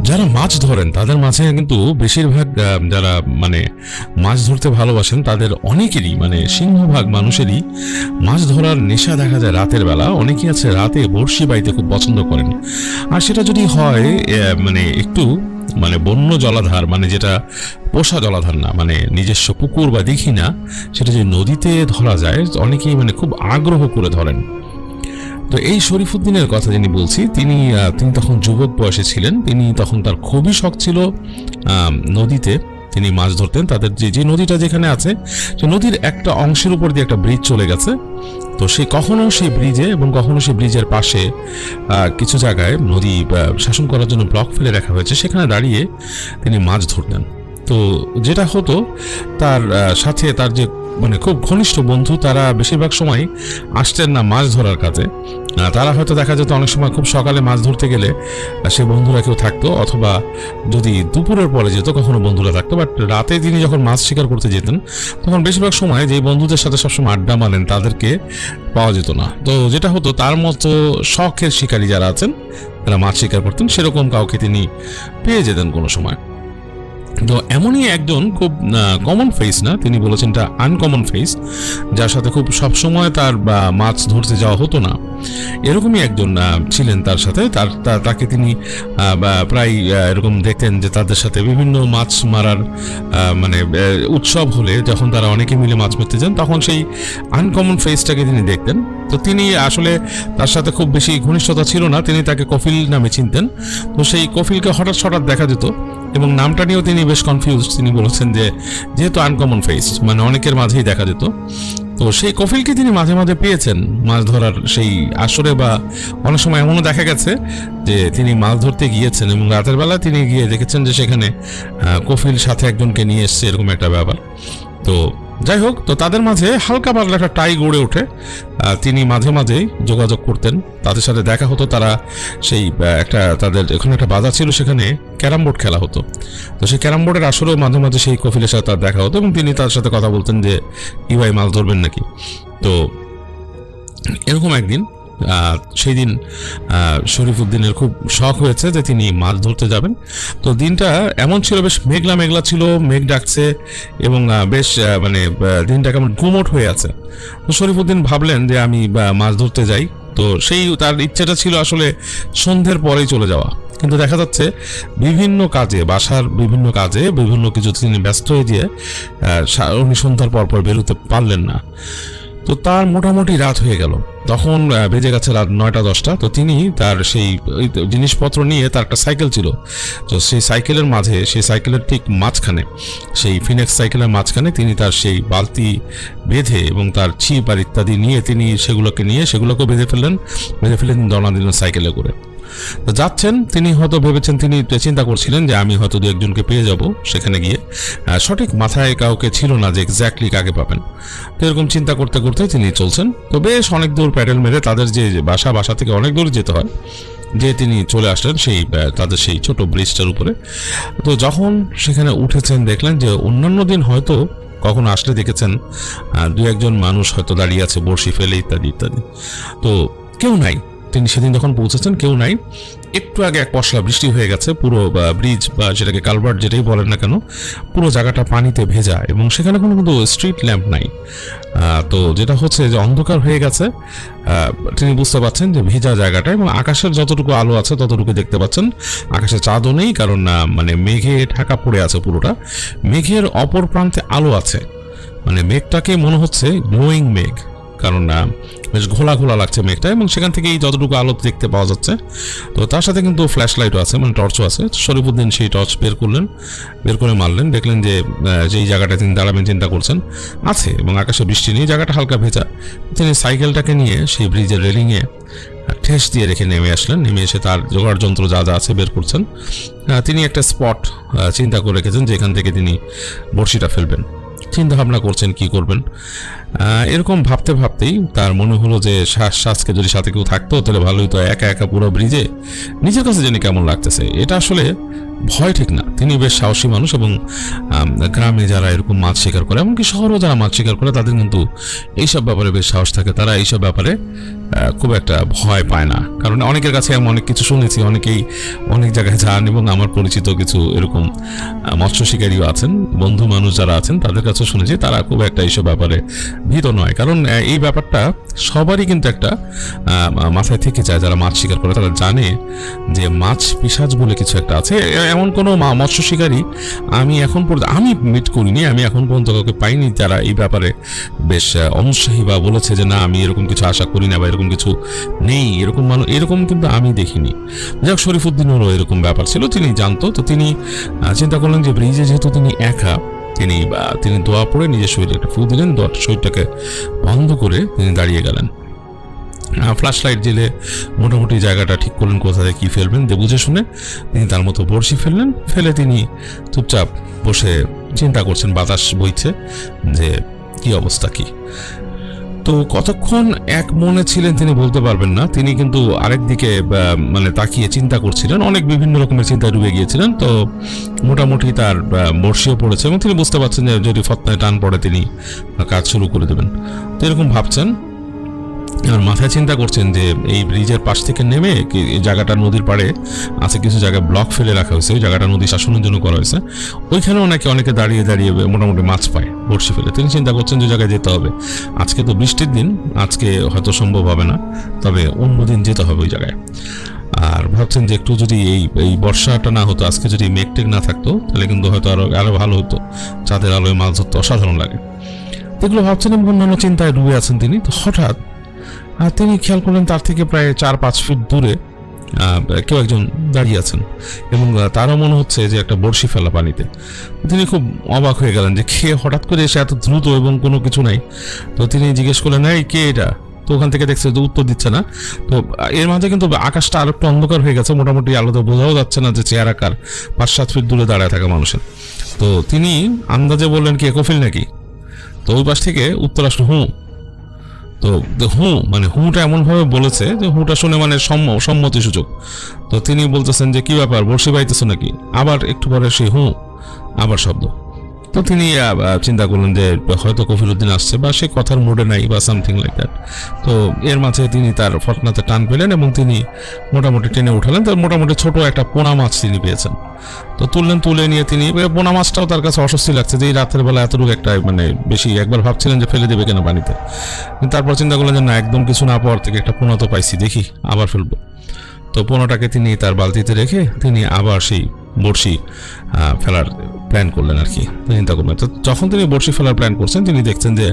যারা মাছ ধরেন তাদের মাঝে কিন্তু বেশিরভাগ যারা মানে মাছ ধরতে ভালোবাসেন তাদের অনেকেরই মানে সিংহভাগ মানুষেরই মাছ ধরার নেশা দেখা যায় রাতের বেলা। অনেকেই আছে রাতে বড়শি বাইতে খুব পছন্দ করেন। আর সেটা যদি হয় মানে একটু মানে বন্য জলাধার, মানে যেটা পোষা জলাধার না, মানে নিজস্ব পুকুর বা দিঘি না, সেটা যদি নদীতে ধরা যায় অনেকেই মানে খুব আগ্রহ করে ধরেন। তো এই শরীফুদ্দিনের কথা যিনি বলছি, তিনি তখন যুবক বয়সে ছিলেন। তিনি তখন তার খুবই শখ ছিল নদীতে তিনি মাছ ধরতেন। তাদের যে নদীটা যেখানে আছে, সে নদীর একটা অংশের উপর দিয়ে একটা ব্রিজ চলে গেছে। তো সে কখনো সেই ব্রিজে এবং কখনো সেই ব্রিজের পাশে কিছু জায়গায় নদী শাসন করার জন্য ব্লক ফেলে রাখা হয়েছে, সেখানে দাঁড়িয়ে তিনি মাছ ধরতেন। তো যেটা হতো, তার সাথে তার যে মানে খুব ঘনিষ্ঠ বন্ধু, তারা বেশিরভাগ সময় আসতেন না মাছ ধরার কাজে। তারা হয়তো দেখা যেত অনেক সময় খুব সকালে মাছ ধরতে গেলে সে বন্ধুরা কেউ থাকতো, অথবা যদি দুপুরের পরে যেত কখনো বন্ধুরা থাকতো। বাট রাতে তিনি যখন মাছ শিকার করতে যেতেন, তখন বেশিরভাগ সময় যে বন্ধুদের সাথে সবসময় আড্ডা মারেন তাদেরকে পাওয়া যেত না। তো যেটা হতো, তার মতো শখের শিকারী যারা আছেন, তারা মাছ শিকার করতেন, সেরকম কাউকে তিনি পেয়ে যেতেন কোনো সময়। তো এমনই একজন খুব কমন ফেস না, তিনি বলেছেন এটা আনকমন ফেস, যার সাথে খুব সবসময় তার মাছ ধরতে যাওয়া হতো না, এরকমই একজন ছিলেন তার সাথে। তাকে তিনি প্রায় এরকম দেখতেন যে তাদের সাথে বিভিন্ন মাছ মারার মানে উৎসব হলে যখন তারা অনেকে মিলে মাছ মারতে যান, তখন সেই আনকমন ফেসটাকে তিনি দেখতেন। তো তিনি আসলে তার সাথে খুব বেশি ঘনিষ্ঠতা ছিল না, তিনি তাকে কফিল নামে চিনতেন। তো সেই কফিলকে হঠাৎ দেখা যেত, এবং নামটা নিয়েও তিনি বেশ কনফিউজ। তিনি বলেছেন যে যেহেতু আনকমন ফেস, মানে অনেকের মাঝেই দেখা যেত, তো সেই কফিলকে তিনি মাঝে মাঝে পেয়েছেন মাছ ধরার সেই আসরে, বা অনেক সময় এমনও দেখা গেছে যে তিনি মাছ ধরতে গিয়েছেন এবং রাতের বেলা তিনি গিয়ে দেখেছেন যে সেখানে কফিল সাথে একজনকে নিয়ে এসছে, এরকম একটা ব্যাপার। তো যাই হোক, তো তাদের মাঝে হালকা পাতলা একটা টাই গড়ে ওঠে। তিনি মাঝে মাঝেই যোগাযোগ করতেন, তাদের সাথে দেখা হতো। তারা সেই একটা তাদের এখানে একটা বাজার ছিল, সেখানে ক্যারাম বোর্ড খেলা হতো। তো সেই ক্যারাম বোর্ডের আসরেও মাঝে মাঝে সেই কফিলের সাথে তার দেখা হতো, এবং তিনি তার সাথে কথা বলতেন যে কি ভাই মাছ ধরবেন নাকি। তো এরকম একদিন সেই দিন শরীফুদ্দিনের খুব শখ হয়েছে যে তিনি মাছ ধরতে যাবেন। তো দিনটা এমন ছিল, বেশ মেঘলা মেঘলা ছিল, মেঘ ডাকছে, এবং বেশ মানে দিনটা কেমন গুমোট হয়ে আছে। তো শরীফুদ্দিন ভাবলেন যে আমি মাছ ধরতে যাই। তো সেই তার ইচ্ছেটা ছিল আসলে সন্ধ্যের পরেই চলে যাওয়া, কিন্তু দেখা যাচ্ছে বিভিন্ন কাজে, বাসার বিভিন্ন কাজে, বিভিন্ন কিছু তিনি ব্যস্ত হয়ে দিয়ে উনি সন্ধ্যার পর বেরোতে পারলেন না। তো তার মোটামুটি রাত হয়ে গেল, তখন বেজে গেছে রাত 9টা-10টা। তো তিনি তার সেই জিনিসপত্র নিয়ে, তার একটা সাইকেল ছিল, তো সেই সাইকেলের মাঝে, সেই সাইকেলের ঠিক মাঝখানে, সেই ফিনেক্স সাইকেলের মাঝখানে তিনি তার সেই বালতি বেঁধে এবং তার ছিপ আর ইত্যাদি নিয়ে তিনি সেগুলোকে বেঁধে ফেলে তিনি রওনা দিলেন সাইকেলে করে। তো যাচ্ছেন, তিনি হয়তো ভেবেছেন, তিনি চিন্তা করছিলেন যে আমি হয়তো দু একজনকে পেয়ে যাব সেখানে গিয়ে। সঠিক মাথায় কাউকে ছিল না যে এক্স্যাক্টলি কাকে পাবেন। তো এরকম চিন্তা করতে করতে তিনি চলছেন। তো বেশ অনেক দূর প্যাডেল মেরে তাদের যে বাসা থেকে অনেক দূর যেতে হয়, যে তিনি চলে আসলেন সেই তাদের সেই ছোট ব্রিজটার উপরে। তো যখন সেখানে উঠেছেন, দেখলেন যে অন্যান্য দিন হয়তো কখনো আসলে দেখেছেন দু একজন মানুষ হয়তো দাঁড়িয়ে আছে বড়শি ফেলে ইত্যাদি ইত্যাদি, তো কেউ নাই। তিনি সেদিন যখন পৌঁছেছেন, কেউ নাই। একটু আগে এক পশলা বৃষ্টি হয়ে গেছে, পুরো ব্রিজ বা যেটাকে কালভার্ট যেটাই বলেন না কেন, পুরো জায়গাটা পানিতে ভেজা, এবং সেখানে কোনো কিন্তু স্ট্রিট ল্যাম্প নাই। তো যেটা হচ্ছে যে অন্ধকার হয়ে গেছে। তিনি বুঝতে পারছেন যে ভেজা জায়গাটা, এবং আকাশের যতটুকু আলো আছে ততটুকু দেখতে পাচ্ছেন। আকাশে চাঁদও নেই, কারণ মানে মেঘে ঢাকা পড়ে আছে পুরোটা। মেঘের অপর প্রান্তে আলো আছে, মানে মেঘটাকে মনে হচ্ছে গ্লোয়িং মেঘ, কারণ বেশ ঘোলা ঘোলা লাগছে মেঘটা, এবং সেখান থেকেই যতটুকু আলো দেখতে পাওয়া যাচ্ছে। তো তার সাথে কিন্তু ফ্ল্যাশ লাইটও আছে, মানে টর্চও আছে। শরীফুদ্দিন সেই টর্চ বের করে মারলেন, দেখলেন যে যেই জায়গাটা তিনি দাঁড়াবেন চিন্তা করছেন আছে, এবং আকাশে বৃষ্টি নেই, জায়গাটা হালকা ভেজা। তিনি সাইকেলটাকে নিয়ে সেই ব্রিজের রেলিংয়ে ঠেস দিয়ে রেখে নেমে আসলেন। নেমে এসে তার জোগাড় যন্ত্র যা যা আছে বের করছেন। তিনি একটা স্পট চিন্তা করে রেখেছেন যেখান থেকে তিনি বড়শিটা ফেলবেন। চিন্তা ভাবনা করছেন কি করবেন। এরকম ভাবতে ভাবতেই তার মনে হলো যে শ্বাসকে যদি সাথে কেউ থাকতো তাহলে ভালোই তো, একা একা পুরো ব্রিজে নিজের কাছে জানি কেমন লাগতেছে। এটা আসলে ভয় ঠিক না, তিনি বেশ সাহসী মানুষ এবং গ্রামে যারা এরকম মাছ শিকার করে, এমনকি শহরেও যারা মাছ শিকার করে, তাদের কিন্তু এইসব ব্যাপারে বেশ সাহস থাকে। তারা এইসব ব্যাপারে খুব একটা ভয় পায় না, কারণ অনেকের কাছে আমি অনেক কিছু শুনেছি, অনেকেই অনেক জায়গায় যান এবং আমার পরিচিত কিছু এরকম মৎস্য শিকারীও আছেন, বন্ধু মানুষ যারা আছেন, তাদের কাছে শুনেছি তারা খুব একটা এইসব ব্যাপারে ভীত নয়। কারণ এই ব্যাপারটা সবারই কিন্তু একটা মাথায় থেকে যায়, যারা মাছ শিকার করে তারা জানে যে মাছ পিশাচ বলে কিছু একটা আছে। এমন কোনো মৎস্য শিকারী আমি এখন পর্যন্ত আমি মিট করিনি, আমি এখন পর্যন্ত কাউকে পাইনি যারা এই ব্যাপারে বেশ অনুৎসাহী বা বলেছে যে না আমি এরকম কিছু আশা করি না বা এরকম কিছু নেই, এরকম মানুষ এরকম কিন্তু আমি দেখিনি। যাক, শরীফুদ্দিনেরও এরকম ব্যাপার ছিল, তিনি জানতো। তো তিনি চিন্তা করলেন যে ব্রিজে যেহেতু তিনি একা, তিনি দোয়া পড়ে নিজের শরীরে একটা ফু দিলেন, শরীরটাকে বন্ধ করে তিনি দাঁড়িয়ে গেলেন। ফ্ল্যাশ লাইট জেলে মোটামুটি জায়গাটা ঠিক করলেন কোথায় কি ফেলবেন, বুঝে শুনে তিনি তার মতো বড়শি ফেললেন। ফেলে তিনি চুপচাপ বসে চিন্তা করছেন, বাতাস বইছে যে কি অবস্থা কি। তো কতক্ষণ এক মনে ছিলেন তিনি বলতে পারবেন না, তিনি কিন্তু আরেক দিকে মানে তাকিয়ে চিন্তা করছিলেন, অনেক বিভিন্ন রকমের চিন্তায় ডুবে গিয়েছিলেন। তো মোটামুটি তার বর্ষিও পড়েছে এবং তিনি বুঝতে পারছেন যে যদি ফতনায় টান পড়ে তিনি কাজ শুরু করে দেবেন। তো এরকম ভাবছেন আর মাথায় চিন্তা করছেন যে এই ব্রিজের পাশ থেকে নেমে এই জায়গাটা নদীর পাড়ে আছে, কিছু জায়গায় ব্লক ফেলে রাখা হয়েছে, ওই জায়গাটা নদী শাসনের জন্য করা হয়েছে, ওইখানেও নাকি অনেকে দাঁড়িয়ে দাঁড়িয়ে মোটামুটি মাছ পায় বড়শি ফেলে। তিনি চিন্তা করছেন যে জায়গায় যেতে হবে, আজকে তো বৃষ্টির দিন, আজকে হয়তো সম্ভব হবে না, তবে অন্য দিন যেতে হবে ওই জায়গায়। আর ভাবছেন যে একটু যদি এই বর্ষাটা না হতো, আজকে যদি মেঘ টেক না থাকতো, তাহলে কিন্তু হয়তো আরো ভালো হতো, চাঁদের আলোয় মাছ ধরতে অসাধারণ লাগে। এগুলো ভাবছেন এবং অন্যান্য চিন্তায় ডুবে আছেন তিনি। তো হঠাৎ তিনি খেয়াল করলেন তার থেকে প্রায় 4-5 ফিট দূরে কেউ একজন দাঁড়িয়ে আছেন এবং তারও মনে হচ্ছে যে একটা বড়শি ফেলা পানিতে। তিনি খুব অবাক হয়ে গেলেন যে কে হঠাৎ করে এসে এত দ্রুত এবং কোনো কিছু নাই। তো তিনি জিজ্ঞেস করলেন, এই কে এটা? তো ওখান থেকে দেখছে যে উত্তর দিচ্ছে না। তো এর মাঝে কিন্তু আকাশটা আর একটু অন্ধকার হয়ে গেছে, মোটামুটি আলোতে বোঝাও যাচ্ছে না যে চেহারা কার, 5-7 ফিট দূরে দাঁড়ায় থাকা মানুষের। তো তিনি আন্দাজে বললেন, কে কফিল নাকি? তো ওই পাশ থেকে উত্তর আসলো, হুঁ। তো মানে হুটা এমনভাবে বলেছে যে হুটা শুনে মানে সম্মতি সূচক। তো তিনি বলতেছেন যে কি ব্যাপার, বড়শি বাইতেছ নাকি? আবার একটু পরে সেই আবার শব্দ। তো তিনি চিন্তা করলেন যে হয়তো কফিলউদ্দিন আসছে বা সে কথার মুডে নাই বা সামথিং লাইক দ্যাট। তো এর মাঝে তিনি তার ফটনাতে টান পেলেন এবং তিনি মোটামুটি টেনে উঠালেন। তো মোটামুটি ছোট একটা পোনা মাছ তিনি পেয়েছেন। তো তুলে নিয়ে তিনি, পোনা মাছটাও তার কাছে অস্বস্তি লাগছে যে এই রাতের বেলা এতটুকু একটা মানে বেশি, একবার ভাবছিলেন যে ফেলে দেবে কেন পানিতে, তারপর চিন্তা করলেন যে না, একদম কিছু না পাওয়ার থেকে একটা পোনা তো পাইছি, দেখি আবার ফেলবো। তো পোনাটাকে তিনি তার বালতিতে রেখে তিনি আবার সেই বড়শি ফেলার প্ল্যান করলেন আর কি, চিন্তা করলেন। তো যখন তিনি বড়শি ফেলার প্ল্যান করছেন, তিনি দেখছেন যে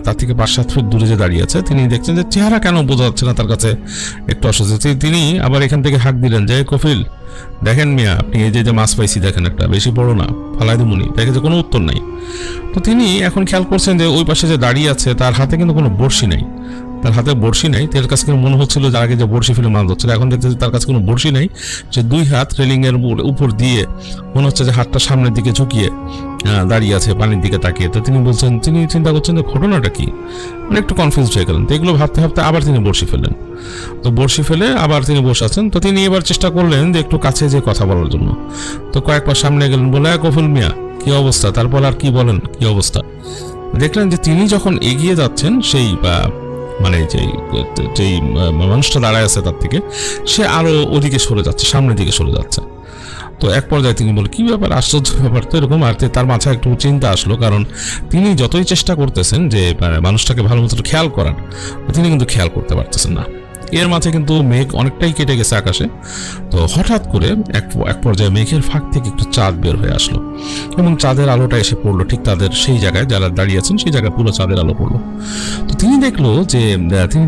তার থেকে 5-7 ফুট দূরে যে দাঁড়িয়ে আছে, তিনি দেখছেন যে চেহারা কেন বোঝা যাচ্ছে না, তার কাছে একটু অস্বস্তি। তিনি আবার এখান থেকে হাঁক দিলেন যে কফিল, দেখেন মিয়া, আপনি এই যে মাছ পাইছি দেখেন, একটা বেশি বড় না, ফালাই দেবুনি। দেখে যে কোনো উত্তর নাই। তো তিনি এখন খেয়াল করছেন যে ওই পাশে যে দাঁড়িয়ে আছে তার হাতে কিন্তু কোনো বড়শি নেই, তার হাতে বড়শি নাই। তার কাছে মনে হচ্ছিল যে আগে যে বড়শি ফেলে মাছ ধরছিল, এখন দেখতেছে তার কাছে কোনো বড়শি নেই। যে 2 হাত রেলিং এর উপর দিয়ে মনে হচ্ছে যে হাতটা সামনের দিকে ঝুঁকিয়ে দাঁড়িয়ে আছে পানির দিকে তাকিয়ে। তো তিনি বলছেন, তিনি চিন্তা করছেন যে ঘটনাটা কি, মানে একটু কনফিউজ হয়ে গেলেন। তো এগুলো ভাবতে ভাবতে আবার তিনি বড়শি ফেললেন। তো বড়শি ফেলে আবার তিনি বসে আছেন। তো তিনি এবার চেষ্টা করলেন যে একটু কাছে যে কথা বলার জন্য। তো কয়েকবার সামনে গেলেন, বলে কফিল মিয়া কি অবস্থা? তারপর আর কি বলেন, কি অবস্থা? দেখলেন যে তিনি যখন এগিয়ে যাচ্ছেন, সেই মানে যেই মানুষটা দাঁড়ায় আছে তার থেকে সে আরো ওদিকে সরে যাচ্ছে, সামনের দিকে সরে যাচ্ছে। তো এক পর্যায়ে তিনি বলে, কি ব্যাপার, আশ্চর্য ব্যাপার তো এরকম। আর তার মাথায় একটু চিন্তা আসলো, কারণ তিনি যতই চেষ্টা করতেছেন যে মানুষটাকে ভালো মতো খেয়াল করার, তিনি কিন্তু খেয়াল করতে পারতেছেন না। এর মাঝে কিন্তু মেঘ অনেকটাই কেটে গেছে আকাশে। তো হঠাৎ করে এক পর্যায়ে মেঘের ফাঁক থেকে একটু চাঁদ বের হয়ে আসলো এবং চাঁদের আলোটা এসে পড়লো ঠিক তাদের সেই জায়গায়, যারা দাঁড়িয়ে আছেন সেই জায়গায় পুরো চাঁদের আলো পড়লো। তো তিনি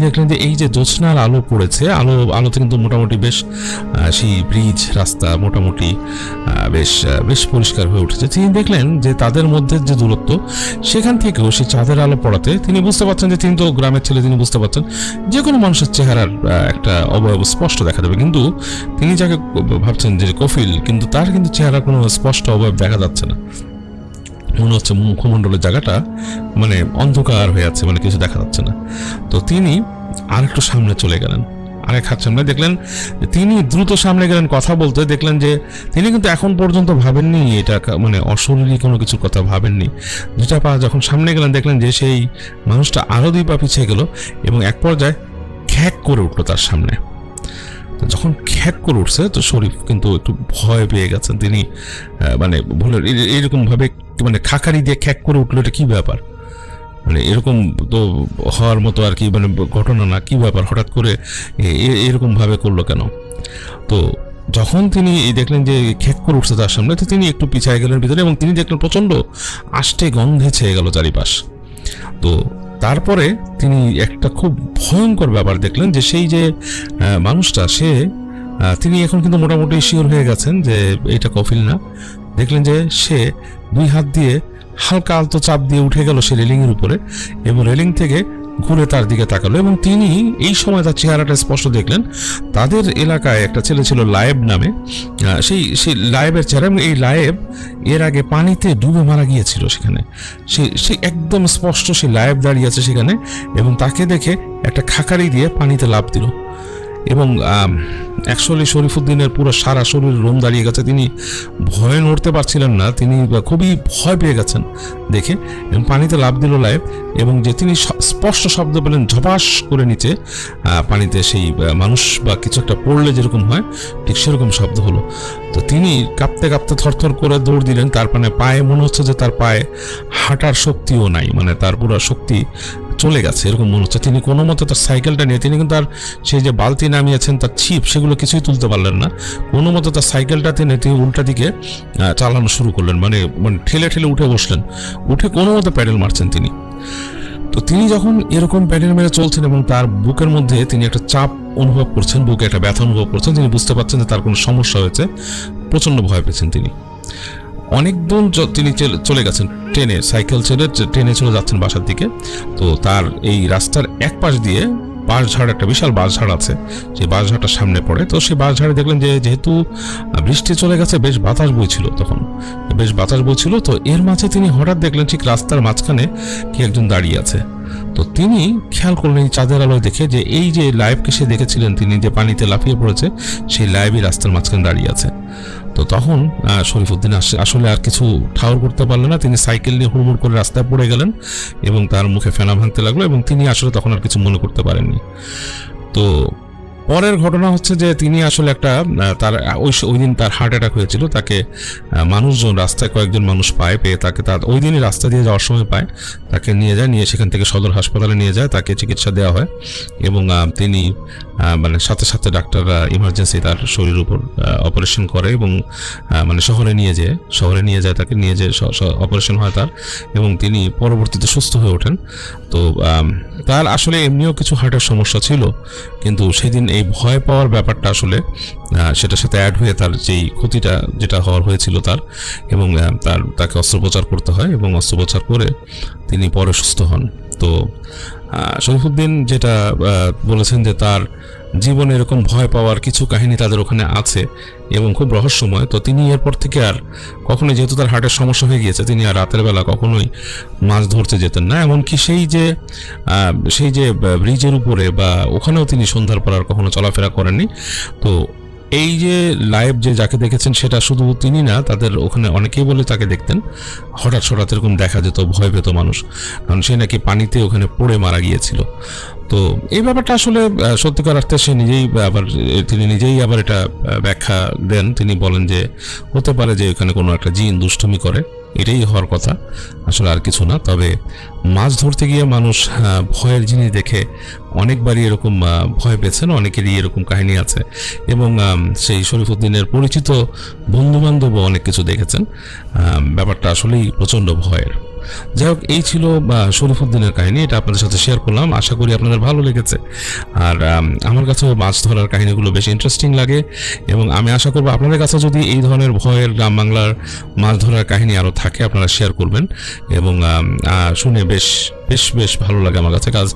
দেখলেন যে এই যে জ্যোৎস্নার আলো পড়েছে, আলোতে কিন্তু মোটামুটি বেশ সেই ব্রিজ রাস্তা মোটামুটি বেশ পরিষ্কার হয়ে উঠেছে। তিনি দেখলেন যে তাদের মধ্যে যে দূরত্ব, সেখান থেকেও সেই চাঁদের আলো পড়াতে তিনি বুঝতে পারছেন যে তিনি তো গ্রামের ছেলে, তিনি বুঝতে পারছেন যে কোনো মানুষের চেহারার একটা অবয়ব স্পষ্ট দেখা যাবে। কিন্তু তিনি যাকে ভাবছেন যে কফিল, কিন্তু তার কিন্তু চেহারা কোনো স্পষ্ট অবয়ব দেখা যাচ্ছে না। মনে হচ্ছে মুখমণ্ডলের জায়গাটা মানে অন্ধকার হয়ে আছে, মানে কিছু দেখা যাচ্ছে না। তো তিনি আরেকটু সামনে চলে গেলেন, আরেক হাত সামনে দেখলেন তিনি দ্রুত সামনে গেলেন কথা বলতে, দেখলেন যে তিনি কিন্তু এখন পর্যন্ত ভাবেননি এটা মানে অশরীরী কোনো কিছুর কথা ভাবেননি। 2টা পা যখন সামনে গেলেন দেখলেন যে সেই মানুষটা আরো 2 পা পিছিয়ে গেল এবং এক পর্যায়ে খ্যাক করে উঠলো তার সামনে। তো যখন খ্যাক করে উঠছে তো শরীফ কিন্তু একটু ভয় পেয়ে গেছেন। তিনি মানে ভুলে এইরকম ভাবে মানে খাকারি দিয়ে খ্যাক করে উঠলো, এটা কি ব্যাপার, মানে এরকম তো হওয়ার মতো আর কি মানে ঘটনা না, কি ব্যাপার হঠাৎ করে এরকম ভাবে করলো কেন। তো যখন তিনি দেখলেন যে খ্যাক করে উঠছে তার সামনে, তো তিনি একটু পিছিয়ে গেলেন ভিতরে এবং তিনি দেখলেন প্রচন্ড আষ্টে গন্ধে ছেয়ে গেল চারিপাশ। তো তারপরে তিনি একটা খুব ভয়ঙ্কর ব্যাপার দেখলেন যে সেই যে মানুষটা তিনি এখন কিন্তু মোটামুটি শিওর হয়ে গেছেন যে এটা কফিল না। দেখলেন যে সে 2 হাত দিয়ে হালকা আলতো চাপ দিয়ে উঠে গেল সে রেলিং এর উপরে এবং রেলিং থেকে ঘুরে তার দিকে তাকালো এবং তিনি এই সময় তার চেহারাটা স্পষ্ট দেখলেন। তাদের এলাকায় একটা ছেলে ছিল লায়েব নামে, সেই লায়েবের চেহারা, এবং এই লায়েব এর আগে পানিতে ডুবে মারা গিয়েছিল সেখানে। সে একদম স্পষ্ট সেই লায়েব দাঁড়িয়ে আছে সেখানে এবং তাকে দেখে একটা খাকারি দিয়ে পানিতে লাফ দিল এবং অ্যাকচুয়ালি শরীফুদ্দিনের পুরো সারা শরীর রোম দাঁড়িয়ে গেছে। তিনি ভয়ে নড়তে পারছিলেন না, তিনি খুবই ভয় পেয়ে গেছেন দেখে এবং পানিতে লাফ দিল লাইভ এবং যে তিনি স্পষ্ট শব্দ পেলেন ঝপাস করে নিচে পানিতে সেই মানুষ বা কিছু একটা পড়লে যেরকম হয় ঠিক সেরকম শব্দ হলো। তো তিনি কাঁপতে কাঁপতে থরথর করে দৌড় দিলেন। তার মানে পায়ে মনে হচ্ছে যে তার পায়ে হাঁটার শক্তিও নাই, মানে তার পুরো শক্তি চলে গেছে এরকম মনে হচ্ছে। তিনি কোনো মতে তার সাইকেলটা নিয়ে তিনি কিন্তু তার সেই যে বালতি নামিয়েছেন তার ছিপ সেগুলো কিছুই তুলতে পারলেন না। কোনো মতে তার সাইকেলটা তিনি উল্টা দিকে চালানো শুরু করলেন, মানে ঠেলে ঠেলে উঠে বসলেন, উঠে কোনো মতে প্যাডেল মারছেন তিনি। তো তিনি যখন এরকম প্যাডেল মেরে চলছেন এবং তার বুকের মধ্যে তিনি একটা চাপ অনুভব করছেন, বুকে একটা ব্যথা অনুভব করছেন, তিনি বুঝতে পারছেন যে তার কোনো সমস্যা হয়েছে, প্রচন্ড ভয় পেয়েছেন তিনি। অনেক দূর তিনি চলে গেছেন ট্রেনে, সাইকেল ছেড়ে ট্রেনে চলে যাচ্ছেন বাসার দিকে। তো তার এই রাস্তার এক পাশ দিয়ে বাঁশঝাড়, একটা বিশাল বাঁশঝাড় আছে, সেই বাঁশঝাড়টার সামনে পড়ে। তো সেই বাঁশঝাড়ে দেখলেন যে যেহেতু বৃষ্টি চলে গেছে বেশ বাতাস বইছিল, তখন বেশ বাতাস বইছিল। তো এর মাঝে তিনি হঠাৎ দেখলেন ঠিক রাস্তার মাঝখানে কি একজন দাঁড়িয়ে আছে। তো তিনি খেয়াল করলেন চাঁদের আলোয় দেখে যে এই যে লাইভকে সে দেখেছিলেন তিনি যে পানিতে লাফিয়ে পড়েছে, সেই লাইভই রাস্তার মাঝখানে দাঁড়িয়ে আছে। তো তখন শরীফুদ্দিন আসলে আর কিছু ঠাউর করতে পারলেন না, তিনি সাইকেল নিয়ে হুড়মুড় করে রাস্তায় পড়ে গেলেন এবং তার মুখে ফেনা ভাঙতে লাগলো এবং তিনি আসলে তখন আর কিছু মনে করতে পারেননি। তো পরের ঘটনা হচ্ছে যে তিনি আসলে একটা তার ওই দিন তার হার্ট অ্যাটাক হয়েছিল, তাকে মানুষজন রাস্তায় কয়েকজন মানুষ পেয়ে তাকে তার ওই দিনই রাস্তা দিয়ে যাওয়ার সময় পায়, তাকে নিয়ে সেখান থেকে সদর হাসপাতালে নিয়ে যায়, তাকে চিকিৎসা দেওয়া হয় এবং তিনি মানে সাথে সাথে ডাক্তাররা ইমার্জেন্সি তার শরীরের উপর অপারেশন করে এবং মানে শহরে নিয়ে যায় তাকে নিয়ে যেয়ে অপারেশন হয় তার এবং তিনি পরবর্তীতে সুস্থ হয়ে ওঠেন। তো তার আসলে এমনিও কিছু হার্টের সমস্যা ছিল, কিন্তু সেদিন এই ভয় পাওয়ার ব্যাপারটা আসলে সেটার সাথে অ্যাড হয়ে তার যেই ক্ষতিটা যেটা হয়েছিল তার, এবং তাকে অস্ত্রোপচার করতে হয় এবং অস্ত্রোপচার করে তিনি পরে সুস্থ হন। তো শরীফুদ্দিন যেটা বলেছেন যে তার জীবনে এরকম ভয় পাওয়ার কিছু কাহিনী তাদের ওখানে আছে এবং খুব রহস্যময়। তো তিনি এরপর থেকে আর কখনোই, যেহেতু তার হার্টের সমস্যা হয়ে গিয়েছে, তিনি আর রাতের বেলা কখনোই মাছ ধরতে যেতেন না। এমনকি সেই যে ব্রিজের উপরে বা ওখানেও তিনি সন্ধ্যার পর আর কখনো চলাফেরা করেননি। তো এই যে লাইভ যে যাকে দেখেছেন সেটা শুধু তিনি না, তাদের ওখানে অনেকেই বলে তাকে দেখতেন হঠাৎ এরকম দেখা যেত, ভয় পেত মানুষ, কারণ সে নাকি পানিতে ওখানে পড়ে মারা গিয়েছিল। তো এই ব্যাপারটা আসলে সত্যিকার অর্থে তিনি নিজেই আবার এটা ব্যাখ্যা দেন। তিনি বলেন যে হতে পারে যে ওখানে কোনো একটা জিন দুষ্টুমি করে, এটাই হওয়ার কথা, আসলে আর কিছু না। তবে মাছ ধরতে গিয়ে মানুষ ভয়ের জিনিস দেখে অনেকবারই এরকম ভয় পেয়েছেন, অনেকেরই এরকম কাহিনী আছে এবং সেই শরীফুদ্দিনের পরিচিত বন্ধুবান্ধবও অনেক কিছু দেখেছেন। ব্যাপারটা আসলেই প্রচণ্ড ভয়ের। যাই হোক, এই ছিল শরীফুদ্দিনের কাহিনী, এটা আপনাদের সাথে শেয়ার করলাম, আশা করি আপনাদের ভালো লেগেছে। আর আমার কাছেও মাছ ধরার কাহিনীগুলো বেশ ইন্টারেস্টিং লাগে এবং আমি আশা করবো আপনাদের কাছে যদি এই ধরনের ভয়ের গ্রাম বাংলার মাছ ধরার কাহিনী আরও থাকে আপনারা শেয়ার করবেন এবং শুনে বেশ বেশ বেশ ভালো লাগে আমার কাছে, কাজ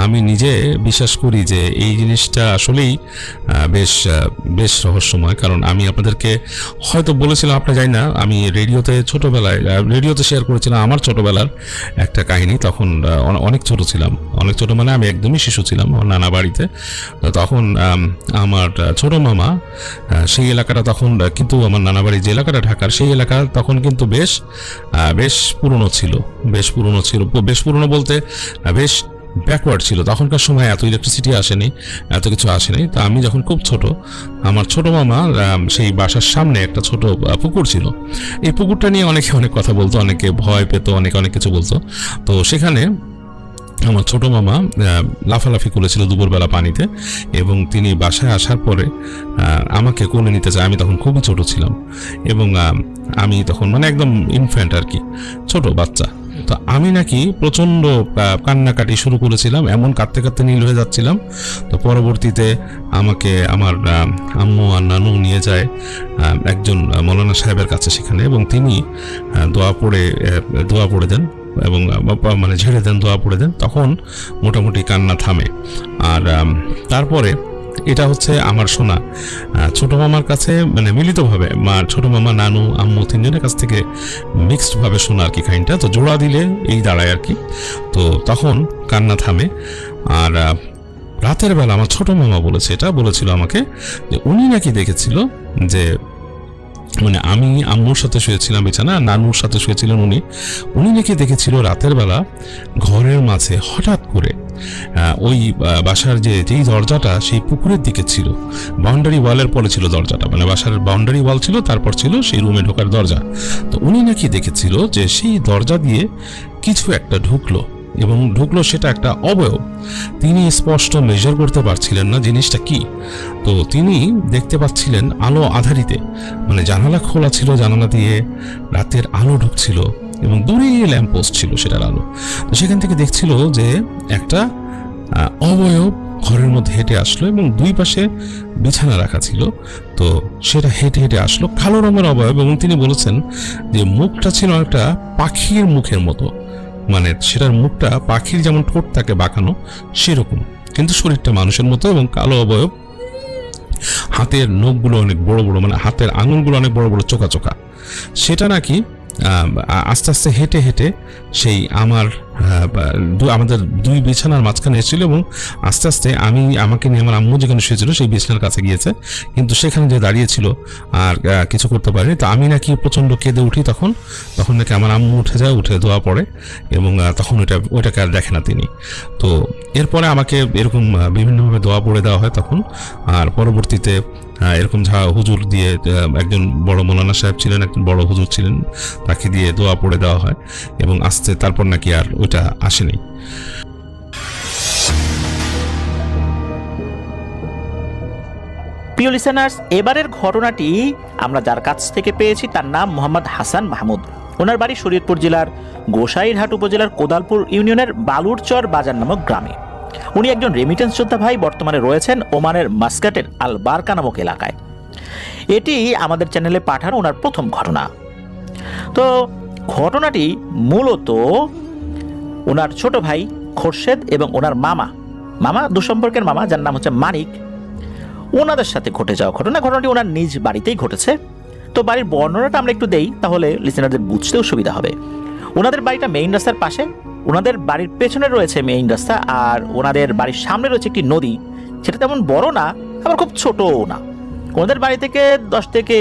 আমি নিজে বিশ্বাস করি যে এই জিনিসটা আসলেই বেশ বেশ রহস্যময়। কারণ আমি আপনাদেরকে হয়তো বলেছিলাম, আপনি জানি না, আমি ছোটবেলায় রেডিওতে শেয়ার করেছিলাম আমার ছোটবেলার একটা কাহিনী। তখন অনেক ছোট ছিলাম, অনেক ছোট মানে আমি একদমই শিশু ছিলাম আমার নানা বাড়িতে। তো তখন আমার ছোট মামা সেই এলাকাটা তখন কিন্তু আমার নানা বাড়ি যে এলাকাটা ঢাকার, সেই এলাকা তখন কিন্তু বেশ বেশ পুরনো ছিল, বেশ পুরনো ছিল, বেশ পুরনো বলতে বেশ ব্যাকওয়ার্ড ছিল। তখনকার সময় এত ইলেকট্রিসিটি আসেনি, এত কিছু আসেনি। তো আমি যখন খুব ছোট, আমার ছোট মামা সেই বাসার সামনে একটা ছোট পুকুর ছিল। এই পুকুরটা নিয়ে অনেকে অনেক কথা বলতো, অনেকে ভয় পেত, অনেকে অনেক কিছু বলতো। তো সেখানে আমার ছোট মামা লাফালাফি করেছিল দুপুরবেলা পানিতে, এবং তিনি বাসায় আসার পরে আমাকে কোলে নিতে চায়। আমি তখন খুবই ছোট ছিলাম, এবং আমি তখন মানে একদম ইনফ্যান্ট আর কি, ছোট বাচ্চা। তো আমি নাকি প্রচণ্ড কান্নাকাটি শুরু করেছিলাম, এমন কাঁদতে কাঁদতে নীল হয়ে যাচ্ছিলাম। তো পরবর্তীতে আমাকে আমার আম্মু আর নানু নিয়ে যায় একজন মৌলানা সাহেবের কাছে সেখানে, এবং তিনি দোয়া পড়ে দেন, এবং মানে ঝেড়ে দেন, দোয়া পড়ে দেন। তখন মোটামুটি কান্না থামে। আর তারপরে এটা হচ্ছে আমার শোনা ছোট মামার কাছে, মানে মিলিতভাবে ছোট মামা, নানু, আম্মু তিনজনের কাছ থেকে মিক্সড ভাবে শোনা আর কি কাহিনীটা। তো জোড়া দিলে এই দাঁড়ায় আর কি। তো তখন কান্না থামে। আর রাতের বেলা আমার ছোট মামা বলেছিল আমাকে যে উনি নাকি দেখেছিল যে, মানে আমি আম্মুর সাথে শুয়েছিলাম বিছানা, নানুর সাথে শুয়েছিলেন উনি নাকি দেখেছিল রাতের বেলা ঘরের মাঝে হঠাৎ করে ওই বাসার যেই দরজাটা সেই পুকুরের দিকে ছিল, বাউন্ডারি ওয়ালের পরে ছিল দরজাটা, মানে বাসার বাউন্ডারি ওয়াল ছিল, তারপর ছিল সেই রুমে ঢোকার দরজা। তো উনি নাকি দেখেছিল যে সেই দরজা দিয়ে কিছু একটা ঢুকলো, এবং ঢুকলো সেটা একটা অবয়ব। তিনি স্পষ্ট মেজার করতে পারছিলেন না জিনিসটা কি। তো তিনি দেখতে পাচ্ছিলেন আলো আধারিতে, মানে জানালা খোলা ছিল, জানালা দিয়ে রাতের আলো ঢুকছিল, এবং দূরে ল্যাম্পপোস্ট ছিল সেটার আলো। তো সেখান থেকে দেখছিল যে একটা অবয়ব ঘরের মধ্যে হেঁটে আসলো, এবং দুই পাশে বিছানা রাখা ছিল। তো সেটা হেঁটে হেঁটে আসলো, কালো রঙের অবয়ব, এবং তিনি বলেছেন যে মুখটা ছিল একটা পাখির মুখের মতো, মানে সেটার মুখটা পাখির যেমন ঠোঁট থাকে বাঁকানো সেরকম, কিন্তু শরীরটা মানুষের মতো, এবং কালো অবয়ব। হাতের নখগুলো অনেক বড় বড়, মানে হাতের আঙুলগুলো অনেক বড় বড়, চোকা চোকা। সেটা নাকি আস্তে আস্তে হেঁটে হেঁটে সেই আমাদের দুই বিছানার মাঝখানে এসেছিল, এবং আস্তে আস্তে আমাকে নিয়ে আমার আম্মু যেখানে শুয়েছিল সেই বিছানার কাছে গিয়েছে, কিন্তু সেখানে যে দাঁড়িয়েছিল আর কিছু করতে পারেনি। তো আমি নাকি প্রচণ্ড কেঁদে উঠি তখন নাকি আমার আম্মু উঠে যায়, উঠে দোয়া পড়ে, এবং তখন ওইটাকে আর দেখে না তিনি। তো এরপরে আমাকে এরকম বিভিন্নভাবে দোয়া পড়ে দেওয়া হয় তখন। আর পরবর্তীতে এরকম হুজুর দিয়ে, একজন বড় মৌলানা সাহেব ছিলেন, একজন বড় হুজুর ছিলেন, তাকে দিয়ে দোয়া পড়ে দেওয়া হয়, এবং আস্তে তারপর নাকি আর ওইটা আসেনি। প্রিয় লিসেনার্স, এবারের ঘটনাটি আমরা যার কাছ থেকে পেয়েছি তার নাম মোহাম্মদ হাসান মাহমুদ। ওনার বাড়ি শরীয়তপুর জেলার গোসাইরহাট উপজেলার কোদালপুর ইউনিয়নের বালুরচর বাজার নামক গ্রামে। উনি একজন রেমিটেন্স যোদ্ধা ভাই, বর্তমানে রয়েছেন ওমানের মাস্কাটের আল বারকা নামক এলাকায়। এটি আমাদের চ্যানেলে পাঠানো ওনার প্রথম ঘটনা। তো ঘটনাটি মূলত ওনার ছোট ভাই খোরশেদ এবং ওনার মামা দুঃসম্পর্কের মামা, যার নাম হচ্ছে মানিক, ওনাদের সাথে ঘটে যাওয়া ঘটনাটি ওনার নিজ বাড়িতেই ঘটেছে। তো বাড়ির বর্ণনাটা আমরা একটু দেই, তাহলে লিসেনারদের বুঝতেও সুবিধা হবে। ওনাদের বাড়িটা মেইন রাস্তার পাশে, ওনাদের বাড়ির পেছনে রয়েছে মেইন রাস্তা, আর ওনাদের বাড়ির সামনে রয়েছে একটি নদী, সেটা তেমন বড় না আবার খুব ছোটও না। ওনাদের বাড়ি থেকে 10 থেকে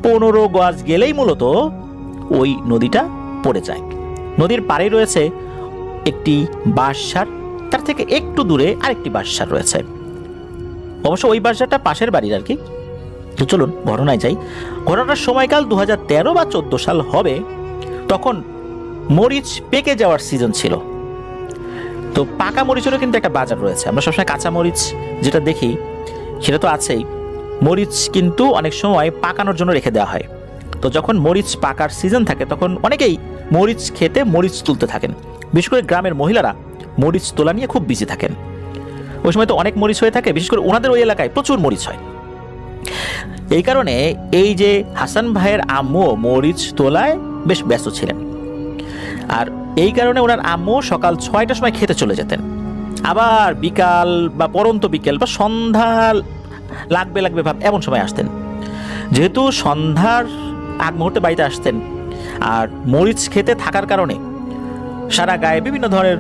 15 গজ গেলেই মূলত ওই নদীটা পড়ে যায়। নদীর পাড়ে রয়েছে একটি বাঁশঝাড়, তার থেকে একটু দূরে আরেকটি বাঁশঝাড় রয়েছে। অবশ্য ওই বাঁশঝাড়টা পাশের বাড়ির আর কি। তো চলুন ঘটনায় যাই। ঘটনার সময়কাল 2013 বা 14 সাল হবে। তখন মরিচ পেকে যাওয়ার সিজন ছিল। তো পাকা মরিচেরও কিন্তু একটা বাজার রয়েছে। আমরা সবসময় কাঁচা মরিচ যেটা দেখি সেটা তো আছেই, মরিচ কিন্তু অনেক সময় পাকানোর জন্য রেখে দেওয়া হয়। তো যখন মরিচ পাকার সিজন থাকে তখন অনেকেই মরিচ খেতে মরিচ তুলতে থাকেন। বিশেষ করে গ্রামের মহিলারা মরিচ তোলা নিয়ে খুব বিজি থাকেন। ওই সময় তো অনেক মরিচ হয়ে থাকে, বিশেষ করে ওনাদের ওই এলাকায় প্রচুর মরিচ হয়। এই কারণে এই যে হাসান ভাইয়ের আম্মু মরিচ তোলায় বেশ ব্যস্ত ছিলেন। আর এই কারণে ওনার আম্মু সকাল 6টার সময় খেতে চলে যেতেন, আবার বিকাল বা পরন্ত বিকেল বা সন্ধ্যা লাগবে ভাব এমন সময় আসতেন। যেহেতু সন্ধ্যার আগ মুহূর্তে বাড়িতে আসতেন আর মরিচ খেতে থাকার কারণে সারা গায়ে বিভিন্ন ধরনের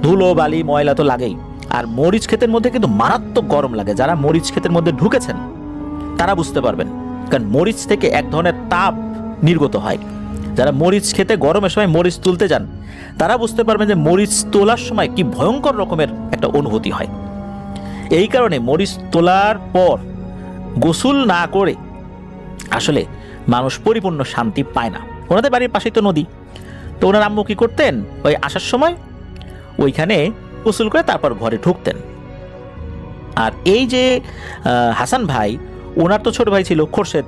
ধুলো বালি ময়লা তো লাগেই, আর মরিচ ক্ষেতের মধ্যে কিন্তু মারাত্মক গরম লাগে। যারা মরিচ ক্ষেতের মধ্যে ঢুকেছেন তারা বুঝতে পারবেন, কারণ মরিচ থেকে এক ধরনের তাপ নির্গত হয়। যারা মরিচ খেতে গরমের সময় মরিচ তুলতে যান তারা বুঝতে পারবেন যে মরিচ তোলার সময় কি ভয়ঙ্কর রকমের একটা অনুভূতি হয়। এই কারণে মরিচ তোলার পর গোসল না করে আসলে মানুষ পরিপূর্ণ শান্তি পায় না। ওনাদের বাড়ির পাশেই তো নদী, তো ওনার আম্মু কি করতেন, ওই আসার সময় ওইখানে গোসল করে তারপর ঘরে ঢুকতেন। আর এই যে হাসান ভাই, ওনার তো ছোট ভাই ছিল খোরশেদ,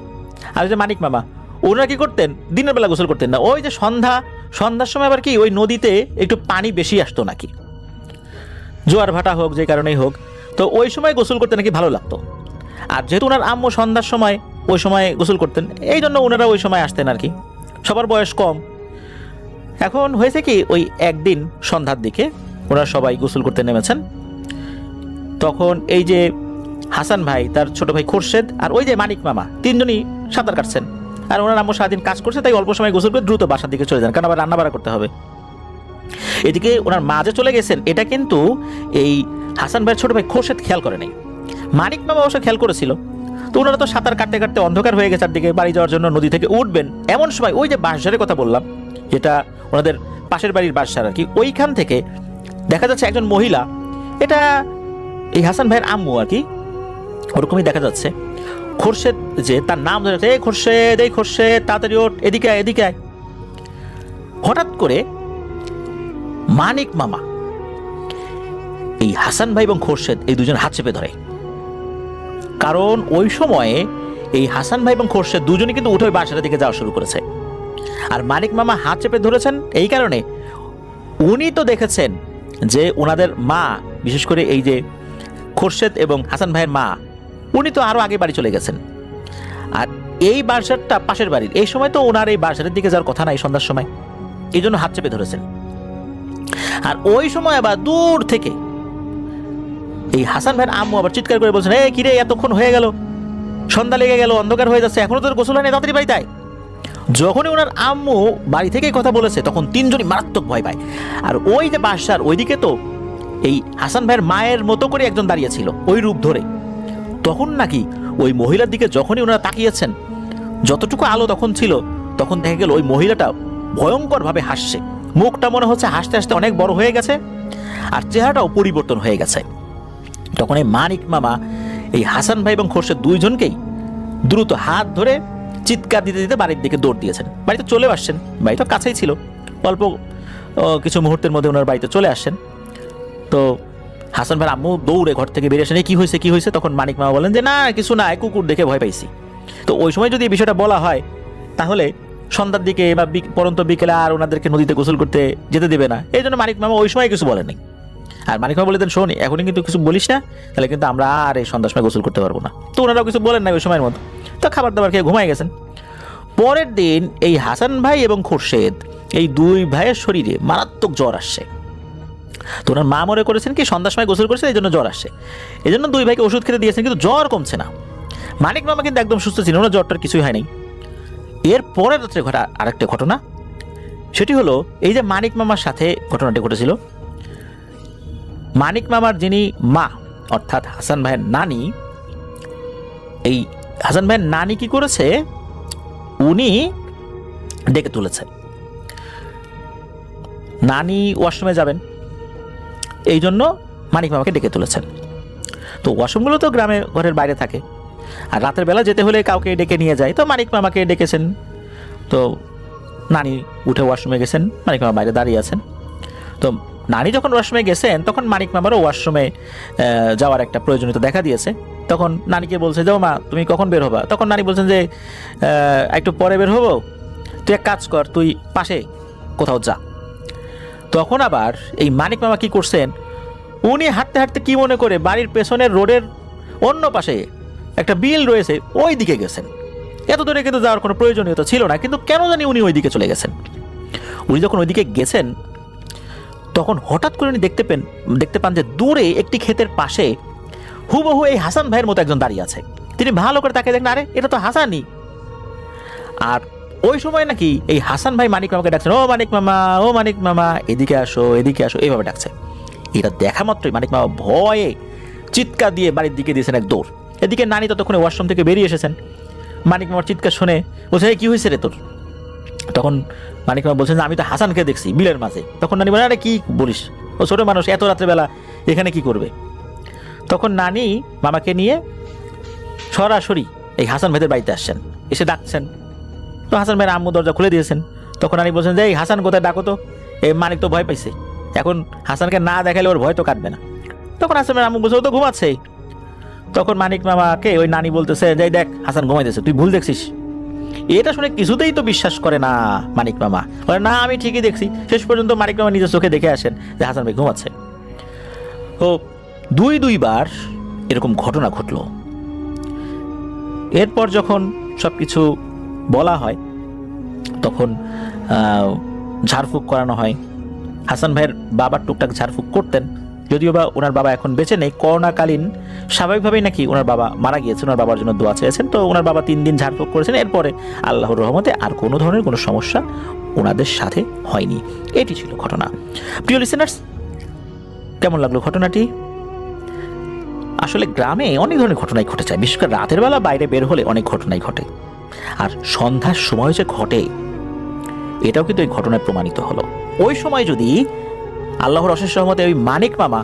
আর ওই যে মানিক মামা, ওনারা কি করতেন, দিনের বেলা গোসল করতেন না। ওই যে সন্ধ্যার সময় আবার কি ওই নদীতে একটু পানি বেশি আসতো নাকি, জোয়ার ভাটা হোক যে কারণেই হোক, তো ওই সময় গোসল করতে নাকি ভালো লাগতো। আর যেহেতু ওনার আম্মু সন্ধ্যার সময় ওই সময় গোসল করতেন, এই জন্য ওনারা ওই সময় আসতেন আর কি। সবার বয়স কম। এখন হয়েছে কি, ওই একদিন সন্ধ্যার দিকে ওনারা সবাই গোসল করতে নেমেছেন, তখন এই যে হাসান ভাই, তার ছোট ভাই খোরশেদ আর ওই যে মানিক মামা, তিনজনই সাঁতার কাটছেন। আর ওনার আম্মু সারাদিন কাজ করছে, তাই অল্প সময় গোসল করে দ্রুত বাসার দিকে চলে যান, কারণ আবার রান্না বাড়া করতে হবে। এদিকে ওনার মা যে চলে গেছেন এটা কিন্তু এই হাসান ভাইয়ের ছোট ভাই খোরশেদ খেয়াল করে নাই। মানিক মামা অবশ্য খেয়াল করেছিল। তো ওনারা তো সাঁতার কাটতে কাটতে অন্ধকার হয়ে গেছে, চারদিকে বাড়ি যাওয়ার জন্য নদী থেকে উঠবেন এমন সময় ওই যে বাঁশঝাড়ের কথা বললাম, যেটা ওনাদের পাশের বাড়ির বাঁশঝাড় আর কি, ওইখান থেকে দেখা যাচ্ছে একজন মহিলা, এটা এই হাসান ভাইয়ের আম্মু আর কি, ওরকমই দেখা যাচ্ছে। খোরশেদ যে তার নাম ধরে, এই খোরশেদ, এই খোরশেদ, তাড়াতাড়ি ওঠ, এদিকে আয়, এদিকে আয়। হঠাৎ করে মানিক মামা এই হাসান ভাই এবং খোরশেদ এই দুজন হাত চেপে ধরে, কারণ ওই সময়ে এই হাসান ভাই এবং খোরশেদ দুজনই কিন্তু উঠে বাসার দিকে যাওয়া শুরু করেছে। আর মানিক মামা হাত চেপে ধরেছেন এই কারণে, উনি তো দেখেছেন যে ওনাদের মা, বিশেষ করে এই যে খোরশেদ এবং হাসান ভাইয়ের মা, উনি তো আরো আগে বাড়ি চলে গেছেন। আর এই বাসারটা পাশের বাড়ির, এই সময় তো ওনার এই বাসারের দিকে যাওয়ার কথা নাই সন্ধ্যার সময়, এই জন্য হাত চেপে ধরেছেন। আর ওই সময় আবার দূর থেকে এই হাসান ভাইয়ের আম্মু আবার চিৎকার করে বলছেন, এই কিরে, এতক্ষণ হয়ে গেল, সন্ধ্যা লেগে গেল, অন্ধকার হয়ে যাচ্ছে, এখনো তোর গোসল হয়নি, তাড়াতাড়ি বাড়িতে আয়। যখনই ওনার আম্মু বাড়ি থেকে কথা বলেছে তখন তিনজনই মারাত্মক ভয় পায়। আর ওই যে বাসার ওইদিকে তো এই হাসান ভাইয়ের মায়ের মতো করে একজন দাঁড়িয়েছিল ওই রূপ ধরে। তখন নাকি ওই মহিলার দিকে যখনই ওনারা তাকিয়েছেন, যতটুকু আলো তখন ছিল, তখন দেখা গেল ওই মহিলাটা ভয়ঙ্কর ভাবে হাসছে। মুখটা মনে হচ্ছে হাসতে হাসতে অনেক বড় হয়ে গেছে, আর চেহারাটাও পরিবর্তন হয়ে গেছে। তখন এই মানিক মামা এই হাসান ভাই এবং খোরশেদ দুইজনকেই দ্রুত হাত ধরে চিৎকার দিতে দিতে বাড়ির দিকে দৌড় দিয়েছেন। বাড়িতে চলে আসছেন, বাড়ি তো কাছেই ছিল, অল্প কিছু মুহূর্তের মধ্যে ওনার বাড়িতে চলে আসছেন। তো হাসান ভাই আম্মু দৌড়ে ঘর থেকে বেরিয়ে আসেন, কি হয়েছে। তখন মানিক মামা বলেন যে না, কিছু না, কুকুর দেখে ভয় পাইছি। তো ওই সময় যদি এই বিষয়টা বলা হয় তাহলে সন্ধ্যার দিকে বা পরন্ত বিকেলে আর ওনাদেরকে নদীতে গোসল করতে যেতে দেবে না, এই জন্য মানিক মামা ওই সময় কিছু বলেনি। আর মানিক মামা বলে দেন, শোন, এখনই কিন্তু কিছু বলিস না, তাহলে কিন্তু আমরা আর এই সন্ধ্যার সময় গোসল করতে পারবো না। তো ওনারাও কিছু বলেন না ওই সময়ের মতো, তো খাবার দাবার খেয়ে ঘুমাই গেছেন। পরের দিন এই হাসান ভাই এবং খোরশেদ এই দুই ভাইয়ের শরীরে মারাত্মক জ্বর আসছে। তো ওনার মা মনে করেছেন কি সন্ধ্যার সময় গোসল করেছে, এই জন্য জ্বর আসছে, এই জন্য দুই ভাইকে ওষুধ খেতে দিয়েছেন, কিন্তু জ্বর কমছে না। মানিক মামা কিন্তু একদম সুস্থ ছিল, ওনার জ্বরটার কিছুই হয় নাই। এর পরের রাত্রে ঘটা আরেকটা ঘটনা, সেটি হলো এই যে মানিক মামার সাথে ঘটনাটি ঘটেছিল। মানিক মামার যিনি মা অর্থাৎ হাসান ভাইয়ের নানি, এই হাসান ভাইয়ের নানি কি করেছে, উনি ডেকে তুলেছে। নানি ওয়াশরুমে যাবেন, এই জন্য মানিক মামাকে ডেকে তুলেছেন। তো ওয়াশরুমগুলো তো গ্রামে ঘরের বাইরে থাকে, আর রাতের বেলা যেতে হলে কাউকে ডেকে নিয়ে যায়, তো মানিক মামাকে ডেকেছেন। তো নানি উঠে ওয়াশরুমে গেছেন, মানিক মামা বাইরে দাঁড়িয়ে আছেন। তো নানি যখন ওয়াশরুমে গেছেন তখন মানিক মামারও ওয়াশরুমে যাওয়ার একটা প্রয়োজনীয়তা দেখা দিয়েছে। তখন নানিকে বলছে, যাও মা, তুমি কখন বের হবা? তখন নানি বলছেন যে একটু পরে বের হবো, তুই এক কাজ কর, তুই পাশে কোথাও যা। তখন আবার এই মানিক মামা কি করছেন, উনি হাঁটতে হাঁটতে কি মনে করে বাড়ির পেছনের রোডের অন্য পাশে একটা বিল রয়েছে ওই দিকে গেছেন। এত দূরে কিন্তু যাওয়ার কোনো প্রয়োজনীয়তা ছিল না, কিন্তু কেন জানি উনি ওই দিকে চলে গেছেন। উনি যখন ওইদিকে গেছেন তখন হঠাৎ করে উনি দেখতে পান যে দূরে একটি ক্ষেতের পাশে হুবহু এই হাসান ভাইয়ের মতো একজন দাঁড়িয়ে আছে। তিনি ভালো করে তাকে দেখেন, আরে এটা তো হাসানই। আর ওই সময় নাকি এই হাসান ভাই মানিক মামাকে ডাকছেন, ও মানিক মামা, ও মানিক মামা, এদিকে আসো, এদিকে আসো, এইভাবে ডাকছে। এটা দেখা মাত্রই মানিক মামা ভয়ে চিৎকার দিয়ে বাড়ির দিকে দিয়েছেন এক দৌড়। এদিকে নানি ততক্ষণে ওয়াশরুম থেকে বেরিয়ে এসেছেন। মানিক মামার চিৎকার শুনে বলছে, কি হয়েছে রে তোর? তখন মানিক মামা বলছেন, আমি তো হাসানকে দেখছি বিলের মাঝে। তখন নানি বলে, আরে কি বলিস, ও ছোট মানুষ, এত রাত্রেবেলা এখানে কি করবে? তখন নানি মামাকে নিয়ে সরাসরি এই হাসান ভাইদের বাড়িতে আসছেন, এসে ডাকছেন। তো হাসান ভাইয়ের আম্মু দরজা খুলে দিয়েছেন। তখন নানি বলছেন যে, এই হাসান কোথায়, ডাকো তো। এই মানিক তো ভয় পাইছে, এখন হাসানকে না দেখালে ওর ভয় তো কাটবে না। তখন হাসান ভাইয়ের আম্মু বলছে, ও তো ঘুমাচ্ছে। তখন মানিক মামাকে ওই নানি বলতেছে, যাই দেখ হাসান ঘুমাইতেছে, তুই ভুল দেখছিস। এটা শুনে কিছুতেই তো বিশ্বাস করে না মানিক মামা, বলে না আমি ঠিকই দেখছি। শেষ পর্যন্ত মানিক মামা নিজের চোখে দেখে আসেন যে হাসান ভাই ঘুমাচ্ছে। তো দুইবার এরকম ঘটনা ঘটলো। এরপর যখন সব কিছু বলা হয় তখন ঝাড়ফুঁক করানো হয়। হাসান ভাইয়ের বাবার টুকটাক ঝাড়ফুঁক করতেন, যদিও বা ওনার বাবা এখন বেঁচে নেই। করোনাকালীন স্বাভাবিকভাবেই নাকি ওনার বাবা মারা গিয়েছেন, ওনার বাবার জন্য দোয়া চেয়েছেন। তো ওনার বাবা 3 দিন ঝাড়ফুঁক করেছেন। এরপরে আল্লাহর রহমতে আর কোনো ধরনের কোনো সমস্যা ওনাদের সাথে হয়নি। এটি ছিল ঘটনা। প্রিয় লিসেনার্স, কেমন লাগলো ঘটনাটি? আসলে গ্রামে অনেক ধরনের ঘটনাই ঘটে যায়, বিশেষ করে রাতের বেলা বাইরে বের হলে অনেক ঘটনাই ঘটে। আর সন্ধ্যার সময় যে ঘটে, এটাও কিন্তু এই ঘটনায় প্রমাণিত হলো। ওই সময় যদি আল্লাহর অশেষ রহমতে ওই মানিক মামা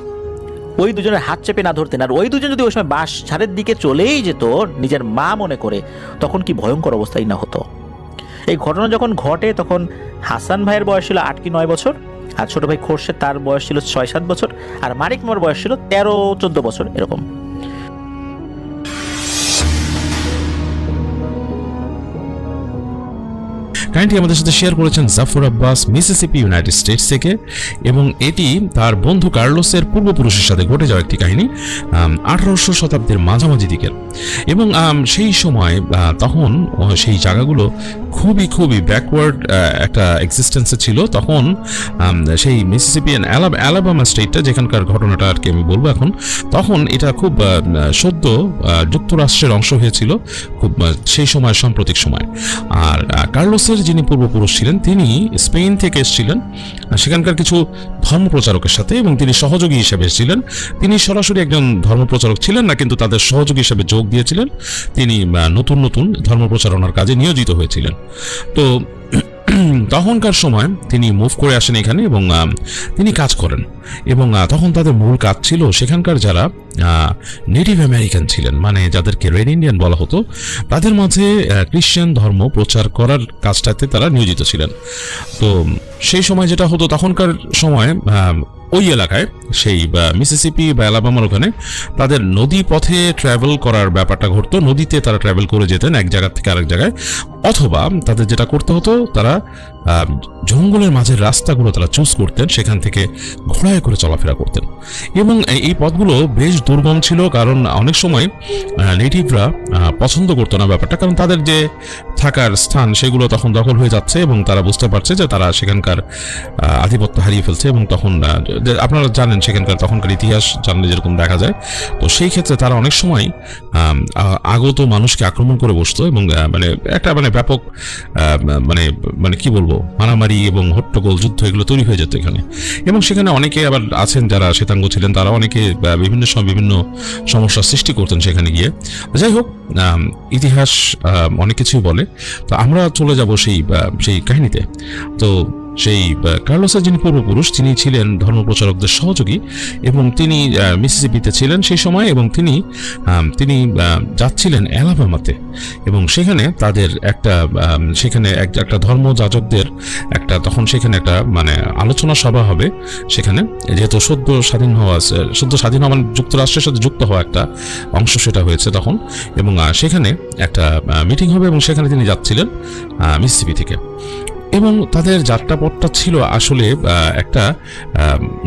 ওই দুজনের হাত চেপে না ধরতেন, আর ওই দুজন যদি ওই সময় বাঁশ ঝাড়ের দিকে চলেই যেত নিজের মা মনে করে, তখন কি ভয়ঙ্কর অবস্থাই না হতো। এই ঘটনা যখন ঘটে তখন হাসান ভাইয়ের বয়স ছিল 8 কি 9 বছর, আর ছোট ভাই খোরশেদ তার বয়স ছিল 6-7 বছর, আর মানিক মামার বয়স ছিল 13-14 বছর এরকম। কাহিনীটি আমাদের সাথে শেয়ার করেছেন Jafar Abbas, Mississippi, United States থেকে। এবং এটি তার বন্ধু কার্লোসের পূর্বপুরুষের সাথে ঘটে যাওয়া একটি কাহিনী 1800 শতাব্দীর মাঝামাঝি দিকের। এবং সেই সময় তখন সেই জায়গাগুলো খুবই ব্যাকওয়ার্ড একটা এক্সিস্টেন্সে ছিল। তখন সেই মিসিসিপিয়ান অ্যালাবামা স্টেটটা, যেখানকার ঘটনাটা আর কি আমি বলবো এখন, তখন এটা খুব সদ্য যুক্তরাষ্ট্রের অংশ হয়েছিল খুব সেই সময়, সাম্প্রতিক সময়। আর কার্লোসের যিনি পূর্বপুরুষ ছিলেন তিনি স্পেন থেকে এসেছিলেন সেখানকার কিছু ধর্মপ্রচারকের সাথে, এবং তিনি সহযোগী হিসেবে এসেছিলেন। তিনি সরাসরি একজন ধর্মপ্রচারক ছিলেন না, কিন্তু তাদের সহযোগী হিসেবে যোগ দিয়েছিলেন। তিনি নতুন ধর্মপ্রচারণার কাজে নিয়োজিত হয়েছিলেন। তো তখনকার সময় তিনি মুভ করে আসেন এখানে এবং তিনি কাজ করেন। এবং তখন তাদের মূল কাজ ছিল সেখানকার যারা নেটিভ আমেরিকান ছিলেন, মানে যাদেরকে রেড ইন্ডিয়ান বলা হতো, তাদের মাঝে খ্রিশ্চান ধর্ম প্রচার করার কাজটাতে তারা নিয়োজিত ছিলেন। তো সেই সময় যেটা হতো, তখনকার সময় ওই এলাকায় সেই মিসিসিপি বা অ্যালাবামার ওখানে তাদের নদী পথে ট্রাভেল করার ব্যাপারটা ঘটতো। নদীতে তারা ট্রাভেল করে যেতেন এক জায়গা থেকে আরেক জায়গায়, অথবা তাদের যেটা করতে হতো, তারা জঙ্গলের মাঝের রাস্তাগুলো তারা চুজ করতেন, সেখান থেকে ঘোড়ায় করে চলাফেরা করতেন। এবং এই পথগুলো বেশ দুর্গম ছিল, কারণ অনেক সময় নেটিভরা পছন্দ করতো না ব্যাপারটা, কারণ তাদের যে থাকার স্থান সেগুলো তখন দখল হয়ে যাচ্ছে এবং তারা বুঝতে পারছে যে তারা সেখানকার আধিপত্য হারিয়ে ফেলছে। এবং তখন আপনারা জানেন সেখানকার তখনকার ইতিহাস জানলে যেরকম দেখা যায়, তো সেই ক্ষেত্রে তারা অনেক সময় আগত মানুষকে আক্রমণ করে বসতো এবং একটা ব্যাপক মানে কি বলবো, মারামারি এবং হট্টগোল, যুদ্ধ এগুলো তৈরি হয়ে যেত এখানে। এবং সেখানে অনেকে আবার আছেন যারা শ্বেতাঙ্গ ছিলেন, তারা অনেকে বিভিন্ন সময় বিভিন্ন সমস্যার সৃষ্টি করতেন সেখানে গিয়ে। যাই হোক, ইতিহাস অনেক কিছুই বলে। তো আমরা চলে যাব সেই কাহিনীতে। তো সেই কার্লোসের যিনি পূর্বপুরুষ, তিনি ছিলেন ধর্মপ্রচারকদের সহযোগী এবং তিনি মিসিসিপিতে ছিলেন সেই সময়। এবং তিনি যাচ্ছিলেন অ্যালাবামাতে, এবং সেখানে তাদের সেখানে একটা ধর্মযাজকদের তখন সেখানে একটা আলোচনা সভা হবে সেখানে, যেহেতু সদ্য স্বাধীন হওয়া যুক্তরাষ্ট্রের সাথে যুক্ত হওয়া একটা অংশ সেটা হয়েছে তখন। এবং সেখানে একটা মিটিং হবে এবং সেখানে তিনি যাচ্ছিলেন মিসিসিপি থেকে। এবং তাদের যাত্রাপথটা ছিল আসলে একটা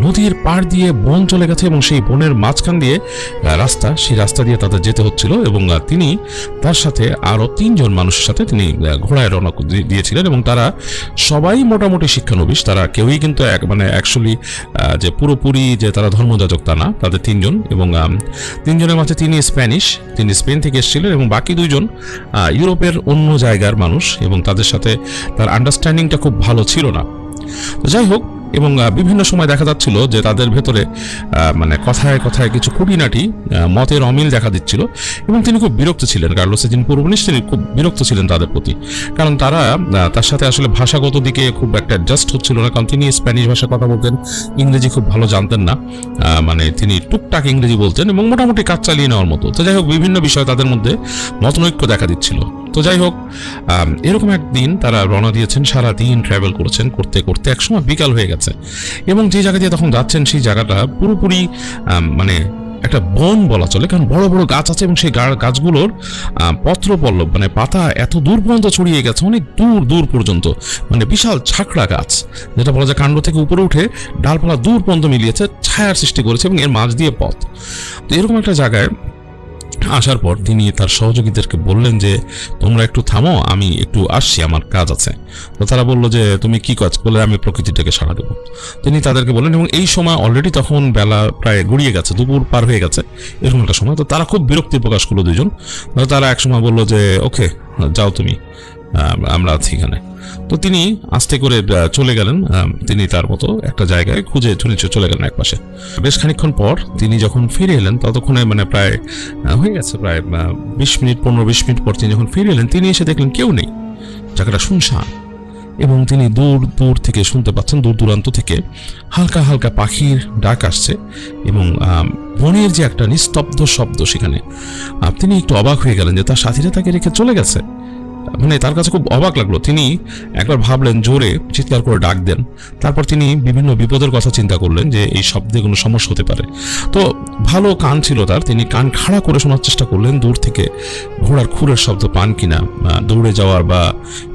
নদীর পাড় দিয়ে বন চলে গেছে এবং সেই বনের মাঝখান দিয়ে সেই রাস্তা দিয়ে তাদের যেতে হচ্ছিল। এবং তিনি তার সাথে আরো 3 জন মানুষের সাথে তিনি ঘোড়ায় রওনা দিয়েছিলেন এবং তারা সবাই মোটামুটি শিক্ষানবিশ। তারা কেউই কিন্তু অ্যাকচুয়ালি যে পুরোপুরি যে তারা ধর্মযাজক তা না। তাদের 3 জন এবং 3 জনের মাঝে তিনি স্পেন থেকে এসেছিলেন এবং বাকি 2 জন ইউরোপের অন্য জায়গার মানুষ এবং তাদের সাথে তার আন্ডারস্ট্যান্ডিংটা খুব ভালো ছিল না। তো যাই হোক, এবং বিভিন্ন সময় দেখা যাচ্ছিল যে তাদের ভেতরে কথায় কথায় কিছু খুঁটিনাটি মতের অমিল দেখা দিচ্ছিল এবং তিনি খুব বিরক্ত ছিলেন। কার্লোসের যিনি পূর্বপুরুষ তিনি খুব বিরক্ত ছিলেন তাদের প্রতি, কারণ তারা তার সাথে আসলে ভাষাগত দিকে খুব একটা অ্যাডজাস্ট হচ্ছিল না। কারণ তিনি স্প্যানিশ ভাষায় কথা বলতেন, ইংরেজি খুব ভালো জানতেন না, তিনি টুকটাক ইংরেজি বলতেন এবং মোটামুটি কাজ চালিয়ে নেওয়ার মতো। তো যাই হোক, বিভিন্ন বিষয়ে তাদের মধ্যে মতনৈক্য দেখা দিচ্ছিল। তো যাই হোক, এরকম একদিন তারা রওনা দিয়েছেন, সারা দিন ট্রাভেল করেছেন, করতে করতে একসময় বিকাল হয়ে গেছে এবং যে জায়গা দিয়ে তখন যাচ্ছেন সেই জায়গাটা পুরোপুরি একটা বন বলা চলে, কারণ বড় বড় গাছ আছে এবং সেই গাছগুলোর পত্রপল্লব পাতা এত দূর পর্যন্ত ছড়িয়ে গেছে, অনেক দূর দূর পর্যন্ত, বিশাল ছাকড়া গাছ, যেটা বলা যায় কাণ্ড থেকে উপরে উঠে ডালপালা দূর পর্যন্ত মিলিয়েছে, ছায়ার সৃষ্টি করেছে এবং এর মাঝ দিয়ে পথ। তো এরকম একটা জায়গায় আসার পর তিনি তার সহযোগীদেরকে বললেন যে তোমরা একটু থামো, আমি একটু আসছি, আমার কাজ আছে। তো তারা বললো যে তুমি কি কাজ করলে? আমি প্রকৃতিটাকে সাড়া দেবো। তিনি তাদেরকে বললেন, এবং এই সময় অলরেডি তখন বেলা প্রায় গড়িয়ে গেছে, দুপুর পার হয়ে গেছে, এরকম একটা সময়। তো তারা খুব বিরক্তি প্রকাশ করলো 2 জন। তারা এক সময় বললো যে ওকে যাও তুমি, আমরা আছি এখানে। তো তিনি আস্তে করে চলে গেলেন, তিনি তার মতো একটা জায়গায় খুঁজে চলে গেলেন একপাশে। বেশ খানিকক্ষণ পর তিনি যখন ফিরে এলেন, ততক্ষণে প্রায় হয়ে গেছে প্রায় 15-20 মিনিট পর তিনি যখন ফিরে এলেন, তিনি এসে দেখলেন কেউ নেই, জায়গাটা শুনশান। এবং তিনি দূর দূর থেকে শুনতে পাচ্ছেন, দূর দূরান্ত থেকে হালকা হালকা পাখির ডাক আসছে এবং বনের যে একটা নিস্তব্ধ শব্দ সেখানে। তিনি একটু অবাক হয়ে গেলেন যে তার সাথীরা তাকে রেখে চলে গেছে। তার কাছে খুব অবাক লাগলো। তিনি একবার ভাবলেন জোরে চিৎকার করে ডাক দেন। তারপর তিনি বিভিন্ন বিপদের কথা চিন্তা করলেন যে এই শব্দে কোনো সমস্যা হতে পারে। তো ভালো কান ছিল তার, তিনি কান খাড়া করে শোনার চেষ্টা করলেন দূর থেকে ঘোড়ার খুরের শব্দ পান কিনা, দৌড়ে যাওয়ার বা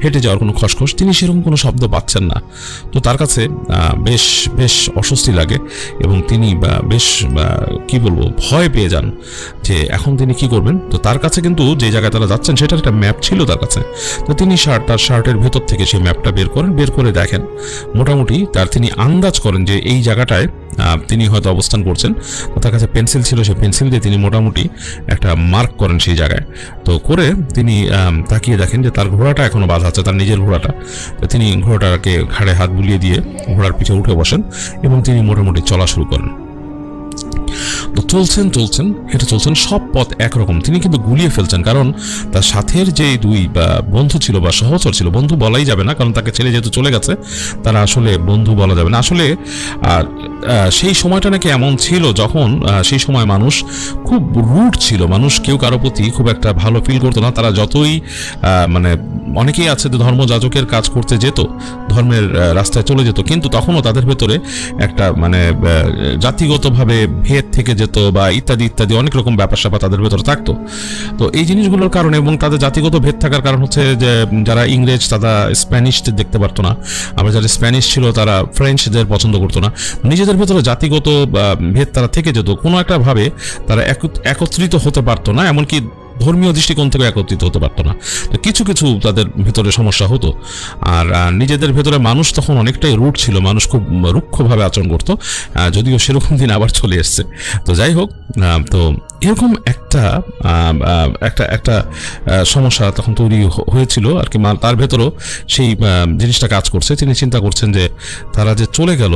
হেঁটে যাওয়ার কোনো খসখস, তিনি সেরকম কোনো শব্দ পাচ্ছেন না। তো তার কাছে বেশ বেশ অস্বস্তি লাগে এবং তিনি বেশ কি বলবো ভয় পেয়ে যান যে এখন তিনি কি করবেন। তো তার কাছে কিন্তু যে জায়গায় তারা যাচ্ছেন সেটার একটা ম্যাপ ছিল তার কাছে। তো তিনি তার শার্টের ভেতর থেকে সেই ম্যাপটা বের করে দেখেন, মোটামুটি তিনি আন্দাজ করেন যে এই জায়গাটায় তিনি হয়তো অবস্থান করছেন। তার কাছে পেন্সিল ছিল, সেই পেন্সিল দিয়ে তিনি মোটামুটি একটা মার্ক করেন সেই জায়গায়। তো করে তিনি তাকিয়ে দেখেন যে তার ঘোড়াটা এখনো বাঁধা আছে, তার নিজের ঘোড়াটা। তো তিনি ঘোড়াটাকে ঘাড়ে হাত বুলিয়ে দিয়ে ঘোড়ার পিছে উঠে বসেন এবং তিনি মোটামুটি চলা শুরু করেন। তো চলছেন হেঁটে চলছেন, সব পথ একরকম। তিনি কিন্তু গুলিয়ে ফেলছেন, কারণ তার সাথের যে 2 বন্ধু ছিল বা সহচর ছিল, বন্ধু বলাই যাবে না কারণ তাকে ছেড়ে যেহেতু চলে গেছে, তারা আসলে বন্ধু বলা যাবে না আসলে। সেই সময়টা নাকি এমন ছিল যখন সেই সময় মানুষ খুব রুড ছিল, মানুষ কেউ কারো প্রতি খুব একটা ভালো ফিল করতো না। তারা যতই অনেকেই আছে যে ধর্মযাজকের কাজ করতে যেত, ধর্মের রাস্তায় চলে যেত, কিন্তু তখনও তাদের ভেতরে একটা জাতিগতভাবে ভেদ থেকে যেত বা ইত্যাদি ইত্যাদি অনেক রকম ব্যাপার স্যাপার তাদের ভেতরে থাকতো। তো এই জিনিসগুলোর কারণে এবং তাদের জাতিগত ভেদ থাকার কারণ হচ্ছে যে যারা ইংরেজ তারা স্প্যানিশদের দেখতে পারতো না, আবার যারা স্প্যানিশ ছিল তারা ফ্রেঞ্চদের পছন্দ করতো না। নিজেদের ভেতরে জাতিগত ভেদ তারা থেকে যেত, কোনো একটা ভাবে তারা একত্রিত হতে পারতো না, এমনকি ধর্মীয় দৃষ্টিকোণ থেকে একত্রিত হতে পারতো না। তো কিছু কিছু তাদের ভেতরে সমস্যা হতো। আর নিজেদের ভেতরে মানুষ তখন অনেকটাই রুট ছিল, মানুষ খুব রুক্ষভাবে আচরণ করতো, যদিও সেরকম দিন আবার চলে এসছে। তো যাই হোক, তো এরকম একটা সমস্যা তখন তৈরি হয়েছিল আর কি। তার ভেতরও সেই জিনিসটা কাজ করছে। তিনি চিন্তা করছেন যে তারা যে চলে গেল,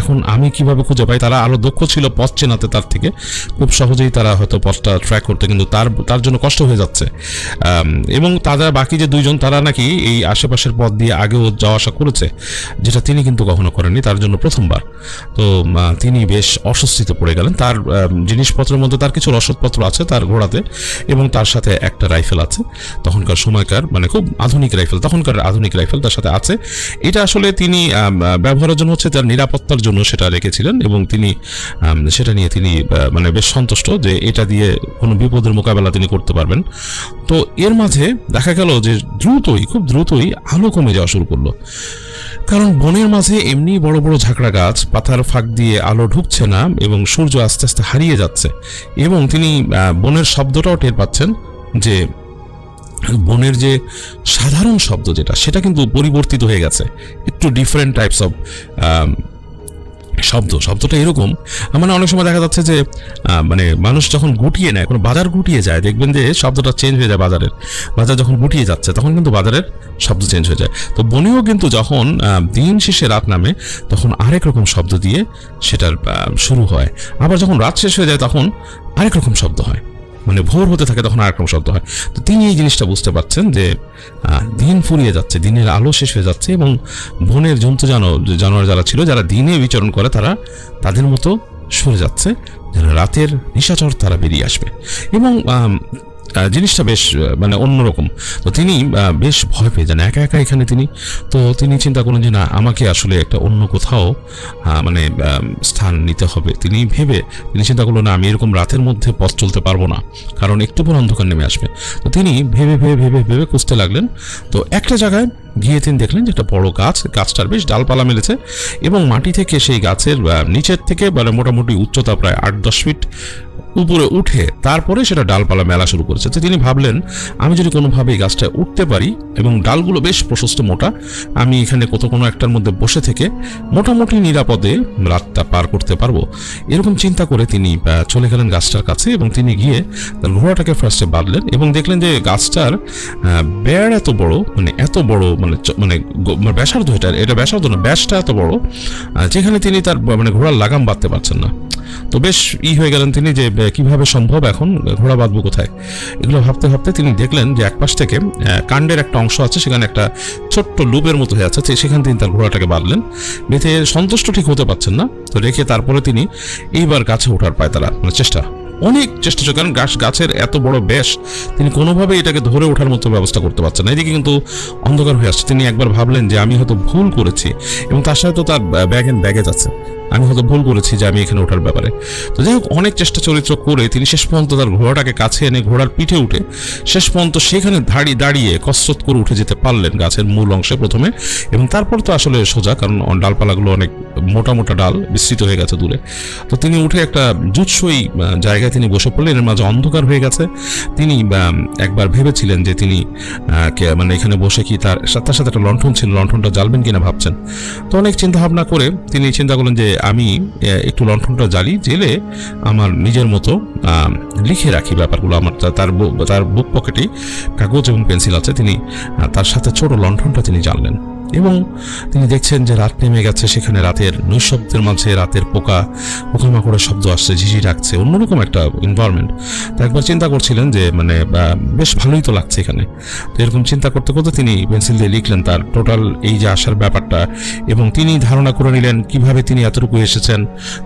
এখন আমি কিভাবে খুঁজে পাই। তারা আরো দক্ষ ছিল পথ চেনাতে, তার থেকে খুব সহজেই তারা হয়তো পথটা ট্র্যাক করতে, কিন্তু তার জন্য কষ্ট হয়ে যাচ্ছে। এবং তারা বাকি যে 2 জন তারা নাকি এই আশেপাশের পথ দিয়ে আগেও যাওয়া আসা করেছে, যেটা তিনি কিন্তু কখনো করেননি, তার জন্য প্রথমবার। তো তিনি বেশ অস্বস্তিতে পড়ে গেলেন। তার জিনিসপত্রের মধ্যে তার কিছু রসদপত্র আছে তার ঘোড়াতে এবং তার সাথে একটা রাইফেল আছে, তখনকার সময়কার মানে খুব আধুনিক রাইফেল, তখনকার আধুনিক রাইফেল তার সাথে আছে। এটা আসলে তিনি ব্যবহারের জন্য হচ্ছে তার নিরাপত্তার জন্য সেটা রেখেছিলেন এবং তিনি সেটা নিয়ে তিনি মানে বেশ সন্তুষ্ট যে এটা দিয়ে কোনো বিপদের মোকাবেলা তিনি করতে পারবেন। তো এর মাঝে দেখা গেল যে খুব দ্রুতই আলো কমে যাওয়া শুরু করলো, কারণ বনের মাঝে এমনি বড় বড় ঝাঁকড়া গাছ, পাতার ফাঁক দিয়ে আলো ঢুকছে না এবং সূর্য আস্তে আস্তে হারিয়ে যাচ্ছে এবং তিনি বনের শব্দটাও টের পাচ্ছেন যে বনের যে সাধারণ শব্দ সেটা কিন্তু পরিবর্তিত হয়ে গেছে, একটু ডিফারেন্ট টাইপস অফ শব্দটা এরকম, মানে অনেক সময় দেখা যাচ্ছে যে মানে মানুষ যখন গুটিয়ে নেয়, কোনো বাজার গুটিয়ে যায়, দেখবেন যে শব্দটা চেঞ্জ হয়ে যায়। বাজার যখন গুটিয়ে যাচ্ছে তখন কিন্তু বাজারের শব্দ চেঞ্জ হয়ে যায়। তো বনেও কিন্তু যখন দিন শেষে রাত নামে তখন আরেক রকম শব্দ দিয়ে সেটার শুরু হয়, আবার যখন রাত শেষ হয়ে যায় তখন আরেক রকম শব্দ হয়, মানে ভোর হতে থাকে তখন আরেক রকম শব্দ হয়। তো তিনি এই জিনিসটা বুঝতে পারছেন যে দিন ফুরিয়ে যাচ্ছে, দিনের আলো শেষ হয়ে যাচ্ছে এবং বনের জানোয়ার যারা ছিল, যারা দিনে বিচরণ করে, তারা তাদের মতো সরে যাচ্ছে, যারা রাতের নিশাচর তারা বেরিয়ে আসবে এবং জিনিসটা বেশ মানে অন্যরকম। তো তিনি বেশ ভয় পেয়ে যান একা একা এখানে তিনি চিন্তা করলেন যে না, আমাকে আসলে একটা অন্য কোথাও মানে স্থান নিতে হবে। তিনি চিন্তা করলেন না, আমি এরকম রাতের মধ্যে পথ চলতে পারবো না, কারণ একটু পর অন্ধকার নেমে আসবে। তো তিনি ভেবে খুঁজতে লাগলেন। তো একটা জায়গায় গিয়ে তিনি দেখলেন যে একটা বড় গাছটার বেশ ডালপালা মেলেছে এবং মাটি থেকে সেই গাছের নিচের থেকে মানে মোটামুটি উচ্চতা প্রায় 8-10 ফিট উপরে উঠে তারপরে সেটা ডালপালা মেলা শুরু করেছে। তো তিনি ভাবলেন, আমি যদি কোনোভাবে এই গাছটায় উঠতে পারি এবং ডালগুলো বেশ প্রশস্ত মোটা, আমি এখানে কোনো একটার মধ্যে বসে থেকে মোটামুটি নিরাপদে রাতটা পার করতে পারবো। এরকম চিন্তা করে তিনি চলে গেলেন গাছটার কাছে এবং তিনি গিয়ে তার ঘোড়াটাকে ফার্স্টে বাঁধলেন এবং দেখলেন যে গাছটার বেড় এত বড়, মানে ব্যাসার্ধ, এটা ব্যাসার্ধ না, ব্যাসটা এত বড় যেখানে তিনি তার মানে ঘোড়ার লাগাম বাঁধতে পারছেন না। তো বেশ হয়ে গেলেন তিনি যে কিভাবে সম্ভব, এখন ঘোড়া বাঁধবো কোথায়। এগুলো ভাবতে তিনি দেখলেন যে একপাশ থেকে কাণ্ডের একটা অংশ আছে, সেখানে একটা ছোট্ট লুপের মতো হয়ে আছে, সেখানে তিনি তার ঘোড়াটাকে বাঁধলেন। বেঁধে সন্তুষ্ট ঠিক হতে পারছেন না, তো রেখে তারপরে তিনি এইবার গাছে ওঠার পায়তারা মানে অনেক চেষ্টা কারণ গাছের এত বড় ব্যাস, তিনি কোনোভাবে এটাকে ধরে ওঠার মতো ব্যবস্থা করতে পারছেন না। এদিকে কিন্তু অন্ধকার হয়ে আসছে। তিনি একবার ভাবলেন যে আমি হয়তো ভুল করেছি এবং তার সাথে তো তার ব্যাগেজ আছে, আমি হয়তো ভুল করেছি যে আমি এখানে ওঠার ব্যাপারে। তো যাই হোক, অনেক চেষ্টা চরিত্র করে তিনি শেষ পর্যন্ত তার ঘোড়াটাকে কাছে এনে ঘোড়ার পিঠে উঠে শেষ পর্যন্ত সেখানে দাঁড়িয়ে কসরত করে উঠে যেতে পারলেন গাছের মূল অংশে প্রথমে, এবং তারপর তো আসলে সোজা, কারণ ডালপালাগুলো অনেক মোটা ডাল বিস্তৃত হয়ে গেছে দূরে। তো তিনি উঠে একটা জুৎসই জায়গায় তিনি বসে পড়লেন। এর মাঝে অন্ধকার হয়ে গেছে। তিনি একবার ভেবেছিলেন যে তিনি মানে এখানে বসে কি তার সাথে একটা লণ্ঠন ছিল, লণ্ঠনটা জ্বালবেন কিনা ভাবছেন। তো অনেক চিন্তা ভাবনা করে তিনি চিন্তা করলেন যে আমি একটু লণ্ঠনটা জেলে আমার নিজের মতো লিখে রাখি ব্যাপারগুলো। আমার তার বুক পকেটে কাগজ এবং পেন্সিল আছে। তিনি তার সাথে ছোট লণ্ঠনটা তিনি জ্বাললেন এবং তিনি দেখছেন যে রাত নেমে গেছে, সেখানে রাতের নৈশব্দের মাঝে রাতের পোকামাকড়ের শব্দ আসছে, ঝিঝি ডাকছে, অন্যরকম একটা এনভায়রনমেন্ট। তো একবার চিন্তা করছিলেন যে মানে বেশ ভালোই তো লাগছে এখানে। তো এরকম চিন্তা করতে করতে তিনি পেন্সিল দিয়ে লিখলেন তার টোটাল এই যে আসার ব্যাপারটা, এবং তিনি ধারণা করে নিলেন কিভাবে তিনি এতটুকু এসেছেন।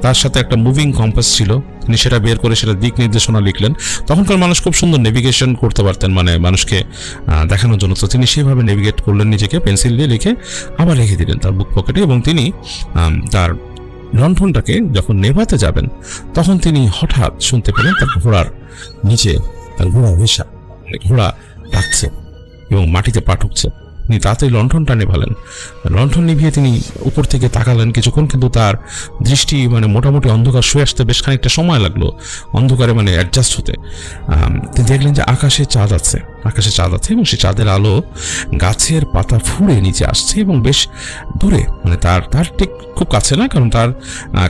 তার সাথে একটা মুভিং কম্পাস ছিল, তিনি সেটা বের করে সেটা দিক নির্দেশনা লিখলেন। তখনকার মানুষ খুব সুন্দর নেভিগেশন করতে পারতেন, মানে মানুষকে দেখানোর জন্য। তো তিনি সেভাবে নেভিগেট করলেন নিজেকে, পেন্সিল দিয়ে লিখে আবার রেখে দিলেন তার বুক পকেটে। এবং তিনি তার লণ্ঠনটাকে যখন নেভাতে যাবেন তখন তিনি হঠাৎ শুনতে পেলেন তার ঘোড়ার নিচে তার ঘোড়া ভেসা, ঘোড়া ডাকছে এবং মাটিতে পা ঠুকছে। তিনি তাড়াতাড়ি লণ্ঠনটা নেভালেন। লণ্ঠন নিভিয়ে তিনি উপর থেকে তাকালেন কিছুক্ষণ, কিন্তু তার দৃষ্টি মানে মোটামুটি অন্ধকার শুয়ে আসতে বেশ খানিকটা সময় লাগলো অন্ধকারে মানে অ্যাডজাস্ট হতে। তিনি দেখলেন যে আকাশে চাঁদ আছে এবং সেই চাঁদের আলো গাছের পাতা ফুঁড়ে নিচে আসছে এবং বেশ দূরে, মানে তার ঠিক খুব কাছে না, কারণ তার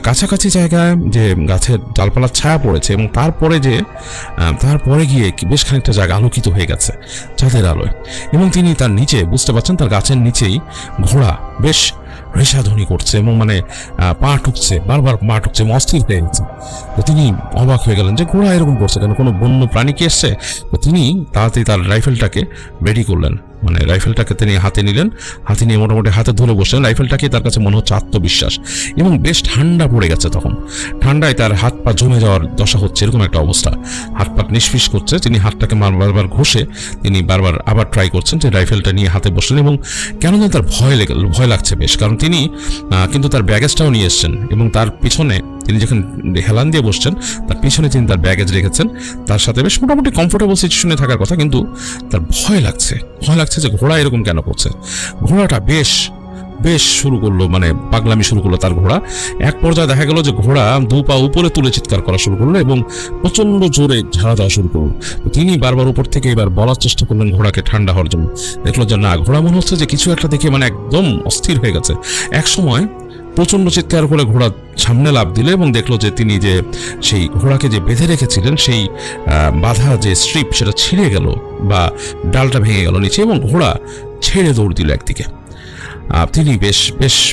কাছাকাছি জায়গায় যে গাছের ডালপালার ছায়া পড়েছে এবং তারপরে গিয়ে বেশ খানিকটা জায়গা আলোকিত হয়ে গেছে চাঁদের আলোয়। এবং তিনি তার নিচে বুঝতে পারছেন তার গাছের নিচেই ঘোড়া বেশ রেশাধ্বনি করছে এবং মানে পা ঠুকছে, বারবার পা ঠুকছে, অস্থির হয়ে গেছে। তো তিনি অবাক হয়ে গেলেন যে ঘোড়া এরকম করছে কেন, কোনো বন্য প্রাণী কি এসছে। তো তিনি তাড়াতাড়ি তার রাইফেলটাকে রেডি করলেন মানে রাইফেলটাকে তিনি হাতে নিলেন, হাতে নিয়ে মোটামুটি হাতে ধরে বসলেন। রাইফেলটাকে তার কাছে মনে হচ্ছে আত্মবিশ্বাস, এবং বেশ ঠান্ডা পড়ে গেছে তখন। ঠান্ডায় তার হাত পা জমে যাওয়ার দশা হচ্ছে, এরকম একটা অবস্থা। হাত পা নিষ্ফিস করছে। তিনি হাতটাকে বারবার ঘষে তিনি বারবার আবার ট্রাই করছেন যে রাইফেলটা নিয়ে হাতে বসলেন, এবং কেন যেন তার ভয় লাগছে বেশ, কারণ তিনি কিন্তু তার ব্যাগেজটাও নিয়ে এসছেন, এবং তার পিছনে তিনি যখন হেলান দিয়ে বসছেন তার পিছনে তিনি তার ব্যাগেজ রেখেছেন। তার সাথে বেশ মোটামুটি কমফোর্টেবল সিচুয়েশনে থাকার কথা, কিন্তু তার ভয় লাগছে যে ঘোড়া এরকম কেন করছে। ঘোড়াটা বেশ শুরু করলো, মানে পাগলামি শুরু করলো তার ঘোড়া। এক পর্যায়ে দেখা গেল যে ঘোড়া 2 পা উপরে তুলে চিৎকার করা শুরু করলো এবং প্রচন্ড জোরে ঝাড়া দেওয়া শুরু করলো। তিনি বারবার উপর থেকে এবার বলার চেষ্টা করলেন ঘোড়াকে ঠান্ডা হওয়ার জন্য। দেখলো যে না, ঘোড়া মনে হচ্ছে যে কিছু একটা দেখে মানে একদম অস্থির হয়ে গেছে। এক সময় প্রচন্ড চিৎকার করে ঘোড়া সামনে লাফ দিল, এবং দেখলো যে তিনি যে সেই ঘোড়াকে যে বেঁধে রেখেছিলেন সেই বাঁধা যে স্ট্রিপ সেটা ছিঁড়ে গেল বা ডালটা ভেঙে গেল নিচে, এবং ঘোড়া ছেড়ে দৌড় দিল একদিকে। তিনি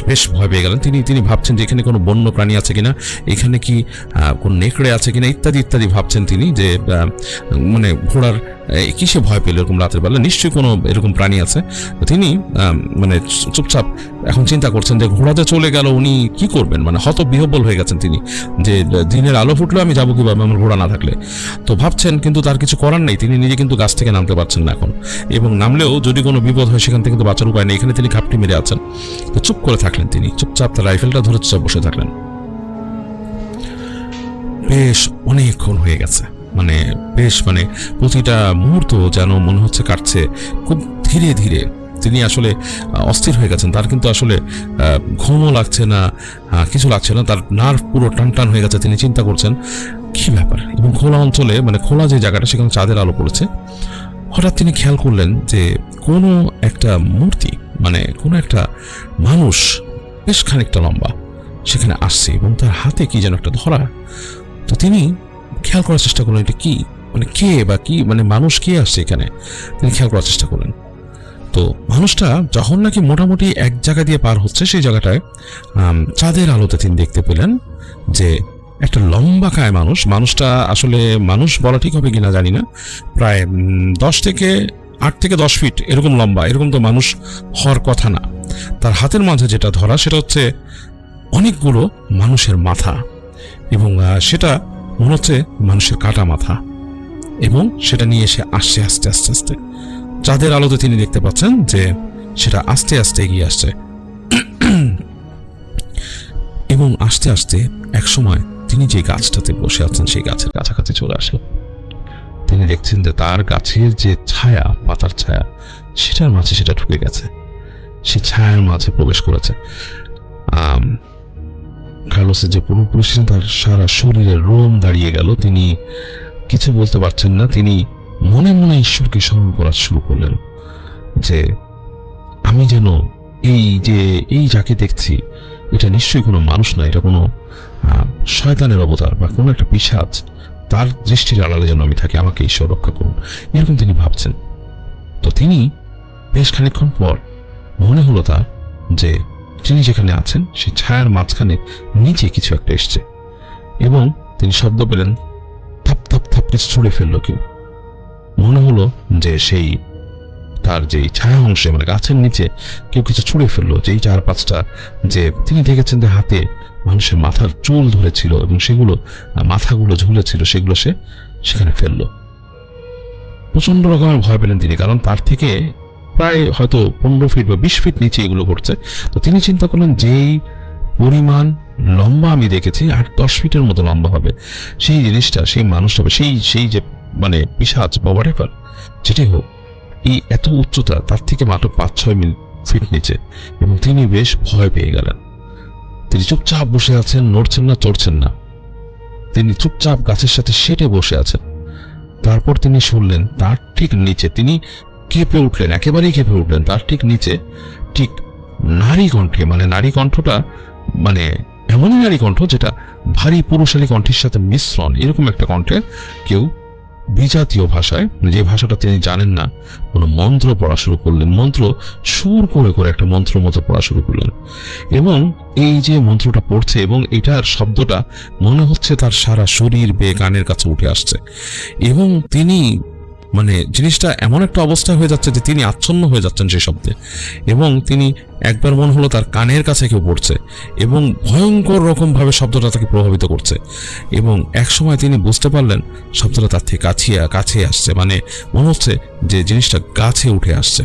বেশ ভয় পেয়ে গেলেন। তিনি ভাবছেন যে এখানে কোনো বন্য প্রাণী আছে কিনা, এখানে কি কোন নেকড়ে আছে কিনা, ইত্যাদি ভাবছেন তিনি, যে মানে ঘোড়ার কিসে ভয় পেল এরকম রাতের বেলা, নিশ্চয়ই কোনো এরকম প্রাণী আছে। তিনি মানে চুপচাপ এখন চিন্তা করছেন যে ঘোড়াতে চলে গেল, উনি কি করবেন, মানে হতবিহ্বল হয়ে গেছেন তিনি, যে দিনের আলো ফুটলে আমি যাবো কিভাবে আমার ঘোড়া না থাকলে। তো ভাবছেন, কিন্তু তার কিছু করার নেই, তিনি নিজে কিন্তু গাছ থেকে নামতে পারছেন না এখন, এবং নামলেও যদি কোনো বিপদ হয় সেখান থেকে কিন্তু বাঁচার উপায় নেই। এখানে তিনি ঘাপটি মেরে আছেন। তো চুপ করে থাকলেন, তিনি চুপচাপ তার রাইফেলটা ধরে চুপচাপ বসে থাকলেন। বেশ অনেকক্ষণ হয়ে গেছে, মানে প্রতিটা মুহূর্ত যেন মনে হচ্ছে কাটছে খুব ধীরে ধীরে। তিনি আসলে অস্থির হয়ে গেছেন। তার কিন্তু আসলে ঘুমও লাগছে না, কিছু লাগছে না, তার নার্ভ পুরো টান হয়ে গেছে। তিনি চিন্তা করছেন কি ব্যাপার, এবং খোলা অঞ্চলে, মানে খোলা যে জায়গাটা সেখানে চাঁদের আলো পড়েছে। হঠাৎ তিনি খেয়াল করলেন যে কোনো একটা মূর্তি, মানে কোনো একটা মানুষ বেশ খানিকটা লম্বা সেখানে আসছে, এবং তার হাতে কি যেন একটা ধরা। তো তিনি খেয়াল করার চেষ্টা করলেন এটা কি, মানে কে বা কি, মানে মানুষ কে আসছে এখানে, তিনি খেয়াল করার চেষ্টা করলেন। তো মানুষটা যখন নাকি মোটামুটি এক জায়গা দিয়ে পার হচ্ছে, সেই জায়গাটায় চাঁদের আলোতে তিনি দেখতে পেলেন যে একটা লম্বা কায় মানুষটা আসলে মানুষ বলা ঠিক হবে কিনা জানি না, প্রায় 8 থেকে 10 ফিট এরকম লম্বা। এরকম তো মানুষ হওয়ার কথা না। তার হাতের মাঝে যেটা ধরা সেটা হচ্ছে অনেকগুলো মানুষের মাথা, এবং সেটা মনে হচ্ছে মানুষের কাটা মাথা, এবং সেটা নিয়ে এসে আসছে আস্তে আস্তে। চাঁদের আলোতে তিনি দেখতে পাচ্ছেন যে সেটা আস্তে আস্তে এগিয়ে আসছে, এবং আস্তে আস্তে এক সময় তিনি যে গাছটাতে বসে আছেন সেই গাছের কাছাকাছি চলে আসে। তিনি দেখছেন যে তার গাছের যে ছায়া, পাতার ছায়া, সেটার মাঝে সেটা ঢুকে গেছে, সেই ছায়ার মাঝে প্রবেশ করেছে। কার্লোসের যে পূর্বপুরুষ ছিলেন তার সারা শরীরের রোম দাঁড়িয়ে গেল। তিনি কিছু বলতে পারছেন না। তিনি মনে মনে ঈশ্বরকে স্মরণ করা শুরু করলেন যে আমি যেন এই যাকে দেখছি এটা নিশ্চয়ই কোনো মানুষ না, এটা কোনো শয়তানের অবতার বা কোনো একটা পিশাচ, তার দৃষ্টির আড়ালে যেন আমি থাকি, আমাকে ঈশ্বর রক্ষা করুন, এরকম তিনি ভাবছেন। তো তিনি বেশ খানিকক্ষণ পর মনে হলো তার যে তিনি যেখানে আছেন সেই ছায়ার মাঝখানে নিচে কিছু একটা এসছে, এবং তিনি শব্দ পেলেন থাপ থাপ থাপ কিছু ছুঁড়ে ফেললো কেউ। মনে হলো যে সেই তার যে ছায়া অংশে, মানে গাছের নিচে কেউ কিছু ছুঁড়ে ফেললো, যে 4-5টা যে তিনি দেখেছেন যে হাতে মানুষের মাথার চুল ধরেছিল এবং সেগুলো মাথাগুলো ঝুলেছিল, সেগুলো সে সেখানে ফেললো। প্রচন্ড রকমের ভয় পেলেন তিনি, কারণ তার থেকে প্রায় হয়তো 15 ফিট বা 20 ফিট নিচে এগুলো ঘটছে। তো তিনি চিন্তা করলেন যেই পরিমাণ লম্বা আমি দেখেছি, 8-10 ফিটের মতো লম্বা হবে সেই জিনিসটা, সেই মানুষটা, সেই যে মানে পিশাচ বা হোয়াটএভার যেটাই হোক, এই এত উচ্চতা, তার থেকে মাত্র 5-6 ফিট নিচে, এবং তিনি বেশ ভয় পেয়ে গেলেন। তিনি চুপচাপ বসে আছেন, নড়ছেন না, চড়ছেন না। তিনি চুপচাপ গাছের সাথে সেটে বসে আছেন। তারপর তিনি শুনলেন তার ঠিক নিচে, তিনি কেঁপে উঠলেন, একেবারেই কেঁপে উঠলেন। তার ঠিক নিচে ঠিক নারী কণ্ঠে, মানে নারী কণ্ঠটা মানে এমনই নারী কণ্ঠ যেটা ভারী পুরুষালী কণ্ঠের সাথে মিশ্রণ, এরকম একটা কণ্ঠে কেউ বিজাতীয় ভাষায়, যে ভাষাটা তিনি জানেন না, কোনো মন্ত্র পড়া শুরু করলেন। মন্ত্র সুর করে করে একটা মন্ত্র মতো পড়া শুরু করলেন, এবং এই যে মন্ত্রটা পড়ছে এবং এটার শব্দটা মনে হচ্ছে তার সারা শরীর বেয়ে কানের কাছে উঠে আসছে, এবং তিনি মানে জিনিসটা এমন একটা অবস্থা হয়ে যাচ্ছে যে তিনি আচ্ছন্ন হয়ে যাচ্ছেন সেই শব্দে, এবং তিনি একবার মনে হলো তার কানের কাছে কেউ পড়ছে এবং ভয়ঙ্কর রকমভাবে শব্দটা তাকে প্রভাবিত করছে, এবং এক সময় তিনি বুঝতে পারলেন শব্দটা তার থেকে কাছে আসছে, মানে মনে হচ্ছে যে জিনিসটা গাছে উঠে আসছে।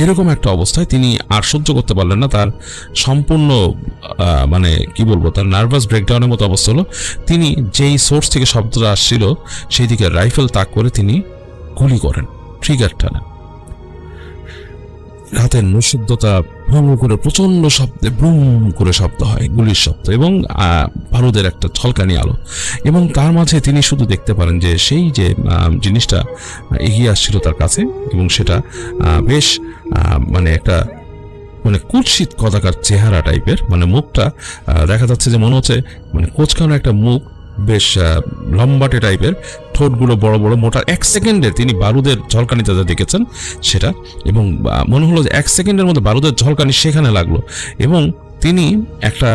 এরকম একটা অবস্থায় তিনি আর সহ্য করতে পারলেন না, তার সম্পূর্ণ মানে কি বলবো, তার নার্ভাস ব্রেকডাউনের মতো অবস্থা হলো। তিনি যেই সোর্স থেকে শব্দটা আসছিল সেই দিকে রাইফেল তাক করে তিনি গুলি করেন, ট্রিগার টানেন। রাতের নিঃশব্দতা ভঙ্গ করে প্রচন্ড শব্দে ব্রুম করে শব্দ হয়, গুলির শব্দ এবং বারুদের একটা ঝলকানি আলো, এবং তার মাঝে তিনি শুধু দেখতে পারেন যে সেই যে জিনিসটা এগিয়ে আসছিল তার কাছে, এবং সেটা বেশ মানে একটা মানে কুৎসিত কদাকার চেহারা টাইপের, মানে মুখটা দেখা যাচ্ছে যে মনে হচ্ছে মানে কোচকানো একটা মুখ, বেশ লম্বাটে টাইপের, ঠোঁটগুলো বড় বড় মোটা। 1 সেকেন্ডে তিনি বারুদের ঝলকানিতে যা দেখেছেন সেটা, এবং মনে হলো যে 1 সেকেন্ডের মধ্যে বারুদের ঝলকানি সেখানে লাগলো, এবং তিনি একটা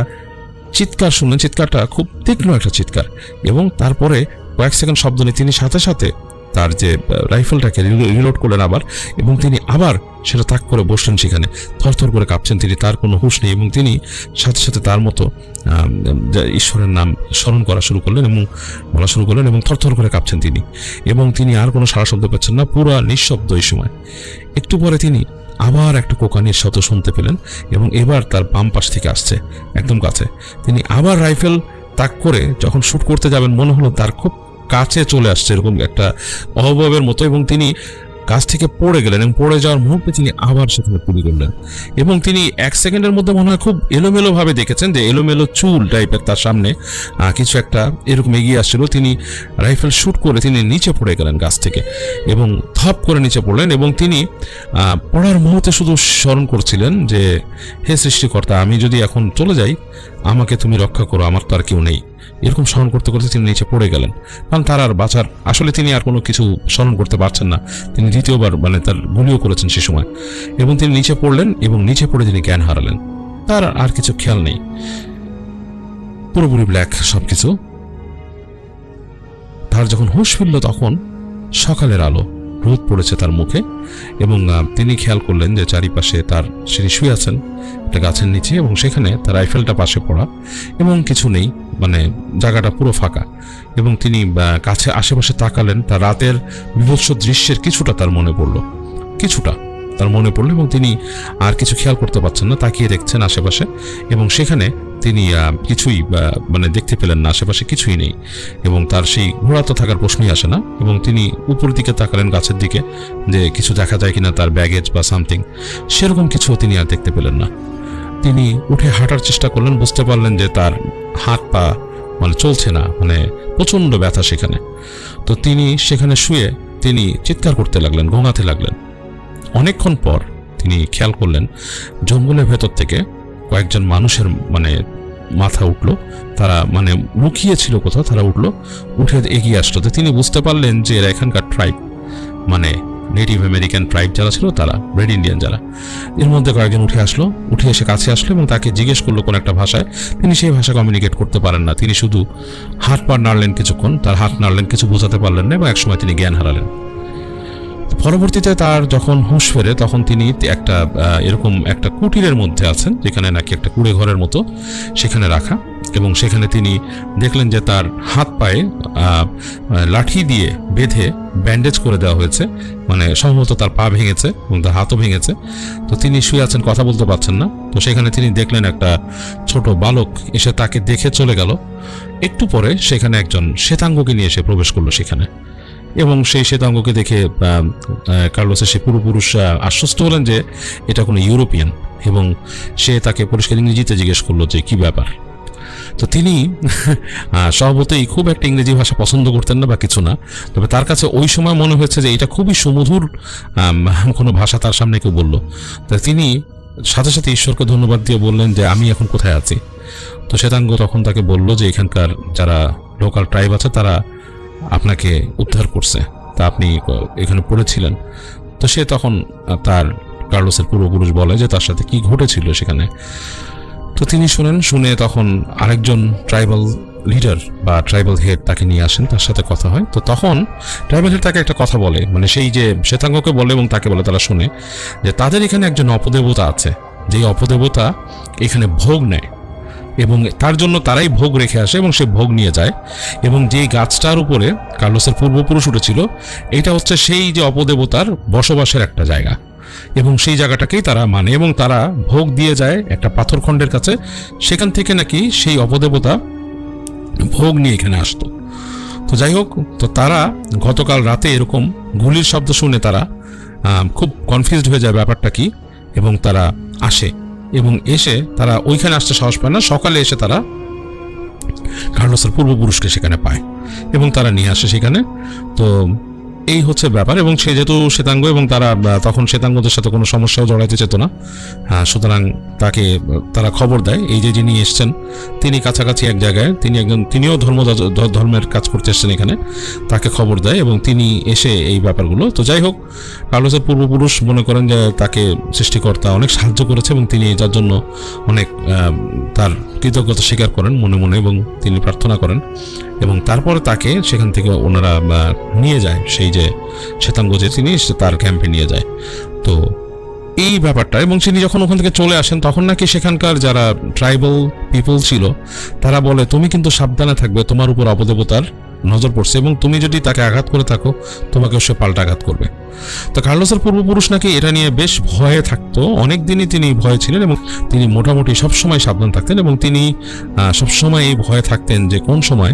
চিৎকার শুনলেন, চিৎকারটা খুব তীক্ষ্ণ একটা চিৎকার, এবং তারপরে কয়েক সেকেন্ড শব্দ নিয়ে তিনি সাথে সাথে তার যে রাইফেলটাকে রিলোড করলেন আবার, এবং তিনি আবার সেটা তাক করে বসলেন সেখানে, থরথর করে কাঁপছেন তিনি, তার কোনো হুঁশ নেই, এবং তিনি সাথে সাথে তার মতো ঈশ্বরের নাম স্মরণ করা শুরু করলেন এবং বলা শুরু করলেন, এবং থরথর করে কাঁপছেন তিনি, এবং তিনি আর কোনো সাড়া শব্দ পাচ্ছেন না, পুরো নিঃশব্দ এই সময়। একটু পরে তিনি আবার একটা কোকানির শব্দ শুনতে পেলেন, এবং এবার তার বাম পাশ থেকে আসছে একদম কাছে। তিনি আবার রাইফেল তাক করে যখন শুট করতে যাবেন, মনে হলো তার খুব কাছে চলে আসছে এরকম একটা অভাবের মতো, এবং তিনি গাছ থেকে পড়ে গেলেন, এবং পড়ে যাওয়ার মুহূর্তে তিনি আবার সেখানে গুলি করলেন, এবং তিনি 1 সেকেন্ডের মধ্যে মনে হয় খুব এলোমেলো ভাবে দেখেছেন যে এলোমেলো চুল টাইপের তার সামনে কিছু একটা এরকম এগিয়ে আসছিল। তিনি রাইফেল শুট করে তিনি নিচে পড়ে গেলেন গাছ থেকে, এবং ধপ করে নিচে পড়লেন, এবং তিনি পড়ার মুহূর্তে শুধু স্মরণ করছিলেন যে হে সৃষ্টিকর্তা, আমি যদি এখন চলে যাই আমাকে তুমি রক্ষা করো, আমার তো আর কেউ নেই। এরকম স্মরণ করতে করতে তিনি নিচে পড়ে গেলেন, কারণ তার আর বাঁচার আসলে তিনি আর কোনো কিছু স্মরণ করতে পারছেন না। তিনি দ্বিতীয়বার মানে তার গুলিও করেছেন সে সময়, এবং তিনি নিচে পড়লেন, এবং নিচে পড়ে তিনি জ্ঞান হারালেন। তার আর কিছু খেয়াল নেই, পুরোপুরি ব্ল্যাক সবকিছু। তার যখন হুঁশ ফিরল তখন সকালের আলো, রোদ পড়েছে তার মুখে, এবং তিনি খেয়াল করলেন যে চারিপাশে তিনি শুয়ে আছেন একটা গাছের নিচে, এবং সেখানে তার রাইফেলটা পাশে পড়া, এবং কিছু নেই, মানে জায়গাটা পুরো ফাঁকা। এবং তিনি কাছে আশেপাশে তাকালেন, তার রাতের বিভৎস দৃশ্যের কিছুটা তার মনে পড়লো, এবং তিনি আর কিছু খেয়াল করতে পারছেন না, তাকিয়ে দেখছেন আশেপাশে, এবং সেখানে তিনি কিছুই মানে দেখতে পেলেন না, আশেপাশে কিছুই নেই, এবং তার সেই ঘোড়া তো থাকার প্রশ্নই আসে না। এবং তিনি উপরের দিকে তাকালেন গাছের দিকে, যে কিছু দেখা যায় কিনা, তার ব্যাগেজ বা সামথিং, সেরকম কিছু তিনি আর দেখতে পেলেন না। তিনি উঠে হাঁটার চেষ্টা করলেন, বুঝতে পারলেন যে তার হাত পা মানে চলছে না, মানে প্রচণ্ড ব্যথা সেখানে। তো তিনি সেখানে শুয়ে তিনি চিৎকার করতে লাগলেন, গোঙাতে লাগলেন। অনেকক্ষণ পর তিনি খেয়াল করলেন জঙ্গলের ভেতর থেকে কয়েকজন মানুষের মানে মাথা উঠলো, তারা মানে লুকিয়ে ছিল কোথাও, তারা উঠে এগিয়ে আসলো। তো তিনি বুঝতে পারলেন যে এরা এখানকার ট্রাইব, মানে নেটিভ আমেরিকান ট্রাইব যারা ছিল, তারা রেড ইন্ডিয়ান যারা। এর মধ্যে কয়েকজন উঠে এসে কাছে আসলো, এবং তাকে জিজ্ঞেস করলো কোন একটা ভাষায়। তিনি সেই ভাষা কমিউনিকেট করতে পারেন না, তিনি শুধু হাত পা নাড়লেন কিছুক্ষণ, তার হাত নাড়লেন, কিছু বোঝাতে পারলেন না, এবং একসময় তিনি জ্ঞান হারালেন। পরবর্তীতে তার যখন হুঁশ ফেরে তখন তিনি একটা এরকম একটা কুটিরের মধ্যে আছেন, যেখানে নাকি একটা কুড়ে ঘরের মতো সেখানে রাখা, এবং সেখানে তিনি দেখলেন যে তার হাত পায়ে লাঠি দিয়ে বেঁধে ব্যান্ডেজ করে দেওয়া হয়েছে, মানে সম্ভবত তার পা ভেঙেছে এবং তার হাতও ভেঙেছে। তো তিনি শুয়ে আছেন, কথা বলতে পারছেন না। তো সেখানে তিনি দেখলেন একটা ছোট বালক এসে তাকে দেখে চলে গেল। একটু পরে সেখানে একজন শ্বেতাঙ্গকে নিয়ে এসে প্রবেশ করলো সেখানে, এবং সেই শ্বেতাঙ্গকে দেখে কার্লোসের সে পুরোপুরুষ আশ্বস্ত হলেন যে এটা কোনো ইউরোপিয়ান, এবং সে তাকে পরিষ্কার ইংরেজিতে জিজ্ঞেস করলো যে কি ব্যাপার। তো তিনি স্বভাবতই খুব একটা ইংরেজি ভাষা পছন্দ করতেন না বা কিছু না, তবে তার কাছে ওই সময় মনে হয়েছে যে এটা খুবই সুমধুর কোনো ভাষা তার সামনে কেউ বললো। তো তিনি সাথে সাথে ঈশ্বরকে ধন্যবাদ দিয়ে বললেন যে আমি এখন কোথায় আছি। তো শ্বেতাঙ্গ তখন তাকে বলল যে এখানকার যারা লোকাল ট্রাইব আছে তারা আপনাকে উদ্ধার করছে, তা আপনি এখানে পড়েছিলেন। তো সে তখন তার কার্লোসের পূর্বপুরুষ বলে যে তার সাথে কি ঘটেছিল সেখানে। তো তিনি শুনে তখন আরেকজন ট্রাইবাল লিডার বা ট্রাইবাল হেড তাকে নিয়ে আসেন, তার সাথে কথা হয়। তো তখন ট্রাইবাল হেড তাকে একটা কথা বলে, মানে সেই যে শ্বেতাঙ্গকে বলে এবং তাকে বলে, তারা শুনে যে তাদের এখানে একজন অপদেবতা আছে, যেই অপদেবতা এখানে ভোগ নেয় এবং তার জন্য তারাই ভোগ রেখে আসে এবং সে ভোগ নিয়ে যায়। এবং যেই গাছটার উপরে কার্লোসের পূর্বপুরুষ উঠেছিল, এটা হচ্ছে সেই যে অপদেবতার বসবাসের একটা জায়গা, এবং সেই জায়গাটাকেই তারা মানে এবং তারা ভোগ দিয়ে যায় একটা পাথরখণ্ডের কাছে। সেখান থেকে নাকি সেই অপদেবতা ভোগ নিয়ে এখানে আসতো। তো যাই হোক, তো তারা গতকাল রাতে এরকম গুলির শব্দ শুনে তারা খুব কনফিউজড হয়ে যায় ব্যাপারটা কি, এবং তারা আসে এবং এসে তারা ওইখানে আসতে সাহস পায় না। সকালে এসে তারা কার্লোসের পূর্বপুরুষকে সেখানে পায় এবং তারা নিয়ে আসে সেখানে। তো এই হচ্ছে ব্যাপার। এবং সে যেহেতু শ্বেতাঙ্গ এবং তারা তখন শ্বেতাঙ্গদের সাথে কোনো সমস্যাও জড়াইতে চেত না, সুতরাং তাকে তারা খবর দেয় এই যে যিনি এসছেন তিনি কাছাকাছি এক জায়গায়, তিনিও ধর্মের কাজ করতে এসছেন এখানে, তাকে খবর দেয় এবং তিনি এসে এই ব্যাপারগুলো। তো যাই হোক, কার্লোসের পূর্বপুরুষ মনে করেন যে তাকে সৃষ্টিকর্তা অনেক সাহায্য করেছে এবং তিনি যার জন্য অনেক তার কৃতজ্ঞতা স্বীকার করেন মনে মনে এবং তিনি প্রার্থনা করেন। এবং তারপরে তাকে সেখান থেকে ওনারা নিয়ে যায়, সেই যে শ্বেতাঙ্গ যে তিনি তার ক্যাম্পে নিয়ে যায়। তো এই ব্যাপারটা, এবং তিনি যখন ওখান থেকে চলে আসেন তখন নাকি সেখানকার যারা ট্রাইবাল পিপল ছিল তারা বলে, তুমি কিন্তু সাবধানে থাকবে, তোমার উপর অপদেবতার নজর পড়ছে এবং তুমি যদি তাকে আঘাত করে থাকো তোমাকে সে পাল্টা আঘাত করবে। তো কার্লোসের পূর্বপুরুষ নাকি এটা নিয়ে বেশ ভয়ে থাকতো, অনেক দিনই তিনি ভয়ে ছিলেন এবং তিনি মোটামুটি সবসময় সাবধান থাকতেন এবং তিনি সবসময় এই ভয়ে থাকতেন যে কোন সময়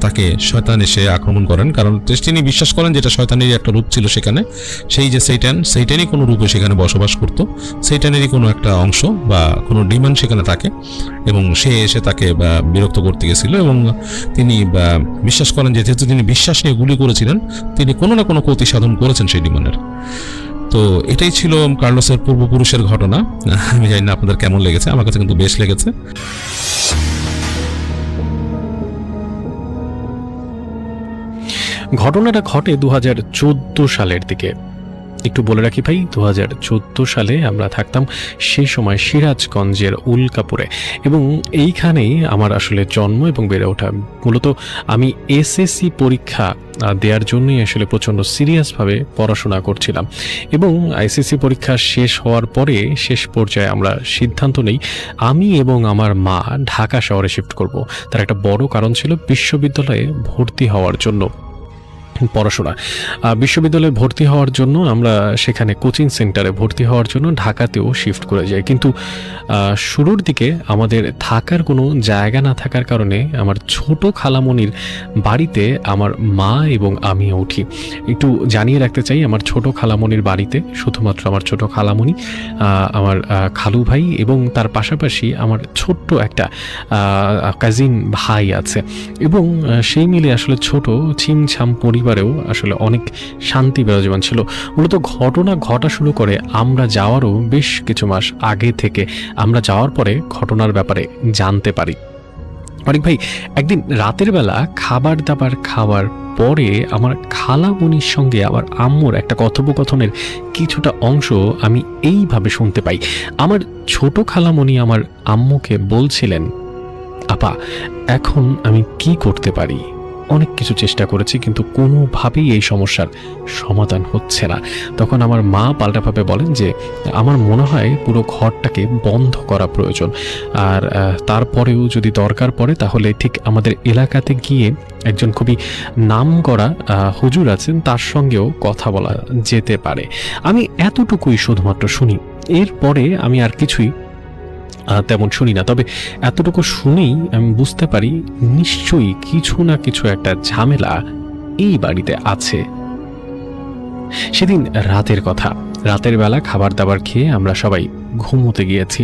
তাকে শয়তান এসে আক্রমণ করেন। কারণ তিনি বিশ্বাস করেন যেটা শয়তানেরই একটা রূপ ছিল সেখানে, সেই যে সেইটানই কোনো রূপে সেখানে বসবাস করতো, সেইটানেরই কোনো একটা অংশ বা কোনো ডিমন সেখানে থাকে এবং সে এসে তাকে বিরক্ত করতে গেছিল। এবং তিনি বিশ্বাস করেন যে যেহেতু তিনি বিশ্বাস নিয়ে গুলি করেছিলেন, তিনি কোনো না কোনো ক্ষতি সাধন করেছেন সেই ডিমনের। তো এটাই ছিল কার্লোসের পূর্বপুরুষের ঘটনা। আমি জানি না আপনাদের কেমন লেগেছে, আমার কাছে কিন্তু বেশ লেগেছে। ঘটনাটা ঘটে 2014 সালের দিকে। একটু বলে রাখি ভাই, 2014 সালে আমরা থাকতাম সেই সময় সিরাজগঞ্জের উল্কাপুরে, এবং এইখানেই আমার আসলে জন্ম এবং বেড়ে ওঠা। মূলত আমি এসএসসি পরীক্ষা দেওয়ার জন্যই আসলে প্রচণ্ড সিরিয়াসভাবে পড়াশোনা করছিলাম, এবং এসএসসি পরীক্ষা শেষ হওয়ার পরে শেষ পর্যায়ে আমরা সিদ্ধান্ত নেই আমি এবং আমার মা ঢাকা শহরে শিফট করব। তার একটা বড় কারণ ছিল বিশ্ববিদ্যালয়ে ভর্তি হওয়ার জন্য পড়াশোনা। বিশ্ববিদ্যালয়ে ভর্তি হওয়ার জন্য আমরা সেখানে কোচিং সেন্টারে ভর্তি হওয়ার জন্য ঢাকাতেও শিফট করে যাই। কিন্তু শুরুর দিকে আমাদের থাকার কোনো জায়গা না থাকার কারণে আমার ছোট খালামণির বাড়িতে আমার মা এবং আমি উঠি। একটু জানিয়ে রাখতে চাই, আমার ছোট খালামণির বাড়িতে শুধুমাত্র আমার ছোট খালামণি, আমার খালু ভাই এবং তার পাশাপাশি আমার ছোট্ট একটা কাজিন ভাই আছে, এবং সেই মিলে আসলে ছোট ছিমছাম পরিবারেও আসলে অনেক শান্তি বিরাজমান ছিল। মূলত ঘটনা ঘটা শুরু করে আমরা যাওয়ারও বেশ কিছু মাস আগে থেকে। আমরা যাওয়ার পরে ঘটনার ব্যাপারে জানতে পারি। অনেক ভাই, একদিন রাতের বেলা খাবার দাবার খাওয়ার পরে আমার খালামণির সঙ্গে আমার আম্মুর একটা কথোপকথনের কিছুটা অংশ আমি এইভাবে শুনতে পাই। আমার ছোট খালামণি আমার আম্মুকে বলছিলেন, আপা এখন আমি কি করতে পারি? অনেক কিছু চেষ্টা করেছি কিন্তু কোনোভাবেই এই সমস্যার সমাধান হচ্ছে না। তখন আমার মা পাল্টাভাবে বলেন যে আমার মনে হয় পুরো ঘরটাকে বন্ধ করা প্রয়োজন, আর তারপরেও যদি দরকার পড়ে তাহলে ঠিক আমাদের এলাকাতে গিয়ে একজন খুবই নামকরা হুজুর আছেন, তার সঙ্গেও কথা বলা যেতে পারে। আমি এতটুকুই শুধুমাত্র শুনি, এরপরে আমি আর কিছুই তেমন শুনি না। তবে এতটুকু শুনেই আমি বুঝতে পারি নিশ্চয়ই কিছু না কিছু একটা ঝামেলা এই বাড়িতে আছে। সেদিন রাতের কথা, রাতের বেলা খাবার দাবার খেয়ে আমরা সবাই ঘুমোতে গিয়েছি।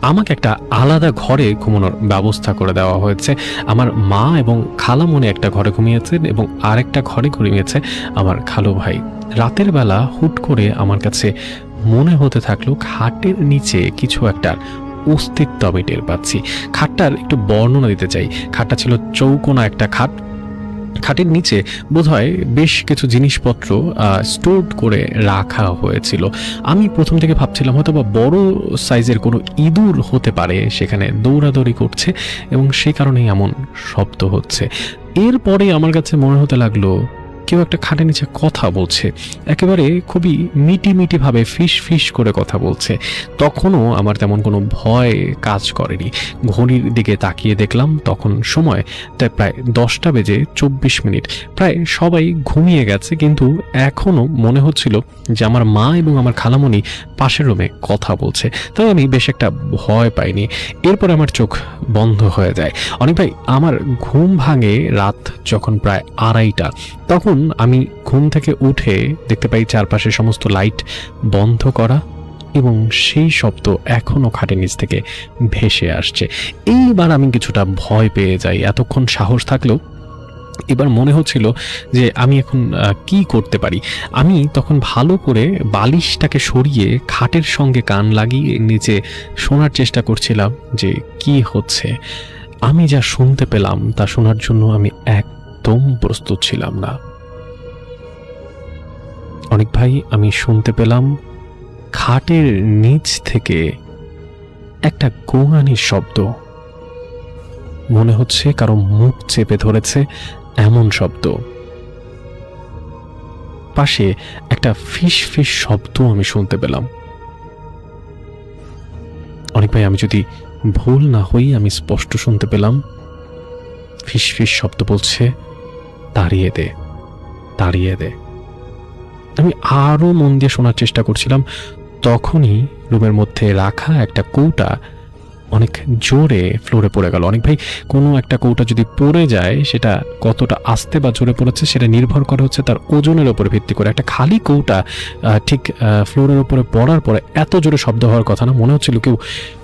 আমাকে একটা আলাদা ঘরে ঘুমানোর ব্যবস্থা করে দেওয়া হয়েছে। আমার মা এবং খালামণি একটা ঘরে ঘুমিয়েছেন এবং আরেকটা ঘরে ঘুমিয়েছে আমার খালু ভাই। রাতের বেলা হুট করে আমার কাছে মনে হতে থাকলো খাটের নিচে কিছু একটা অস্তিত্ব আমি টের পাচ্ছি। খাটটার একটু বর্ণনা দিতে চাই। খাটটা ছিল চৌকোনা একটা খাট, খাটের নিচে বোধহয় বেশ কিছু জিনিসপত্র স্টোর করে রাখা হয়েছিল। আমি প্রথম থেকে ভাবছিলাম হয়তো বা বড় সাইজের কোনো ইঁদুর হতে পারে সেখানে দৌড়াদৌড়ি করছে এবং সেই কারণেই এমন শব্দ হচ্ছে। এরপরে আমার কাছে মনে হতে লাগলো কেউ একটা খাটের নিচে কথা বলছে, একেবারে খুবই মিটি মিটি ভাবে ফিস ফিস করে কথা বলছে। তখনও আমার তেমন কোনো ভয় কাজ করেনি। ঘড়ির দিকে তাকিয়ে দেখলাম তখন সময় তাই প্রায় 10:24। প্রায় সবাই ঘুমিয়ে গেছে, কিন্তু এখনও মনে হচ্ছিল যে আমার মা এবং আমার খালামণি পাশের রুমে কথা বলছে। তাই আমি বেশ একটা ভয় পাইনি। এরপর আমার চোখ বন্ধ হয়ে যায়। অনেক ভাই, আমার ঘুম ভাঙে রাত যখন প্রায় 2:30। তখন আমি ঘুম থেকে উঠে দেখতে পাই চারপাশে সমস্ত লাইট বন্ধ করা এবং সেই শব্দ এখনো খাটের নিচ থেকে ভেসে আসছে। এইবার আমি কিছুটা ভয় পেয়ে যাই। এতক্ষণ সাহস থাকলেও এবার মনে হচ্ছিল যে আমি এখন কি করতে পারি। আমি তখন ভালো করে বালিশটাকে সরিয়ে খাটের সঙ্গে কান লাগিয়ে নিচে শোনার চেষ্টা করছিলাম যে কি হচ্ছে। আমি যা শুনতে পেলাম তা শোনার জন্য আমি একদম প্রস্তুত ছিলাম না। অনেক ভাই, আমি শুনতে পেলাম খাটের নিচ থেকে একটা গোঙানির শব্দ। মনে হচ্ছে কারো মুখ চেপে ধরেছে এমন শব্দ। পাশে একটা ফিস ফিস শব্দ আমি শুনতে পেলাম। অনেক ভাই, আমি যদি ভুল না হই আমি স্পষ্ট শুনতে পেলাম ফিস ফিস শব্দ বলছে, দাঁড়িয়ে দে, দাঁড়িয়ে দে। আমি আরো মন দিয়ে শোনার চেষ্টা করছিলাম। তখনই রুমের মধ্যে রাখা একটা কৌটা অনেক জোরে ফ্লোরে পড়ে গেল। অনেক ভাই, কোনো একটা কৌটা যদি পড়ে যায় সেটা কতটা আস্তে বা জোরে পড়েছে সেটা নির্ভর করে হচ্ছে তার ওজনের উপর ভিত্তি করে। একটা খালি কৌটা ঠিক ফ্লোরের উপরে পড়ার পরে এত জোরে শব্দ হওয়ার কথা না। মনে হচ্ছিল কেউ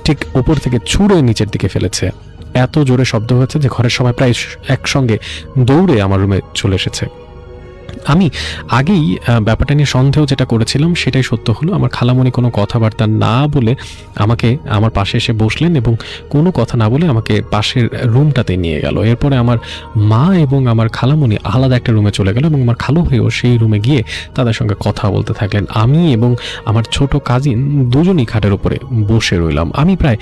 ঠিক ওপর থেকে ছুঁড়ে নিচের দিকে ফেলেছে। এত জোরে শব্দ হয়েছে যে ঘরের সবাই প্রায় একসঙ্গে দৌড়ে আমার রুমে চলে এসেছে। আমি আগেই ব্যাপারটা নিয়ে সন্দেহ যেটা করেছিলাম সেটাই সত্য হলো। আমার খালামণি কোনো কথাবার্তা না বলে আমাকে আমার পাশে এসে বসলেন এবং কোনো কথা না বলে আমাকে পাশের রুমটাতে নিয়ে গেল। এরপরে আমার মা এবং আমার খালামণি আলাদা একটা রুমে চলে গেল এবং আমার খালু ভাইও সেই রুমে গিয়ে তাদের সঙ্গে কথা বলতে থাকলেন। আমি এবং আমার ছোট কাজিন দুজনই খাটের উপরে বসে রইলাম। আমি প্রায়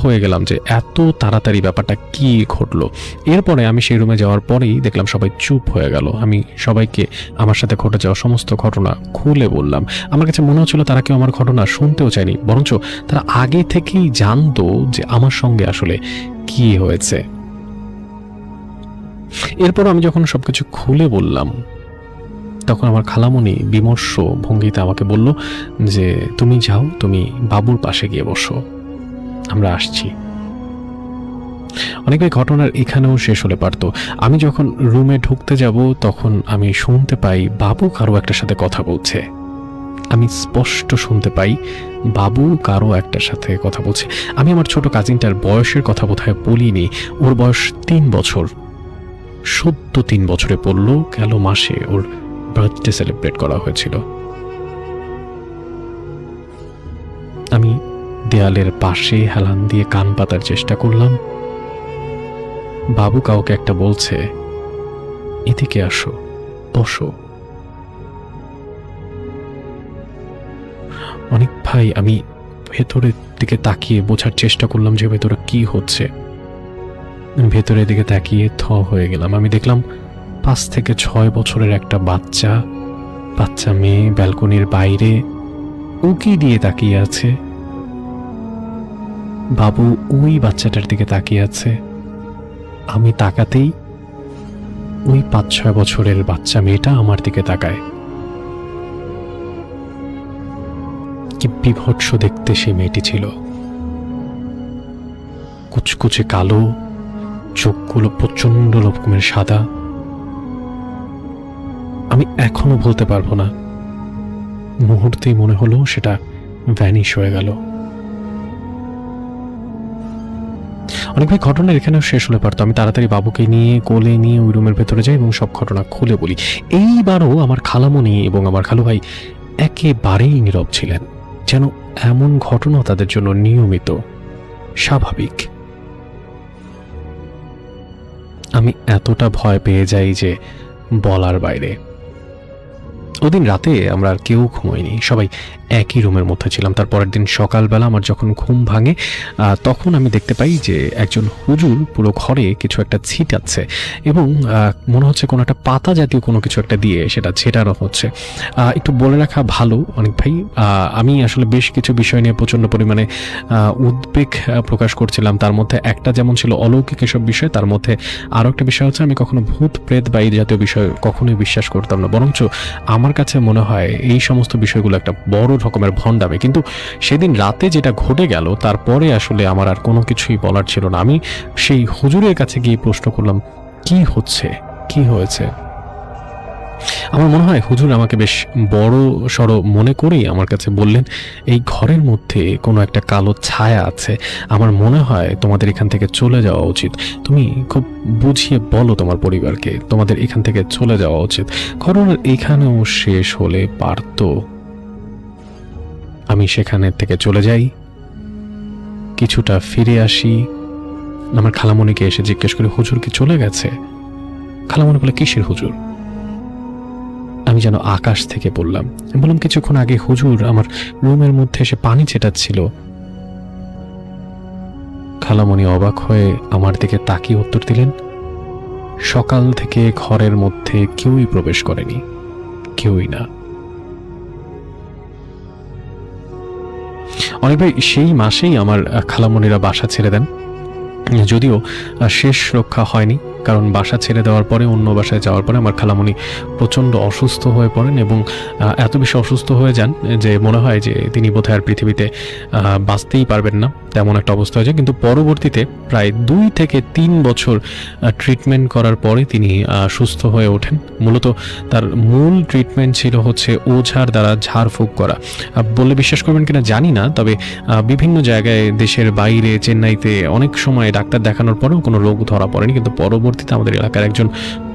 হয়ে গেলাম যে এত তাড়াতাড়ি ব্যাপারটা কি ঘটলো। এরপরে আমি সেই রুমে যাওয়ার পরেই দেখলাম সবাই চুপ হয়ে গেল। আমি সবাইকে আমার সাথে ঘটে যাওয়া সমস্ত ঘটনা খুলে বললাম। আমার কাছে মনে হচ্ছিল তারা কেউ আমার ঘটনা শুনতেও চায়নি, বরঞ্চ তারা আগে থেকেই জানতো যে আমার সঙ্গে আসলে কি হয়েছে। এরপর আমি যখন সবকিছু খুলে বললাম তখন আমার খালামণি বিমর্ষ ভঙ্গিতে আমাকে বলল যে তুমি যাও, তুমি বাবুর পাশে গিয়ে বসো, আমরা আসছি। অনেক ঘটনার এখানেও শেষ হলে পারতো। আমি যখন রুমে ঢুকতে যাব তখন আমি শুনতে পাই বাবু কারো একটার সাথে কথা বলছে। আমি স্পষ্ট শুনতে পাই বাবু কারো একটার সাথে কথা বলছে। আমি আমার ছোট কাজিনটার বয়সের কথা বোধহয় বলিনি। ওর বয়স 3 বছর, সদ্য 3 বছরে পড়লো। গেল মাসে ওর বার্থডে সেলিব্রেট করা হয়েছিল। আমি দেয়ালের পাশে হেলান দিয়ে কান পাতার চেষ্টা করলাম। বাবু কাউকে একটা বলছে, এদিকে আসো, বসো। অনেক ভাই, আমি ভেতরের দিকে তাকিয়ে বোঝার চেষ্টা করলাম যে ভেতরে কি হচ্ছে। ভেতরের দিকে তাকিয়ে হয়ে গেলাম। আমি দেখলাম 5 থেকে 6 বছরের একটা বাচ্চা মেয়ে ব্যালকনির বাইরে উকি দিয়ে তাকিয়ে আছে। বাবু ওই বাচ্চাটার দিকে তাকিয়ে আছে। আমি তাকাতেই ওই 5-6 বছরের বাচ্চা মেয়েটা আমার দিকে তাকায়। কি বিভৎস দেখতে সেই মেয়েটি ছিল। কুচকুচে কালো, চোখগুলো প্রচন্ড রকমের সাদা। আমি এখনো বলতে পারবো না, মুহূর্তেই মনে হলো সেটা ভ্যানিশ হয়ে গেল। অনেক ভাই, ঘটনার এখানেও শেষ হলে পারতো। আমি তাড়াতাড়ি বাবুকে নিয়ে কোলে নিয়ে ওই রুমের ভেতরে যাই এবং সব ঘটনা খুলে বলি। এইবারও আমার খালামণি এবং আমার খালু ভাই একেবারেই নীরব ছিলেন, যেন এমন ঘটনা তাদের জন্য নিয়মিত, স্বাভাবিক। আমি আমি এতটা ভয় পেয়ে যাই যে বলার বাইরে। ওদিন রাতে আমরা আর কেউ ঘুমোইনি, সবাই একই রুমের মধ্যে ছিলাম। তারপরের দিন সকালবেলা আমার যখন ঘুম ভাঙে তখন আমি দেখতে পাই যে একজন হুজুর পুরো ঘরে কিছু একটা ছিটাচ্ছে এবং মনে হচ্ছে কোনো একটা পাতা জাতীয় কোনো কিছু একটা দিয়ে সেটা ছেটানো হচ্ছে। একটু বলে রাখা ভালো অনেক ভাই, আমি আসলে বেশ কিছু বিষয় নিয়ে প্রচণ্ড পরিমাণে উদ্বেগ প্রকাশ করছিলাম। তার মধ্যে একটা যেমন ছিল অলৌকিক এসব বিষয়, তার মধ্যে আরও একটা বিষয় হচ্ছে আমি কখনো ভূত প্রেত বা এই জাতীয় বিষয় কখনোই বিশ্বাস করতাম না, বরঞ্চ আমার কাছে মনে হয় এই সমস্ত বিষয়গুলো একটা বড় রকমের ভণ্ডামি। কিন্তু সেদিন রাতে যেটা ঘটে গেল তারপরে আসলে আমার আর কোনো কিছুই বলার ছিল না। আমি সেই হুজুরের কাছে গিয়ে প্রশ্ন করলাম, কি হচ্ছে, কি হয়েছে? আমার মনে হয় হুজুর আমাকে বেশ বড় সড় মনে করেই আমার কাছে বললেন, এই ঘরের মধ্যে কোনো একটা কালো ছায়া আছে, আমার মনে হয় তোমাদের এখান থেকে চলে যাওয়া উচিত। তুমি খুব বুঝিয়ে বলো তোমার পরিবারকে তোমাদের এখান থেকে চলে যাওয়া উচিত। ঘটনা এখানেও শেষ হলে পারত। আমি সেখানের থেকে চলে যাই, কিছুটা ফিরে আসি, আমার খালামণিকে এসে জিজ্ঞেস করি, হুজুর কি চলে গেছে? খালামণি বলে, কিসের হুজুর? আমি যেন আকাশ থেকে বললাম, বললাম কিছুক্ষণ আগে হুজুর আমার রুমের মধ্যে এসে পানি ছেটাচ্ছিল। খালামণি অবাক হয়ে আমার দিকে তাকিয়ে উত্তর দিলেন, সকাল থেকে ঘরের মধ্যে কেউই প্রবেশ করেনি, কেউই না। অনেক ভাই সেই মাসেই আমার খালামণিরা বাসা ছেড়ে দেন, যদিও শেষ রক্ষা হয়নি, কারণ বাসা ছেড়ে দেওয়ার পরে অন্য বাসায় যাওয়ার পরে আমার খালামণি প্রচণ্ড অসুস্থ হয়ে পড়েন এবং এত বেশি অসুস্থ হয়ে যান যে মনে হয় যে তিনি বোধহয় আর পৃথিবীতে বাঁচতেই পারবেন না, তেমন একটা অবস্থা হয়ে যায়। কিন্তু পরবর্তীতে প্রায় 2 থেকে 3 বছর ট্রিটমেন্ট করার পরে তিনি সুস্থ হয়ে ওঠেন। মূলত তার মূল ট্রিটমেন্ট ছিল হচ্ছে ওঝার দ্বারা ঝাড়ফুঁক করা। বললে বিশ্বাস করবেন কিনা জানি না, তবে বিভিন্ন জায়গায় দেশের বাইরে চেন্নাইতে অনেক সময় ডাক্তার দেখানোর পরেও কোনো রোগ ধরা পড়েনি, কিন্তু পরবর্তীতে আমাদের এলাকার একজন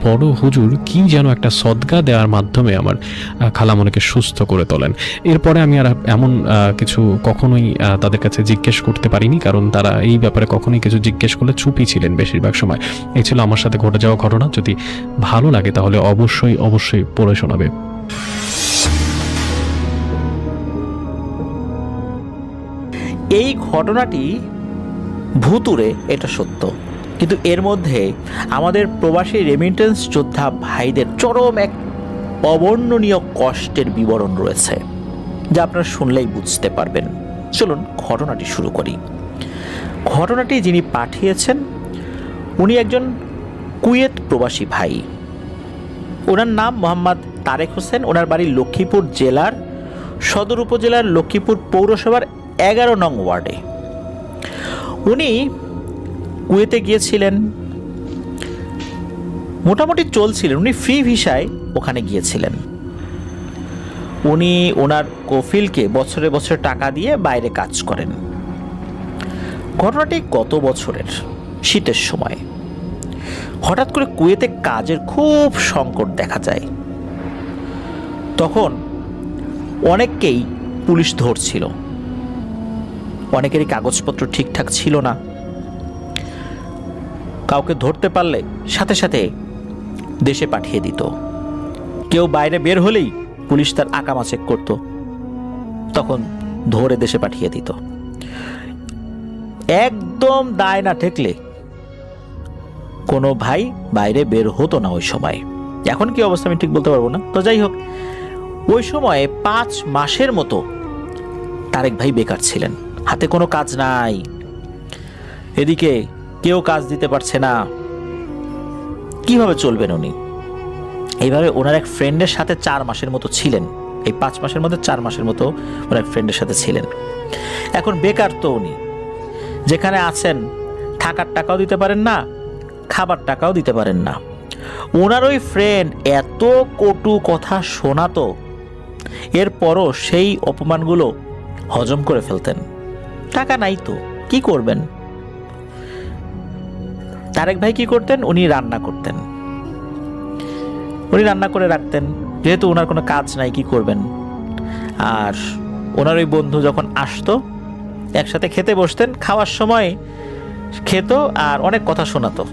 বড় হুজুর কি যেন একটা সদকা দেওয়ার মাধ্যমে আমার খালামণিকে সুস্থ করে তোলেন। এরপরে আমি আর এমন কিছু কখনোই তাদের কাছে জিজ্ঞেস করতে পারিনি, কারণ তারা এই ব্যাপারে কখনোই কিছু জিজ্ঞেস করলে চুপই ছিলেন বেশিরভাগ সময়। এই ছিল আমার সাথে ঘটে যাওয়া ঘটনা। যদি ভালো লাগে তাহলে অবশ্যই অবশ্যই পড়ে শোনাবে। এই ঘটনাটি ভুতুড়ে, এটা সত্য, কিন্তু এর মধ্যে আমাদের প্রবাসী রেমিটেন্স যোদ্ধা ভাইদের চরম এক অবর্ণনীয় কষ্টের বিবরণ রয়েছে, যা আপনারা শুনলেই বুঝতে পারবেন। চলুন ঘটনাটি শুরু করি। ঘটনাটি যিনি পাঠিয়েছেন উনি একজন কুয়েত প্রবাসী ভাই। ওনার নাম মোহাম্মদ তারেক হোসেন। ওনার বাড়ি লক্ষ্মীপুর জেলার সদর উপজেলার লক্ষ্মীপুর পৌরসভার 11 নং ওয়ার্ডে। উনি কুয়েতে গিয়েছিলেন, মোটামুটি চলছিলেন, উনি ফ্রি ভিসায় ওখানে গিয়েছিলেন। উনি ওনার কফিলকে বছরে বছরে টাকা দিয়ে বাইরে কাজ করেন। ঘটনাটি গত বছরের শীতের সময় হঠাৎ করে কুয়েতে কাজের খুব সংকট দেখা যায়। তখন অনেককেই পুলিশ ধরছিল, অনেকেরই কাগজপত্র ঠিকঠাক ছিল না। কাউকে ধরতে পারলে সাথে সাথে দেশে পাঠিয়ে দিত। কেউ বাইরে বের হলেই পুলিশ তার আকামা চেক করত, তখন ধরে দেশে পাঠিয়ে দিত। একদম দায় না ঠেকলে কোনো ভাই বাইরে বের হতো না ওই সময়। এখন কি অবস্থা আমি ঠিক বলতে পারবো না। তো যাই হোক, ওই সময়ে 5 মাসের মতো তারেক ভাই বেকার ছিলেন, হাতে কোনো কাজ নাই, এদিকে কেউ কাজ দিতে পারছে না, কিভাবে চলবেন উনি? এইভাবে ওনার এক ফ্রেন্ডের সাথে 4 মাসের মতো ছিলেন। এই 5 মাসের মধ্যে 4 মাসের মতো ওনার এক ফ্রেন্ডের সাথে ছিলেন। এখন বেকার তো উনি, যেখানে আছেন থাকার টাকাও দিতে পারেন না, খাবার টাকাও দিতে পারেন না। ওনার ওই ফ্রেন্ড এত কটু কথা শোনাতো, এরপরও সেই অপমানগুলো হজম করে ফেলতেন। টাকা নাই তো কি করবেন? তারেক ভাই কি করতেন? উনি রান্না করতেন, উনি রান্না করে রাখতেন, যেহেতু ওনার কোনো কাজ নাই, কি করবেন? আর ওনার ওই বন্ধু যখন আসতো একসাথে খেতে বসতেন, খাওয়ার সময় খেত আর অনেক কথা শোনাতো।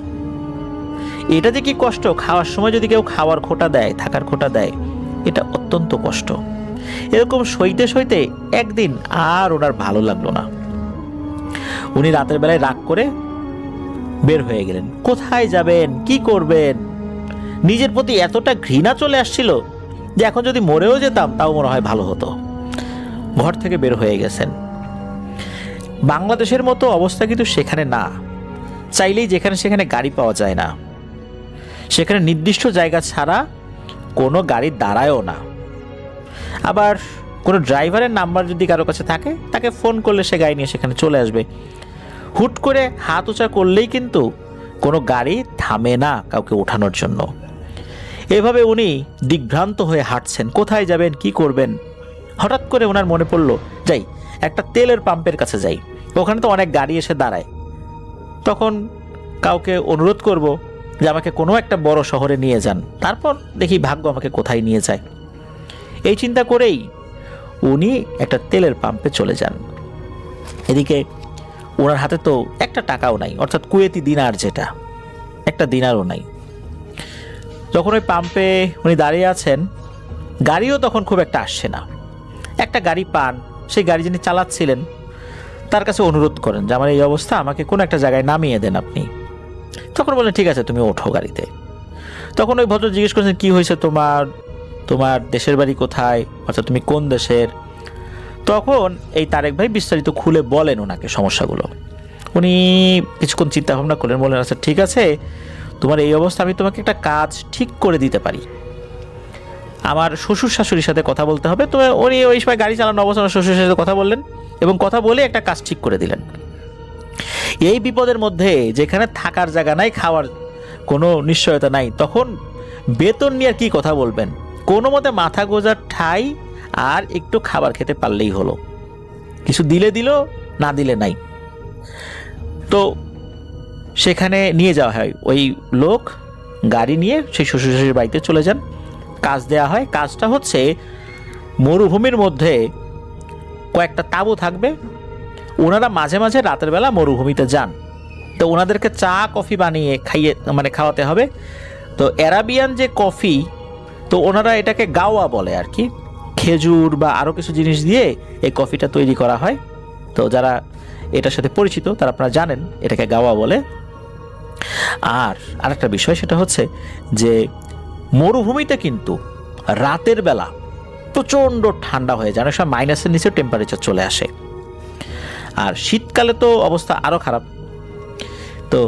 এটা যে কি কষ্ট, খাওয়ার সময় যদি কেউ খাওয়ার খোটা দেয়, থাকার খোটা দেয়, এটা অত্যন্ত কষ্ট। এরকম সইতে সইতে একদিন আর ওনার ভালো লাগলো না। উনি রাতের বেলায় রাগ করে বের হয়ে গেলেন। কোথায় যাবেন, কি করবেন? নিজের প্রতি এতটা ঘৃণা চলে আসছিল যে এখন যদি মরেও যেতাম তাও মনে হয় ভালো হতো। ঘর থেকে বের হয়ে গেছেন। বাংলাদেশের মতো অবস্থা কিন্তু সেখানে না। চাইলেই যেখানে সেখানে গাড়ি পাওয়া যায় না। সেখানে নির্দিষ্ট জায়গা ছাড়া কোনো গাড়ি দাঁড়ায়ও না। আবার কোনো ড্রাইভারের নাম্বার যদি কারো কাছে থাকে, তাকে ফোন করলে সে গাড়ি নিয়ে সেখানে চলে আসবে। হুট করে হাত উঁচা করলেই কিন্তু কোনো গাড়ি থামে না কাউকে ওঠানোর জন্য। এভাবে উনি দিগ্ভ্রান্ত হয়ে হাঁটছেন, কোথায় যাবেন, কি করবেন। হঠাৎ করে ওনার মনে পড়ল, যাই একটা তেলের পাম্পের কাছে যাই, ওখানে তো অনেক গাড়ি এসে দাঁড়ায়। তখন কাউকে অনুরোধ করব যে আমাকে কোনো একটা বড় শহরে নিয়ে যান, তারপর দেখি ভাগ্য আমাকে কোথায় নিয়ে যায়। এই চিন্তা করেই উনি একটা তেলের পাম্পে চলে যান। এদিকে ওনার হাতে তো একটা টাকাও নাই, অর্থাৎ কুয়েতি দিনার, যেটা একটা দিনারও নাই। যখন ওই পাম্পে উনি দাঁড়িয়ে আছেন, গাড়িও তখন খুব একটা আসছে না। একটা গাড়ি পান, সেই গাড়ি যিনি চালাচ্ছিলেন তার কাছে অনুরোধ করেন যে আমার এই অবস্থা, আমাকে কোনো একটা জায়গায় নামিয়ে দেন আপনি। তখন বললেন ঠিক আছে, তুমি ওঠো গাড়িতে। তখন ওই ভদ্র জিজ্ঞেস করছেন, কি হয়েছে তোমার, তোমার দেশের বাড়ি কোথায়, অর্থাৎ তুমি কোন দেশের। তখন এই তারেক ভাই বিস্তারিত খুলে বলেন ওনাকে সমস্যাগুলো। উনি কিছুক্ষণ চিন্তা ভাবনা করলেন, বললেন আচ্ছা ঠিক আছে, তোমার এই অবস্থা, আমি তোমাকে একটা কাজ ঠিক করে দিতে পারি। আমার শ্বশুর শাশুড়ির সাথে কথা বলতে হবে। তো উনি ওই সময় গাড়ি চালানো অবস্থায় শ্বশুরের সাথে কথা বললেন এবং কথা বলে একটা কাজ ঠিক করে দিলেন। এই বিপদের মধ্যে যেখানে থাকার জায়গা নাই, খাওয়ার কোনো নিশ্চয়তা নাই, তখন বেতন নিয়ে আর কি কথা বলবেন। কোনো মতে মাথা গোজার ঠাই আর একটু খাবার খেতে পারলেই হলো। কিছু দিলে দিল, না দিলে নাই। তো সেখানে নিয়ে যাওয়া হয়। ওই লোক গাড়ি নিয়ে সেই শ্বশুর শাশুড়ির বাড়িতে চলে যান। কাজ দেয়া হয়। কাজটা হচ্ছে মরুভূমির মধ্যে কয়েকটা তাঁবু থাকবে। ওনারা মাঝে মাঝে রাতের বেলা মরুভূমিতে যান। তো ওনাদেরকে চা কফি বানিয়ে খাওয়াতে হবে। তো অ্যারাবিয়ান যে কফি, তো ওনারা এটাকে গাওয়া বলে আর কি। খেজুর বা আরও কিছু জিনিস দিয়ে এই কফিটা তৈরি করা হয়। তো যারা এটার সাথে পরিচিত তারা আপনারা জানেন এটাকে গাওয়া বলে। আর আরেকটা বিষয়, সেটা হচ্ছে যে মরুভূমিতে কিন্তু রাতের বেলা প্রচণ্ড ঠান্ডা হয়ে যায়, অনেক সময় মাইনাসের নিচে টেম্পারেচার চলে আসে। আর শীতকালে তো অবস্থা আরও খারাপ। তো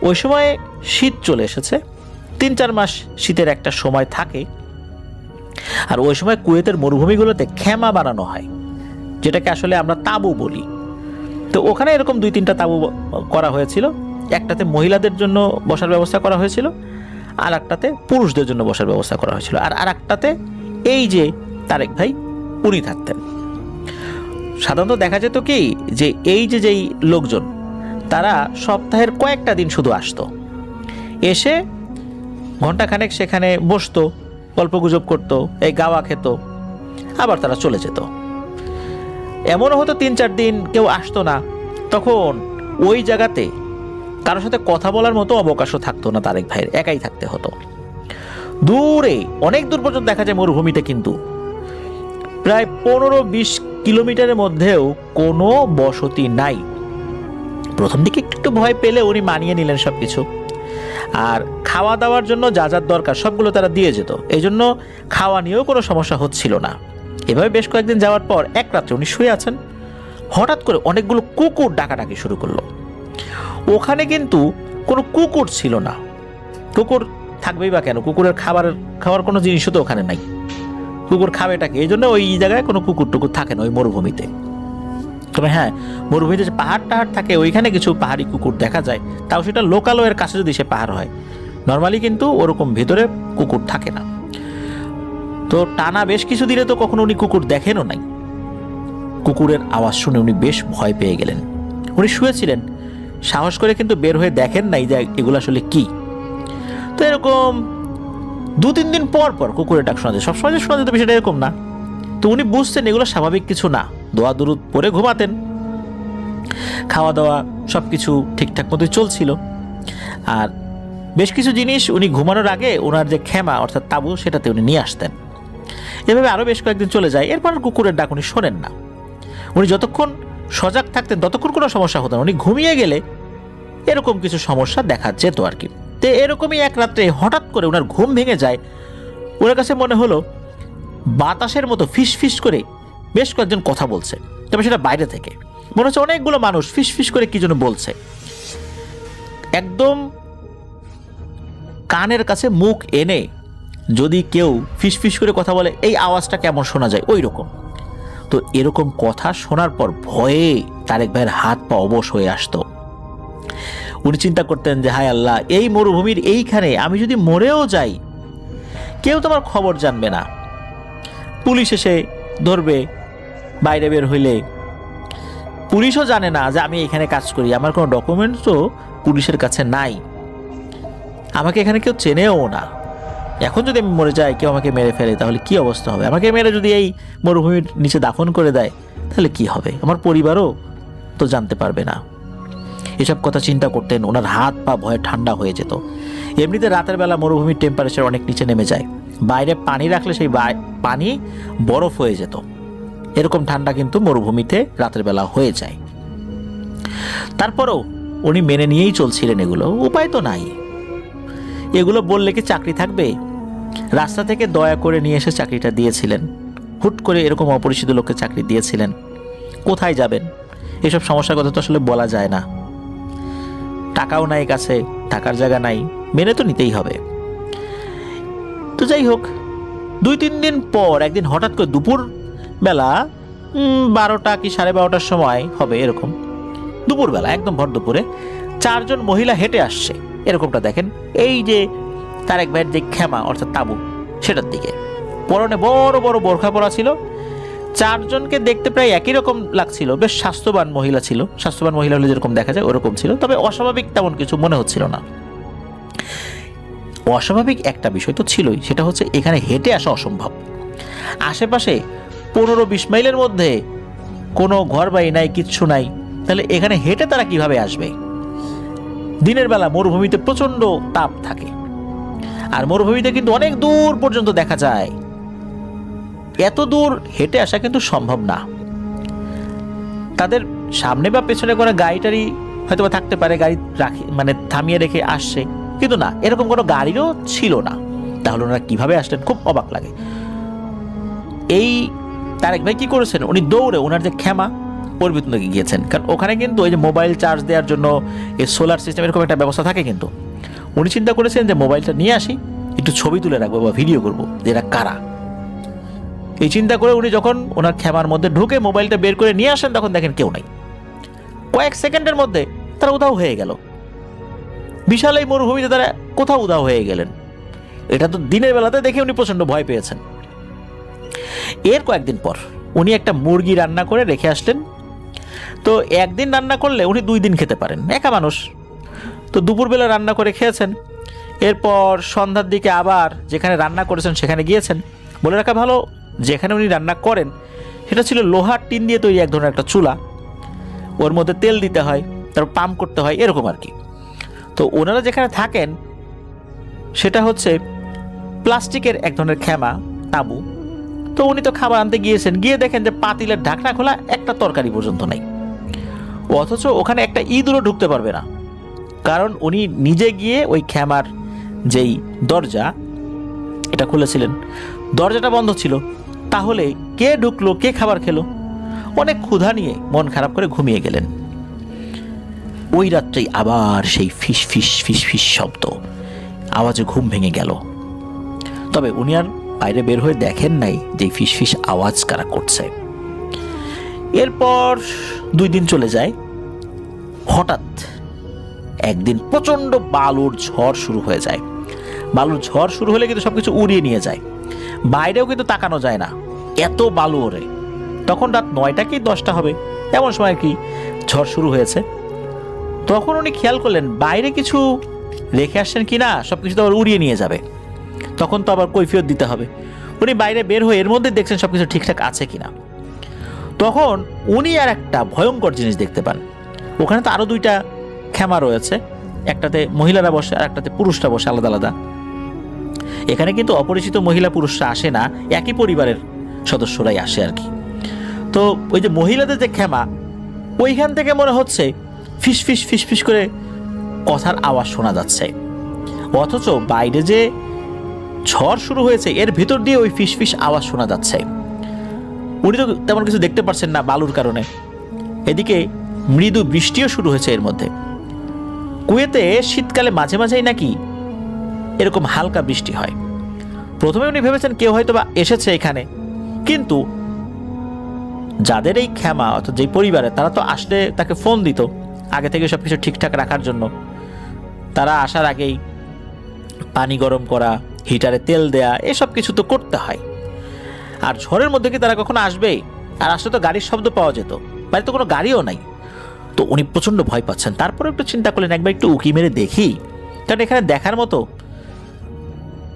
ওই সময় শীত চলে এসেছে, 3-4 মাস শীতের একটা সময় থাকে। আর ওই সময় কুয়েতের মরুভূমিগুলোতে খেমা বানানো হয়, যেটাকে আসলে আমরা তাঁবু বলি। তো ওখানে এরকম 2-3টা তাঁবু করা হয়েছিল। একটাতে মহিলাদের জন্য বসার ব্যবস্থা করা হয়েছিল, আর একটাতে পুরুষদের জন্য বসার ব্যবস্থা করা হয়েছিল, আর একটাতে এই যে তারেক ভাই উনি থাকতেন। সাধারণত দেখা যেত কি যে এই যেই লোকজন, তারা সপ্তাহের কয়েকটা দিন শুধু আসতো, এসে ঘন্টাখানেক সেখানে বসতো, গল্পগুজব করতো, এই গাওয়া খেত, আবার তারা চলে যেত। এমনও হতো 3-4 দিন কেউ আসতো না, তখন ওই জায়গাতে কারোর সাথে কথা বলার মতো অবকাশও থাকতো না তারেক ভাইয়ের, একাই থাকতে হতো। দূরে অনেক দূর পর্যন্ত দেখা যায় মরুভূমিতে কিন্তু প্রায় 15-20 কিলোমিটারের মধ্যেও কোনো বসতি নাই। প্রথম দিকে একটু ভয় পেলে উনি মানিয়ে নিলেন সবকিছু। আর খাওয়া দাওয়ার জন্য যা যা দরকার সবগুলো তারা দিয়ে যেত, এই জন্য খাওয়া নিয়েও কোনো সমস্যা হচ্ছিল না। এভাবে বেশ কয়েকদিন যাওয়ার পর এক রাত্রে উনি শুয়ে আছেন, হঠাৎ করে অনেকগুলো কুকুর ডাকাডাকি শুরু করলো। ওখানে কিন্তু কোনো কুকুর ছিল না। কুকুর থাকবেই বা কেন, কুকুরের খাওয়ার কোনো জিনিসও তো ওখানে নাই। কুকুর খাবেটাকে, এই জন্য ওই জায়গায় কোনো কুকুর টুকুর থাকে না ওই মরুভূমিতে। তবে হ্যাঁ, মরুভূমিতে যে পাহাড় টাহাড় থাকে ওইখানে কিছু পাহাড়ি কুকুর দেখা যায়, তাও সেটা লোকালয়ের কাছে যদি সে পাহাড় হয়। নর্মালি কিন্তু ওরকম ভেতরে কুকুর থাকে না। তো টানা বেশ কিছু দিনে তো কখনো উনি কুকুর দেখেনও নাই। কুকুরের আওয়াজ শুনে উনি বেশ ভয় পেয়ে গেলেন। উনি শুয়েছিলেন, সাহস করে কিন্তু বের হয়ে দেখেন নাই যে এগুলো আসলে কি। তো এরকম 2-3 দিন পর পর কুকুরের ডাক শোনা যায়। সবসময় যে শোনা যেত বিষয়টা এরকম না। তো উনি বুঝতেন এগুলো স্বাভাবিক কিছু না, দোয়া দুরুদ পরে ঘুমাতেন, খাওয়া দাওয়া সব কিছু ঠিকঠাক মতোই চলছিল। আর বেশ কিছু জিনিস উনি ঘুমানোর আগে ওনার যে খেমা অর্থাৎ তাঁবু সেটাতে উনি নিয়ে আসতেন। এভাবে আরও বেশ কয়েকদিন চলে যায়। এরপর আর কুকুরের ডাক উনি শোনেন না। উনি যতক্ষণ সজাগ থাকতেন ততক্ষণ কোনো সমস্যা হতো না, উনি ঘুমিয়ে গেলে এরকম কিছু সমস্যা দেখা যেত আর কি। তো এরকমই এক রাত্রে হঠাৎ করে ওনার ঘুম ভেঙে যায়। ওনার কাছে মনে হলো বাতাসের মতো ফিস ফিস করে বেশ কয়েকজন কথা বলছে, তবে সেটা বাইরে থেকে মনে হচ্ছে অনেকগুলো মানুষ ফিস ফিস করে কি যেন বলছে। একদম কানের কাছে মুখ এনে যদি কেউ ফিস ফিস করে কথা বলে এই আওয়াজটা কেমন শোনা যায় ওই রকম। তো এরকম কথা শোনার পর ভয়ে তারেক ভাইয়ের হাত পা অবশ হয়ে আসতো। উনি চিন্তা করতেন যে হায় আল্লাহ, এই মরুভূমির এইখানে আমি যদি মরেও যাই কেউ তোমার খবর জানবে না, পুলিশ এসে ধরবে, বাইরে বের হইলে পুলিশও জানে না যে আমি এখানে কাজ করি, আমার কোনো ডকুমেন্টসও পুলিশের কাছে নাই, আমাকে এখানে কেউ চেনেও না। এখন যদি আমি মরে যাই, কেউ আমাকে মেরে ফেলে, তাহলে কি অবস্থা হবে? আমাকে মেরে যদি এই মরুভূমির নিচে দাফন করে দেয় তাহলে কি হবে? আমার পরিবারও তো জানতে পারবে না। এসব কথা চিন্তা করতেন, ওনার হাত পা ভয়ে ঠান্ডা হয়ে যেত। এমনিতে রাতের বেলা মরুভূমির টেম্পারেচার অনেক নিচে নেমে যায়, বাইরে পানি রাখলে সেই পানি বরফ হয়ে যেত। এরকম ঠান্ডা কিন্তু মরুভূমিতে রাতের বেলা হয়ে যায়। তারপরেও উনি মেনে নিয়েই চলছিলেন, এগুলো উপায় তো নাই। এগুলো বললে কি চাকরি থাকবে? রাস্তা থেকে দয়া করে নিয়ে এসে চাকরিটা দিয়েছিলেন, হুট করে এরকম অপরিচিত লোককে চাকরি দিয়েছিলেন, কোথায় যাবেন? এসব সমস্যার কথা তো আসলে বলা যায় না, টাকাও নাই কাছে, থাকার জায়গা নাই, মেনে তো নিতেই হবে। তো যাই হোক, 2-3 দিন পর একদিন হঠাৎ করে দুপুর বেলা 12টা কি 12:30টার সময় হবে এরকম, দুপুরবেলা একদম ভর দুপুরে 4 জন মহিলা হেঁটে আসছে। এরকমটা দেখেন, এই যে তারেক ভাইয়ের যে খেমা অর্থাৎ তাঁবু সেটার দিকে, পরনে বড় বড় বোরখা পরা ছিল। 4 জনকে দেখতে প্রায় একই রকম লাগছিল, বেশ স্বাস্থ্যবান মহিলা ছিল, স্বাস্থ্যবান মহিলা হলে যেরকম দেখা যায় ওরকম ছিল, তবে অস্বাভাবিক তেমন কিছু মনে হচ্ছিল না। অস্বাভাবিক একটা বিষয় তো ছিলই, সেটা হচ্ছে এখানে হেঁটে আসা অসম্ভব। আশেপাশে 15-20 মাইলের মধ্যে কোনো ঘর বাড়ি নাই, কিচ্ছু নাই, তাহলে এখানে হেঁটে তারা কিভাবে আসবে? দিনের বেলা মরুভূমিতে প্রচন্ড তাপ থাকে, আর মরুভূমিতে কিন্তু অনেক দূর পর্যন্ত দেখা যায়। এত দূর হেঁটে আসা কিন্তু সম্ভব না। তাদের সামনে বা পেছনে কোনো গাড়িটারি হয়তো বা থাকতে পারে, গাড়ি রাখি মানে থামিয়ে রেখে আসছে, কিন্তু না, এরকম কোনো গাড়িও ছিল না। তাহলে ওনারা কিভাবে আসলেন? খুব অবাক লাগে। এই তারেক ভাই কি করেছেন, উনি দৌড়ে ওনার যে খেমা ওর ভিতরে গিয়েছেন, কারণ ওখানে কিন্তু ওই যে মোবাইল চার্জ দেওয়ার জন্য এই সোলার সিস্টেম এরকম একটা ব্যবস্থা থাকে। কিন্তু উনি চিন্তা করেছেন যে মোবাইলটা নিয়ে আসি, একটু ছবি তুলে রাখবো বা ভিডিও করবো যে এরা কারা। এই চিন্তা করে উনি যখন ওনার খেমার মধ্যে ঢুকে মোবাইলটা বের করে নিয়ে আসেন, তখন দেখেন কেউ নাই। কয়েক সেকেন্ডের মধ্যে তারা উধাও হয়ে গেল। বিশাল এই মরুভূমিতে তারা কোথাও উধাও হয়ে গেলেন। এটা তো দিনের বেলাতে দেখে উনি প্রচন্ড ভয় পেয়েছেন। এর কয়েকদিন পর উনি একটা মুরগি রান্না করে রেখে আসলেন। তো একদিন রান্না করলে উনি 2 দিন খেতে পারেন, একা মানুষ। তো দুপুরবেলা রান্না করে খেয়েছেন। এরপর সন্ধ্যার দিকে আবার যেখানে রান্না করেছেন সেখানে গিয়েছেন। বলে রাখা ভালো, যেখানে উনি রান্না করেন সেটা ছিল লোহার টিন দিয়ে তৈরি এক ধরনের একটা চুলা, ওর মধ্যে তেল দিতে হয়, তারপর পাম্প করতে হয়, এরকম আর কি। তো ওনারা যেখানে থাকেন সেটা হচ্ছে প্লাস্টিকের এক ধরনের খেমা তাঁবু। তো উনি তো খাবার আনতে গিয়েছেন, গিয়ে দেখেন যে পাতিলের ঢাকনা খোলা, একটা তরকারি পর্যন্ত নাই। অথচ ওখানে একটা ইঁদুরও ঢুকতে পারবে না, কারণ উনি নিজে গিয়ে ওই খেমার যেই দরজা এটা খুলেছিলেন, দরজাটা বন্ধ ছিল। তাহলে কে ঢুকলো, কে খাবার খেলো? অনেক ক্ষুধা নিয়ে মন খারাপ করে ঘুমিয়ে গেলেন। ওই রাত্রেই আবার সেই ফিস ফিস ফিস ফিস শব্দ, আওয়াজে ঘুম ভেঙে গেল। তবে উনি আর বাইরে বের হয়ে দেখেন নাই যে ফিস ফিস আওয়াজ কারা করছে। এরপর 2 দিন চলে যায়। হঠাৎ একদিন প্রচন্ড বালুর ঝড় শুরু হয়ে যায়। বালুর ঝড় শুরু হলে কিন্তু সবকিছু উড়িয়ে নিয়ে যায়, বাইরেও কিন্তু তাকানো যায় না, এত বালু ওরে। তখন রাত 9টা কি 10টা হবে এমন সময় কি ঝড় শুরু হয়েছে। তখন উনি খেয়াল করলেন বাইরে কিছু রেখে আসছেন কিনা, সবকিছু তো আবার উড়িয়ে নিয়ে যাবে, তখন তো আবার কৈফিয়ত দিতে হবে। উনি বাইরে বের হয়ে এর মধ্যে দেখছেন সবকিছু ঠিকঠাক আছে কিনা। তখন উনি আর একটা ভয়ঙ্কর জিনিস দেখতে পান। ওখানে তো আরো 2টা খেমা রয়েছে, একটাতে মহিলারা বসে আর একটাতে পুরুষরা বসে আলাদা আলাদা। এখানে কিন্তু অপরিচিত মহিলা পুরুষরা আসে না, একই পরিবারের সদস্যরাই আসে আর কি। তো ওই যে মহিলাদের যে খেমা, ওইখান থেকে মনে হচ্ছে ফিস ফিস ফিস ফিস করে কথার আওয়াজ শোনা যাচ্ছে, অথচ বাইরে যে ঝড় শুরু হয়েছে এর ভেতর দিয়ে ওই ফিস ফিস আওয়াজ শোনা যাচ্ছে। উনি তো তেমন কিছু দেখতে পারছেন না বালুর কারণে। এদিকে মৃদু বৃষ্টিও শুরু হয়েছে এর মধ্যে। কুয়েতে শীতকালে মাঝে মাঝেই নাকি এরকম হালকা বৃষ্টি হয়। প্রথমে উনি ভেবেছেন কেউ হয়তো বা এসেছে এখানে, কিন্তু যাদের এই খেমা অর্থাৎ যে পরিবারে, তারা তো আসলে তাকে ফোন দিত আগে থেকে সবকিছু ঠিকঠাক রাখার জন্য। তারা আসার আগেই পানি গরম করা, হিটারে তেল দেয়া, এসব কিছু তো করতে হয়। আর ঝড়ের মধ্যে কি তারা কখনো আসবে? আর আসলে তো গাড়ির শব্দ পাওয়া যেত, বাড়িতে কোনো গাড়িও নাই। তো উনি প্রচণ্ড ভয় পাচ্ছেন। তারপরে একটু চিন্তা করলেন একবার একটু উকি মেরে দেখি, কারণ এখানে দেখার মতো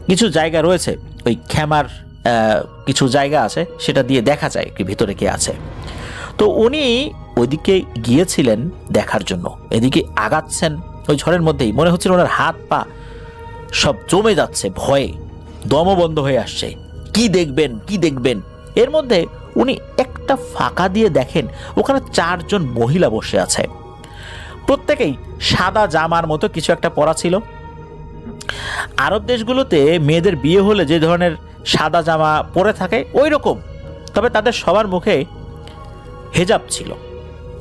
কিছু জায়গা রয়েছে। ওই খেমার কিছু জায়গা আছে, সেটা দিয়ে দেখা যায় কি ভিতরে কে আছে। তো উনি ওইদিকে গিয়েছিলেন দেখার জন্য। এদিকে আগাচ্ছেন ওই ঝড়ের মধ্যেই, মনে হচ্ছিল ওনার হাত পা সব জমে যাচ্ছে, ভয়ে দমও বন্ধ হয়ে আসছে। কি দেখবেন কি দেখবেন। এর মধ্যে উনি একটা ফাঁকা দিয়ে দেখেন ওখানে 4 জন মহিলা বসে আছে। প্রত্যেকেই সাদা জামার মতো কিছু একটা পরা ছিল। আরব দেশগুলোতে মেয়েদের বিয়ে হলে যে ধরনের সাদা জামা পরে থাকে ওই রকম, তবে তাদের সবার মুখে হেজাব ছিল,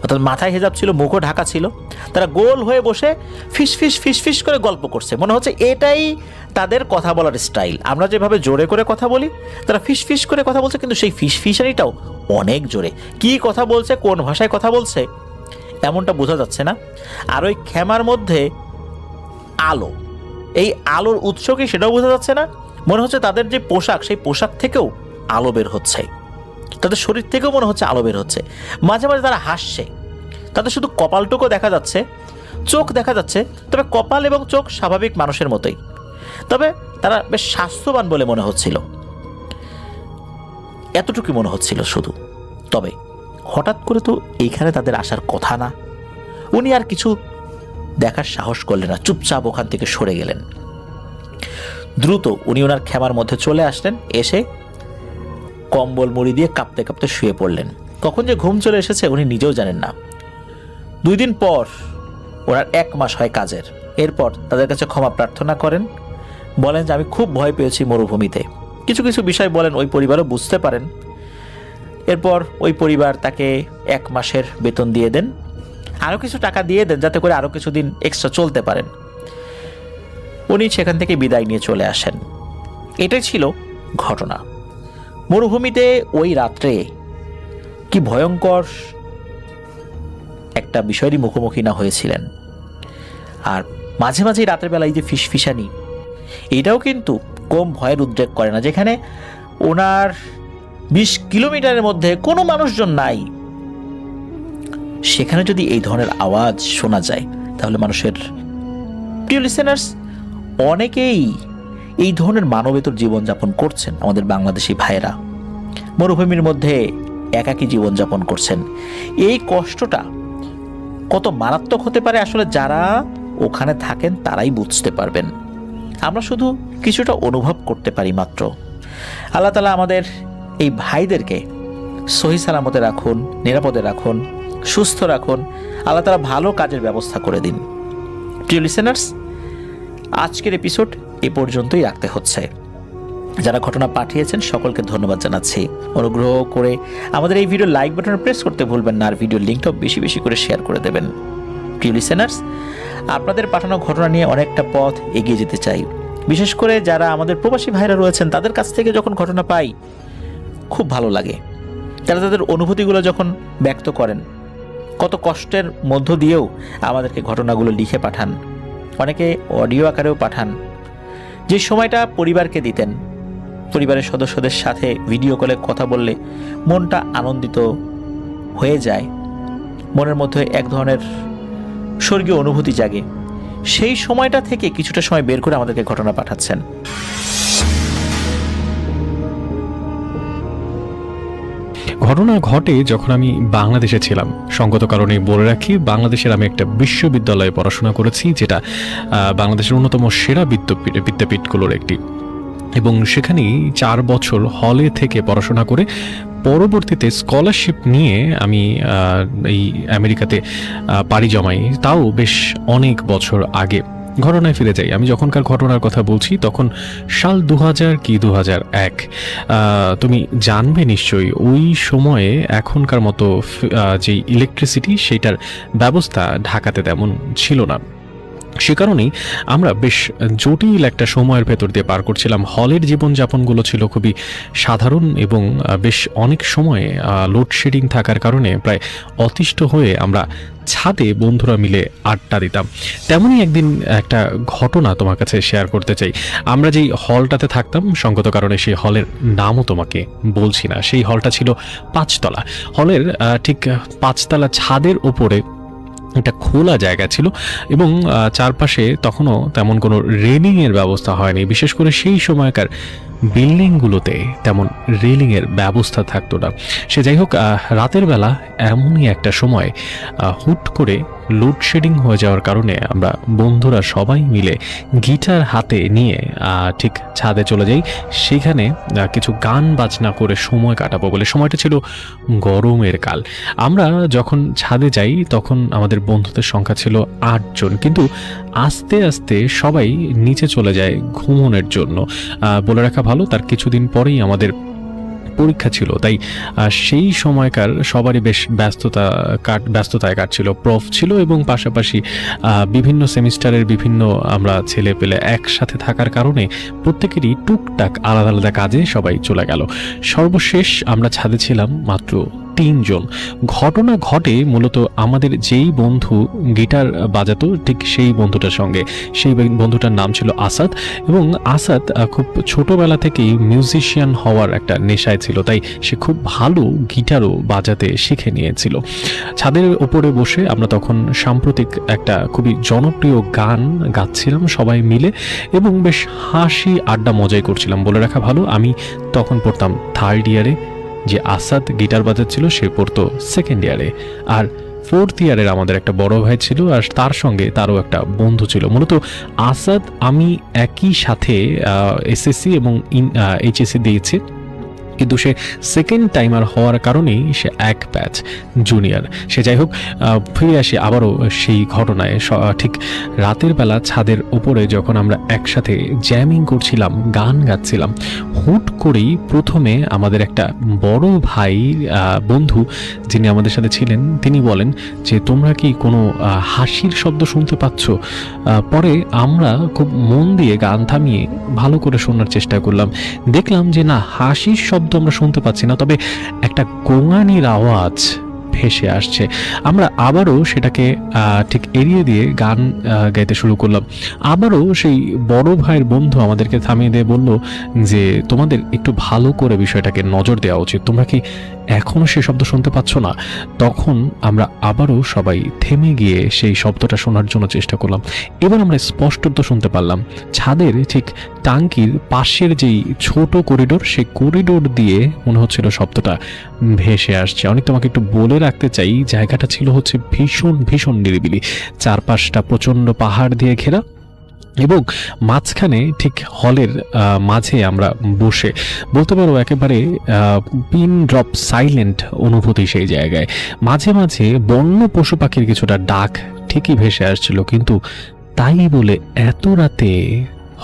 অর্থাৎ মাথায় হেজাব ছিল, মুখও ঢাকা ছিল। তারা গোল হয়ে বসে ফিস ফিস ফিস ফিস করে গল্প করছে। মনে হচ্ছে এটাই তাদের কথা বলার স্টাইল। আমরা যেভাবে জোরে করে কথা বলি, তারা ফিস ফিস করে কথা বলছে, কিন্তু সেই ফিস ফিসারিটাও অনেক জোরে। কি কথা বলছে, কোন ভাষায় কথা বলছে এমনটা বোঝা যাচ্ছে না। আর ওই খেমার মধ্যে আলো, এই আলোর উৎস কি সেটাও বোঝা যাচ্ছে না। মনে হচ্ছে তাদের যে পোশাক, সেই পোশাক থেকেও আলো বের হচ্ছে, তাদের শরীর থেকেও মনে হচ্ছে আলো বের হচ্ছে। মাঝে মাঝে তারা হাসছে, তাদের শুধু কপালটুকু দেখা যাচ্ছে, চোখ দেখা যাচ্ছে। তবে কপাল এবং চোখ স্বাভাবিক মানুষের মতোই, তবে তারা বেশ স্বাস্থ্যবান বলে মনে হচ্ছিল, এতটুকু মনে হচ্ছিল শুধু। তবে হঠাৎ করে তো এইখানে তাদের আসার কথা না। উনি আর কিছু দেখার সাহস করলেন না, চুপচাপ ওখান থেকে সরে গেলেন। দ্রুত উনি ওনার খেমার মধ্যে চলে আসলেন, এসে কম্বল মুড়ি দিয়ে কাঁপতে কাঁপতে শুয়ে পড়লেন। কখন যে ঘুম চলে এসেছে উনি নিজেও জানেন না। 2 দিন পর ওনার 1 মাস হয় কাজের। এরপর তাদের কাছে ক্ষমা প্রার্থনা করেন, বলেন যে আমি খুব ভয় পেয়েছি মরুভূমিতে। কিছু কিছু বিষয় বলেন, ওই পরিবারও বুঝতে পারেন। এরপর ওই পরিবার তাকে 1 মাসের বেতন দিয়ে দেন, আরও কিছু টাকা দিয়ে দেন যাতে করে আরও কিছুদিন এক্সট্রা চলতে পারেন। উনি সেখান থেকে বিদায় নিয়ে চলে আসেন। এটাই ছিল ঘটনা। মরুভূমিতে ওই রাত্রে কি ভয়ঙ্কর একটা বিষয়েরই মুখোমুখি না হয়েছিলেন। আর মাঝে মাঝে রাতের বেলায় যে ফিসফিসানি, এটাও কিন্তু কম ভয়ের উদ্রেক করে না। যেখানে ওনার 20 কিলোমিটারের মধ্যে কোনো মানুষজন নাই, সেখানে যদি এই ধরনের আওয়াজ শোনা যায়, তাহলে মানুষের, প্রিয় লিসেনার্স, অনেকেই এই ধরনের মানবেতর জীবনযাপন করছেন। আমাদের বাংলাদেশি ভাইয়েরা মরুভূমির মধ্যে একাকী জীবনযাপন করছেন। এই কষ্টটা কত মারাত্মক হতে পারে আসলে যারা ওখানে থাকেন তারাই বুঝতে পারবেন। আমরা শুধু কিছুটা অনুভব করতে পারি মাত্র। আল্লাহ তাআলা আমাদের এই ভাইদেরকে সহি সালামতে রাখুন, নিরাপদে রাখুন, সুস্থ রাখুন। আল্লাহ তাআলা ভালো কাজের ব্যবস্থা করে দিন। প্রিয় লিসেনার্স, আজকের এপিসোড এ পর্যন্তই রাখতে হচ্ছে। যারা ঘটনা পাঠিয়েছেন সকলকে ধন্যবাদ জানাচ্ছি। অনুগ্রহ করে আমাদের এই ভিডিও লাইক বাটনে প্রেস করতে ভুলবেন না, আর ভিডিওর লিঙ্কটাও বেশি বেশি করে শেয়ার করে দেবেন। প্রিয় লিসেনার্স, আপনাদের পাঠানো ঘটনা নিয়ে অনেকটা পথ এগিয়ে যেতে চাই। বিশেষ করে যারা আমাদের প্রবাসী ভাইরা রয়েছেন, তাদের কাছ থেকে যখন ঘটনা পাই খুব ভালো লাগে। তারা তাদের অনুভূতিগুলো যখন ব্যক্ত করেন, কত কষ্টের মধ্য দিয়েও আমাদেরকে ঘটনাগুলো লিখে পাঠান, অনেকে অডিও আকারেও পাঠান। যে সময়টা পরিবারকে দিতেন, পরিবারের সদস্যদের সাথে ভিডিও কলে কথা বললে মনটা আনন্দিত হয়ে যায়, মনের মধ্যে এক ধরনের স্বর্গীয় অনুভূতি জাগে। সেই সময়টা থেকে কিছুটা সময় বের করে আমাদেরকে ঘটনা পাঠাচ্ছেন। ঘটনা ঘটে যখন আমি বাংলাদেশে ছিলাম। সঙ্গত কারণে বলে রাখি, বাংলাদেশের আমি একটা বিশ্ববিদ্যালয়ে পড়াশোনা করেছি, যেটা বাংলাদেশের অন্যতম সেরা বিদ্যাপীঠগুলোর একটি, এবং সেখানেই 4 বছর হলে থেকে পড়াশোনা করে পরবর্তীতে স্কলারশিপ নিয়ে আমি এই আমেরিকাতে পাড়ি জমাই, তাও বেশ অনেক বছর আগে। ঘটনায় ফিরে যাই, আমি যখনকার ঘটনার কথা বলছি তখন সাল 2000 কি 2001। তুমি জানবে নিশ্চয়ই ওই সময়ে এখনকার মতো যে ইলেকট্রিসিটি সেটার ব্যবস্থা ঢাকাতে তেমন ছিল না। সে কারণেই আমরা বেশ জটিল একটা সময়ের ভেতর দিয়ে পার করছিলাম। হলের জীবনযাপনগুলো ছিল খুবই সাধারণ এবং বেশ অনেক সময় লোডশেডিং থাকার কারণে প্রায় অতিষ্ঠ হয়ে আমরা ছাদে বন্ধুরা মিলে আড্ডা দিতাম। তেমনই একদিন একটা ঘটনা তোমার কাছে শেয়ার করতে চাই। আমরা যেই হলটাতে থাকতাম, সঙ্গত কারণে সেই হলের নামও তোমাকে বলছি না। সেই হলটা ছিল 5 তলা। হলের ঠিক 5 তলা ছাদের ওপরে একটা খোলা জায়গা ছিল এবং চারপাশে তখনও তেমন কোনো রেলিংয়ের ব্যবস্থা হয়নি। বিশেষ করে সেই সময়কার বিল্ডিংগুলোতে তেমন রেলিংয়ের ব্যবস্থা থাকতো না। সে যাই হোক, রাতের বেলা এমনই একটা সময় হুট করে লোডশেডিং হয়ে যাওয়ার কারণে আমরা বন্ধুরা সবাই মিলে গিটার হাতে নিয়ে ঠিক ছাদে চলে যাই। সেখানে কিছু গান বাজনা করে সময় কাটাবো বলে। সময়টা ছিল গরমের কাল। আমরা যখন ছাদে যাই তখন আমাদের বন্ধুদের সংখ্যা ছিল 8 জন, কিন্তু আস্তে আস্তে সবাই নিচে চলে যায় ঘুমোনোর জন্য। বলে রাখা ভালো, তার কিছুদিন পরেই আমাদের পরীক্ষা ছিল, তাই সেই সময়কার সবারই বেশ ব্যস্ততায় কাটছিল। প্রফ ছিল এবং পাশাপাশি বিভিন্ন সেমিস্টারের বিভিন্ন আমরা ছেলে পেলে একসাথে থাকার কারণে প্রত্যেকেরই টুকটাক আলাদা আলাদা কাজে সবাই চলে গেল। সর্বশেষ আমরা ছাদে ছিলাম মাত্র 3 জন। ঘটনা ঘটে মূলত আমাদের যেই বন্ধু গিটার বাজাতো ঠিক সেই বন্ধুটার সঙ্গে। সেই বন্ধুটার নাম ছিল আসাদ, এবং আসাদ খুব ছোটবেলা থেকেই মিউজিশিয়ান হওয়ার একটা নেশায় ছিল, তাই সে খুব ভালো গিটারও বাজাতে শিখে নিয়েছিল। ছাদের ওপরে বসে আমরা তখন সাম্প্রতিক একটা খুবই জনপ্রিয় গান গাচ্ছিলাম সবাই মিলে এবং বেশ হাসি আড্ডা মজাই করছিলাম। বলে রাখা ভালো, আমি তখন পড়তাম 3rd ইয়ারে, যে আসাদ গিটার বাজাচ্ছিল সে পড়তো 2nd ইয়ারে, আর 4th ইয়ারের আমাদের একটা বড় ভাই ছিল আর তার সঙ্গে তারও একটা বন্ধু ছিল। মূলত আসাদ আমি একই সাথে এসএসসি এবং এইচএসসি দিয়েছি, কিন্তু সে 2nd টাইমার হওয়ার কারণেই সে এক ব্যাচ জুনিয়র। সে যাই হোক, ফিরে আসি আবারও সেই ঘটনায়। ঠিক রাতের বেলা ছাদের ওপরে যখন আমরা একসাথে জ্যামিং করছিলাম, গান গাচ্ছিলাম, হুট করেই প্রথমে আমাদের একটা বড় ভাই বন্ধু যিনি আমাদের সাথে ছিলেন তিনি বলেন যে তোমরা কি কোনো হাসির শব্দ শুনতে পাচ্ছ? পরে আমরা খুব মন দিয়ে গান থামিয়ে ভালো করে শোনার চেষ্টা করলাম। দেখলাম যে না, হাসির শব্দ আমরা শুনতে পাচ্ছি না, তবে একটা গোঙানির আওয়াজ ভেসে আসছে। আমরা আবারও সেটাকে ঠিক এড়িয়ে দিয়ে গান গাইতে শুরু করলাম। আবারও সেই বড় ভাইয়ের বন্ধু আমাদেরকে থামিয়ে দিয়ে বলল যে তোমাদের একটু ভালো করে বিষয়টাকে নজর দেওয়া উচিত, তোমরা কি এখনো সেই শব্দ শুনতে পাচ্ছ না? তখন আমরা আবারও সবাই থেমে গিয়ে সেই শব্দটা শোনার জন্য চেষ্টা করলাম। এবার আমরা স্পষ্টত শুনতে পারলাম ছাদের ঠিক টাঙ্কির পাশের যেই ছোট করিডোর, সেই করিডোর দিয়ে মনে হচ্ছিল শব্দটা ভেসে আসছে। অনেক তোমাকে একটু বলে রাখতে চাই, জায়গাটা ছিল হচ্ছে ভীষণ ভীষণ নিরিবিলি, চারপাশটা প্রচণ্ড পাহাড় দিয়ে ঘেরা এবং মাঝখানে ঠিক হলের মাঝে আমরা বসে, বলতে পারো একেবারে পিন ড্রপ সাইলেন্ট অনুভূতি সেই জায়গায়। মাঝে মাঝে বন্য পশু পাখির কিছুটা ডাক ঠিকই ভেসে আসছিল, কিন্তু তাই বলে এত রাতে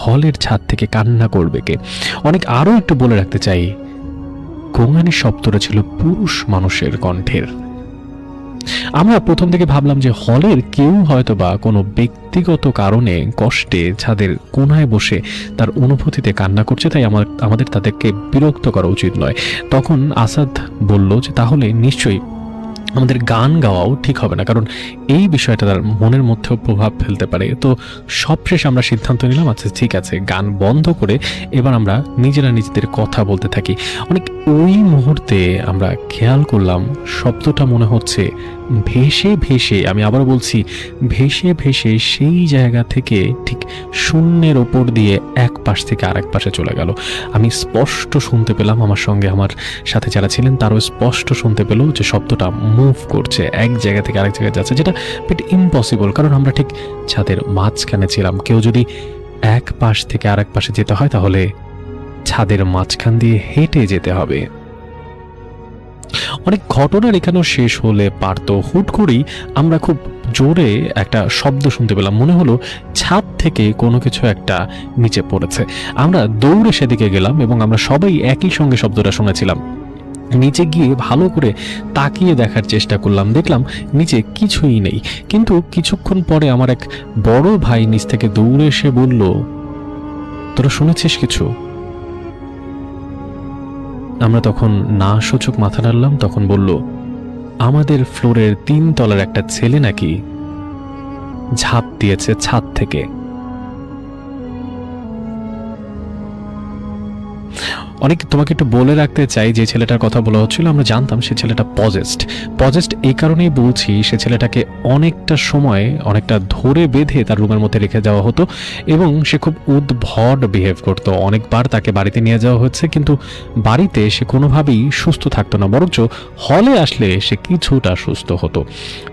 হলের ছাদ থেকে কান্না করবে কে? অনেক আরও একটু বলে রাখতে চাই, গোঙানির শব্দটা ছিল পুরুষ মানুষের কণ্ঠের। আমরা প্রথম থেকে ভাবলাম যে হলের কেউ হয়তো বা কোনো ব্যক্তিগত কারণে কষ্টে ছাদের কোনায় বসে তার অনুভূতিতে কান্না করছে, তাই আমাদের তাদেরকে বিরক্ত করা উচিত নয়। তখন আসাদ বলল যে তাহলে নিশ্চয়ই আমাদের গান গাওয়াও ঠিক হবে না, কারণ এই বিষয়টা তার মনের মধ্যেও প্রভাব ফেলতে পারে। তো সবশেষ আমরা সিদ্ধান্ত নিলাম, আচ্ছা ঠিক আছে, গান বন্ধ করে এবার আমরা নিজেরা নিজেদের কথা বলতে থাকি। অনেক ওই মুহূর্তে আমরা খেয়াল করলাম শব্দটা মনে হচ্ছে ভেসে ভেসে, আমি আবারও বলছি, ভেসে ভেসে সেই জায়গা থেকে ঠিক শূন্যের ওপর দিয়ে এক পাশ থেকে আরেক পাশে চলে গেল। আমি স্পষ্ট শুনতে পেলাম, আমার সঙ্গে আমার সাথে যারা ছিলেন তারও স্পষ্ট শুনতে পেল যে শব্দটা মুভ করছে, এক জায়গা থেকে আরেক জায়গায় যাচ্ছে, যেটা বাট ইম্পসিবল, কারণ আমরা ঠিক ছাদের মাঝখানে ছিলাম। কেউ যদি এক পাশ থেকে আরেক পাশে যেতে হয় তাহলে ছাদের মাঝখান দিয়ে হেঁটে যেতে হবে। অনেক ঘটনার এখানেও শেষ হলে পারতো। হুট করেই আমরা খুব জোরে একটা শব্দ শুনতে পেলাম, মনে হলো ছাদ থেকে কোনো কিছু একটা নিচে পড়েছে। আমরা দৌড়ে সেদিকে গেলাম এবং আমরা সবাই একই সঙ্গে শব্দটা শুনেছিলাম। নিচে গিয়ে ভালো করে তাকিয়ে দেখার চেষ্টা করলাম, দেখলাম নিচে কিছুই নেই। কিন্তু কিছুক্ষণ পরে আমার এক বড় ভাই নিচ থেকে দৌড়ে এসে বলল, তোরা শুনেছিস কিছু? আমরা তখন না সূচক মাথা নাড়লাম। তখন বলল, আমাদের ফ্লোরের 3 তলার একটা ছেলে নাকি ঝাঁপ দিয়েছে ছাদ থেকে। অনেক তোমাকে একটু বলে রাখতে চাই, যে ছেলেটার কথা বলা হচ্ছিল আমরা জানতাম সে ছেলেটা পজেস্ট এই কারণেই বলছি, সে ছেলেটাকে অনেকটা সময় অনেকটা ধরে বেঁধে তার রুমের মধ্যে রেখে যাওয়া হতো এবং সে খুব উদ্ভট বিহেভ করতো। অনেকবার তাকে বাড়িতে নিয়ে যাওয়া হচ্ছে, কিন্তু বাড়িতে সে কোনোভাবেই সুস্থ থাকতো না, বরঞ্চ হলে আসলে সে কিছুটা সুস্থ হতো।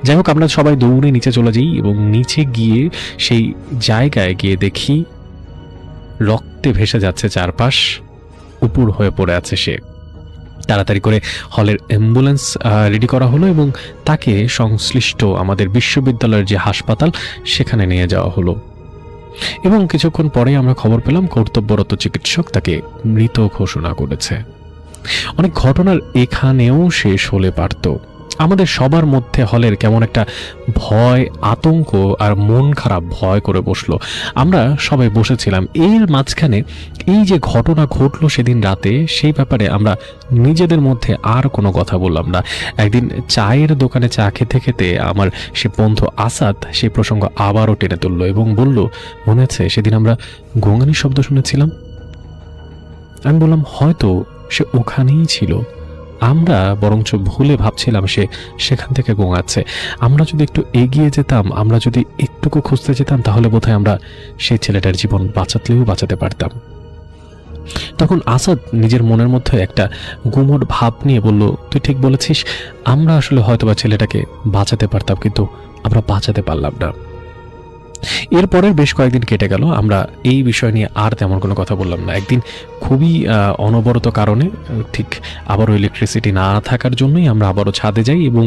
যাই হোক, আমরা সবাই দৌড়ে নিচে চলে যাই এবং নিচে গিয়ে সেই জায়গায় গিয়ে দেখি রক্তে ভেসে যাচ্ছে চারপাশ, উপুর হয়ে পড়ে আছে সে। তাড়াতাড়ি করে হলের অ্যাম্বুলেন্স রেডি করা হলো এবং তাকে সংশ্লিষ্ট আমাদের বিশ্ববিদ্যালয়ের যে হাসপাতাল সেখানে নিয়ে যাওয়া হলো এবং কিছুক্ষণ পরে আমরা খবর পেলাম কর্তব্যরত চিকিৎসক তাকে মৃত ঘোষণা করেছে। অনেক ঘটনার এখানেও শেষ হলে পারত। আমাদের সবার মধ্যে হলের কেমন একটা ভয়, আতঙ্ক আর মন খারাপ ভয় করে বসলো। আমরা সবাই বসেছিলাম। এর মাঝখানে এই যে ঘটনা ঘটলো সেদিন রাতে, সেই ব্যাপারে আমরা নিজেদের মধ্যে আর কোনো কথা বললাম না। একদিন চায়ের দোকানে চা খেতে খেতে আমার সে বন্ধু আসাদ সেই প্রসঙ্গ আবারও টেনে তুললো এবং বলল, মনে আছে সেদিন আমরা গোঙানির শব্দ শুনেছিলাম? আমি বললাম, হয়তো সে ওখানেই ছিল, আমরা বরঞ্চ ভুলে ভাবছিলাম সে সেখান থেকে গোঙাচ্ছে। আমরা যদি একটু এগিয়ে যেতাম, আমরা যদি একটুকু খুঁজতে যেতাম, তাহলে বোধহয় আমরা সেই ছেলেটার জীবন বাঁচাতে পারতাম। তখন আসাদ নিজের মনের মধ্যে একটা গুমোট ভাব নিয়ে বলল, তুই ঠিক বলেছিস, আমরা আসলে হয়তোবা ছেলেটাকে বাঁচাতে পারতাম, কিন্তু আমরা বাঁচাতে পারলাম না। এরপরের বেশ কয়েকদিন কেটে গেল, আমরা এই বিষয় নিয়ে আর তেমন কোনো কথা বললাম না। একদিন খুবই অনবরত কারণে, ঠিক আবারও ইলেকট্রিসিটি না থাকার জন্যই আমরা আবারও ছাদে যাই এবং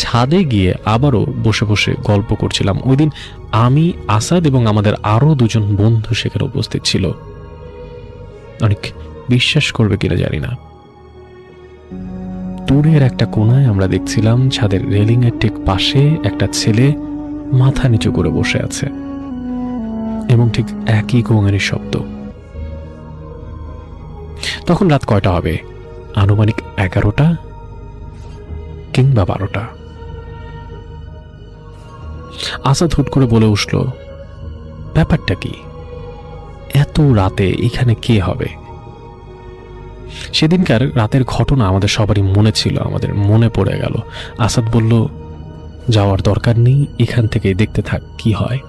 ছাদে গিয়ে আবারও বসে বসে গল্প করছিলাম। ওই দিন আমি, আসাদ এবং আমাদের আরও 2জন বন্ধু সেখানে উপস্থিত ছিল। অনেক বিশ্বাস করবে কিনা জানি না, দূরের একটা কোণায় আমরা দেখছিলাম ছাদের রেলিংয়ের ঠিক পাশে একটা ছেলে মাথা নিচু করে বসে আছে এবং ঠিক একই গোঙানির শব্দ। তখন রাত কয়টা হবে? আনুমানিক 11টা কিংবা 12টা। আসাদ হুট করে বলে উঠল, ব্যাপারটা কি? এত রাতে এখানে কে হবে? সেদিনকার রাতের ঘটনা আমাদের সবারই মনে ছিল, আমাদের মনে পড়ে গেল। আসাদ বলল, যাওয়ার দরকার নেই, এখান থেকে দেখতে থাক কি হয়।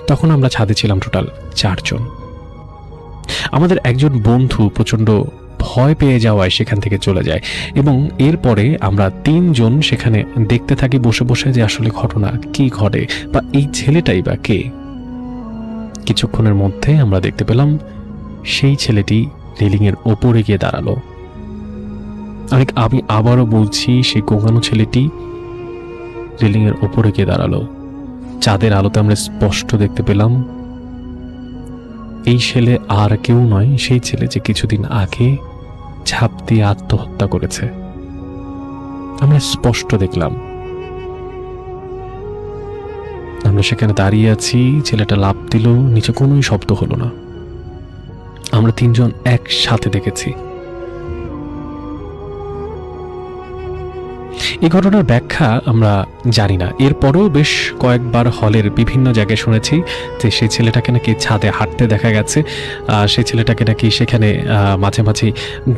তখন আমরা ছাদে ছিলাম টোটাল 4 জন। আমাদের একজন বন্ধু প্রচণ্ড ভয় পেয়ে যাওয়ায় সেখান থেকে চলে যায় এবং এরপরে আমরা 3 জন সেখানে দেখতে থাকি বসে বসে যে আসলে ঘটনা কি ঘটে বা এই ছেলেটাই বা কে। কিছুক্ষণের মধ্যে আমরা দেখতে পেলাম সেই ছেলেটি রেলিংয়ের ওপরে গিয়ে দাঁড়ালো। আমি আবারও বলছি, সেই গোঙানো ছেলেটি রেলিংয়ের ওপরে গিয়ে দাঁড়ালো। চাঁদের আলোতে আমরা স্পষ্ট দেখতে পেলাম এই ছেলে আর কেউ নয়, সেই ছেলে যে কিছুদিন আগে ঝাঁপ দিয়ে আত্মহত্যা করেছে। আমরা স্পষ্ট দেখলাম, আমরা সেখানে দাঁড়িয়ে আছি, ছেলেটা লাফ দিল, নিচে কোনোই শব্দ হলো না। আমরা 3 জন একসাথে দেখেছি। এই ঘটনার ব্যাখ্যা আমরা জানি না। এরপরেও বেশ কয়েকবার হলের বিভিন্ন জায়গায় শুনেছি যে সেই ছেলেটাকে নাকি ছাদে হাঁটতে দেখা গেছে, সেই ছেলেটাকে নাকি সেখানে মাঝে মাঝে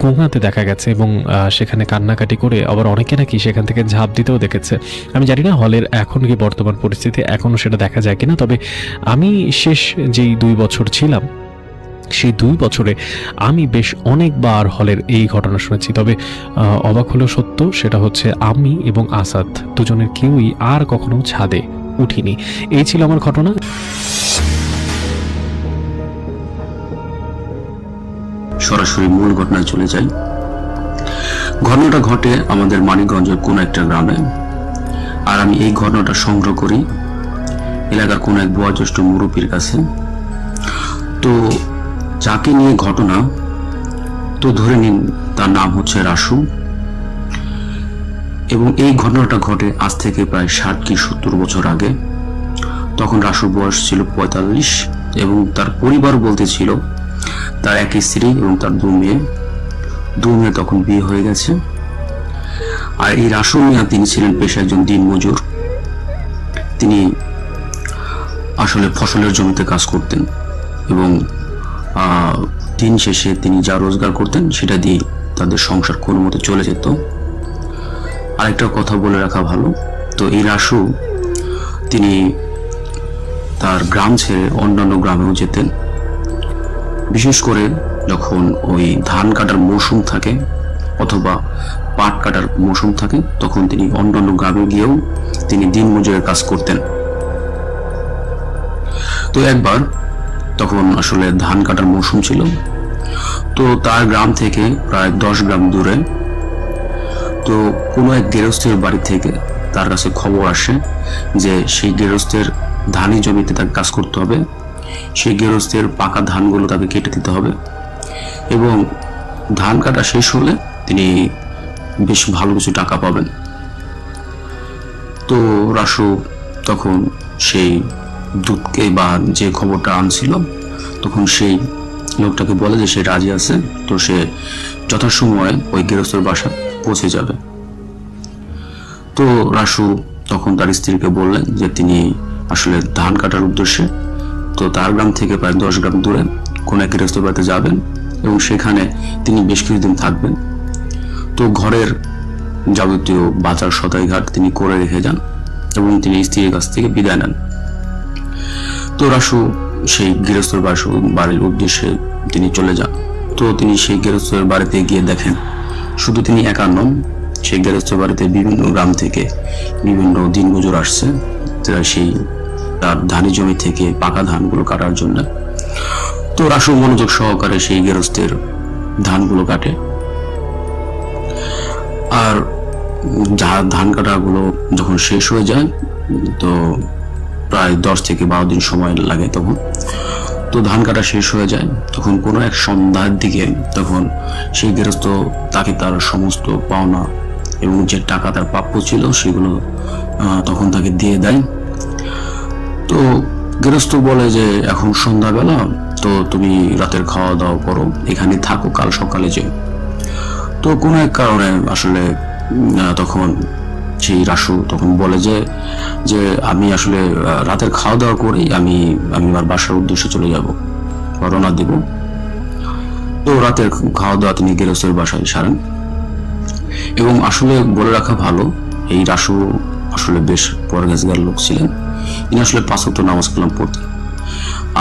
গোঙাতে দেখা গেছে এবং সেখানে কান্নাকাটি করে আবার অনেকে নাকি সেখান থেকে ঝাঁপ দিতেও দেখেছে। আমি জানি না হলের এখন কি বর্তমান পরিস্থিতি এখনও সেটা দেখা যায় কিনা, তবে আমি শেষ যেই 2 বছর ছিলাম সেই 2 বছরে আমি বেশ অনেকবার হলের এই ঘটনা শুনেছি। তবে অবাক হলেও সত্য, সেটা হচ্ছে আমি এবং আসাদ দুজনের কেউই আর কখনো ছাদে উঠিনি। এই ছিল আমার ঘটনা। সরাসরি মূল ঘটনায় চলে যাই। ঘটনাটা ঘটে আমাদের মানিকগঞ্জের কোন একটা গ্রামে, আর আমি এই ঘটনাটা সংগ্রহ করি এলাকার কোন এক বয়োজ্যেষ্ঠ মুরব্বীর কাছে। তো যাকে নিয়ে ঘটনা, তো ধরে নিন তার নাম হচ্ছে রাসু, এবং এই ঘটনাটা ঘটে আজ থেকে প্রায় 60 কি 70 বছর আগে। তখন রাসুর বয়স ছিল 45 এবং তার পরিবার বলতে ছিল তার এক স্ত্রী এবং তার 2 মেয়ে। 2 মেয়ে তখন বিয়ে হয়ে গেছে। আর এই রাসু মিয়া তিনি ছিলেন পেশায় একজন দিনমজুর। তিনি আসলে ফসলের জমিতে কাজ করতেন এবং দিন শেষে তিনি যা রোজগার করতেন সেটা দিয়ে তাদের সংসার কোনো মতো চলে যেত। আরেকটা কথা বলে রাখা ভালো, তো এই রাসু তিনি তার গ্রাম ছেড়ে অন্যান্য গ্রামেও যেতেন। বিশেষ করে যখন ওই ধান কাটার মৌসুম থাকে অথবা পাট কাটার মৌসুম থাকে, তখন তিনি অন্যান্য গ্রামে গিয়েও তিনি দিনমজুরের কাজ করতেন। তো একবার তখন আসলে ধান কাটার মৌসুম ছিল, তো তার গ্রাম থেকে প্রায় 10 গ্রাম দূরে তো কোনো এক গৃহস্থের বাড়ি থেকে তার কাছে খবর আসে যে সেই গৃহস্থের ধানি জমিতে তাকে কাজ করতে হবে, সেই গৃহস্থের পাকা ধানগুলো তাকে কেটে দিতে হবে এবং ধান কাটা শেষ হলে তিনি বেশ ভালো কিছু টাকা পাবেন। তো রাসু তখন সেই দূতকে বা যে খবরটা আনছিল তখন সেই লোকটাকে বলে যে সে রাজি আছে, তো সে যথাসময়ে ওই গৃহস্থের বাসা পৌঁছে যাবে। তো রাসু তখন তার স্ত্রীকে বললেন যে তিনি আসলে ধান কাটার উদ্দেশ্যে তো তার গ্রাম থেকে প্রায় 10 গ্রাম দূরে কোন এক গৃহস্থের বাড়িতে যাবেন এবং সেখানে তিনি বেশ কিছুদিন থাকবেন। তো ঘরের যাবতীয় বাজার সদাইঘাট তিনি করে রেখে যান এবং তিনি স্ত্রীর কাছ থেকে বিদায় নেন। তো রাসু সেই গৃহস্থের বাড়ির উদ্দেশ্যে তিনি চলে যান। তো তিনি সেই গৃহস্থের বাড়িতে গিয়ে দেখেন শুধু তিনি একা নন, সেই গৃহস্থের বাড়িতে বিভিন্ন গ্রাম থেকে বিভিন্ন দিনমজুর আসছে, যারা সেই তার ধানি জমি থেকে পাকা ধানগুলো কাটার জন্য। তো রাসু মনোযোগ সহকারে সেই গৃহস্থের ধানগুলো কাটে, আর ধান কাটাগুলো যখন শেষ হয়ে যায় তো প্রায় 10 থেকে 12 দিন সময় লাগে। তখন তো ধান কাটা শেষ হয়ে যায়, তখন কোনো এক সন্ধ্যার দিকে তখন সেই গৃহস্থ তাকে তার সমস্ত পাওনা এবং যে টাকা তার প্রাপ্য ছিল সেগুলো তখন তাকে দিয়ে দেয়। তো গৃহস্থ বলে যে এখন সন্ধ্যাবেলা, তো তুমি রাতের খাওয়া দাওয়া করো, এখানে থাকো, কাল সকালে যেও। তো কোনো এক কারণে আসলে তখন সেই রাসু তখন বলে যে আমি আসলে রাতের খাওয়া দাওয়া করেই আমি আমার বাসার উদ্দেশ্যে চলে যাব বা রওনা দেব। তো রাতের খাওয়া দাওয়া তিনি গৃহস্থের বাসায় সারেন। এবং আসলে বলে রাখা ভালো, এই রাসু আসলে বেশ পরহেজগার লোক ছিলেন। তিনি আসলে 5 ওয়াক্ত নামাজ কালাম পড়তেন।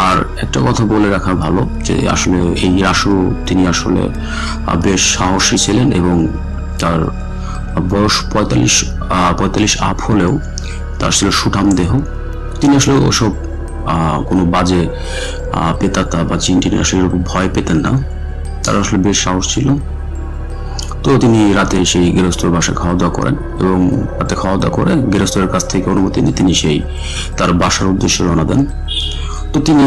আর একটা কথা বলে রাখা ভালো যে আসলে এই রাসু তিনি আসলে বেশ সাহসী ছিলেন এবং তার বয়স 45 আপ হলেও তার ছিল সুঠাম দেহ। তিনি আসলে ওসব কোনো বাজে পেতাতা বা চিনটিনে আসলে এরকম ভয় পেতেন না, তার আসলে বেশ সাহস ছিল। তো তিনি রাতে সেই গৃহস্থের বাসায় খাওয়া দাওয়া করেন এবং রাতে খাওয়া দাওয়া করে গৃহস্থের কাছ থেকে অনুমতি নিয়ে তিনি সেই তার বাসার উদ্দেশ্যে রওনা দেন। তো তিনি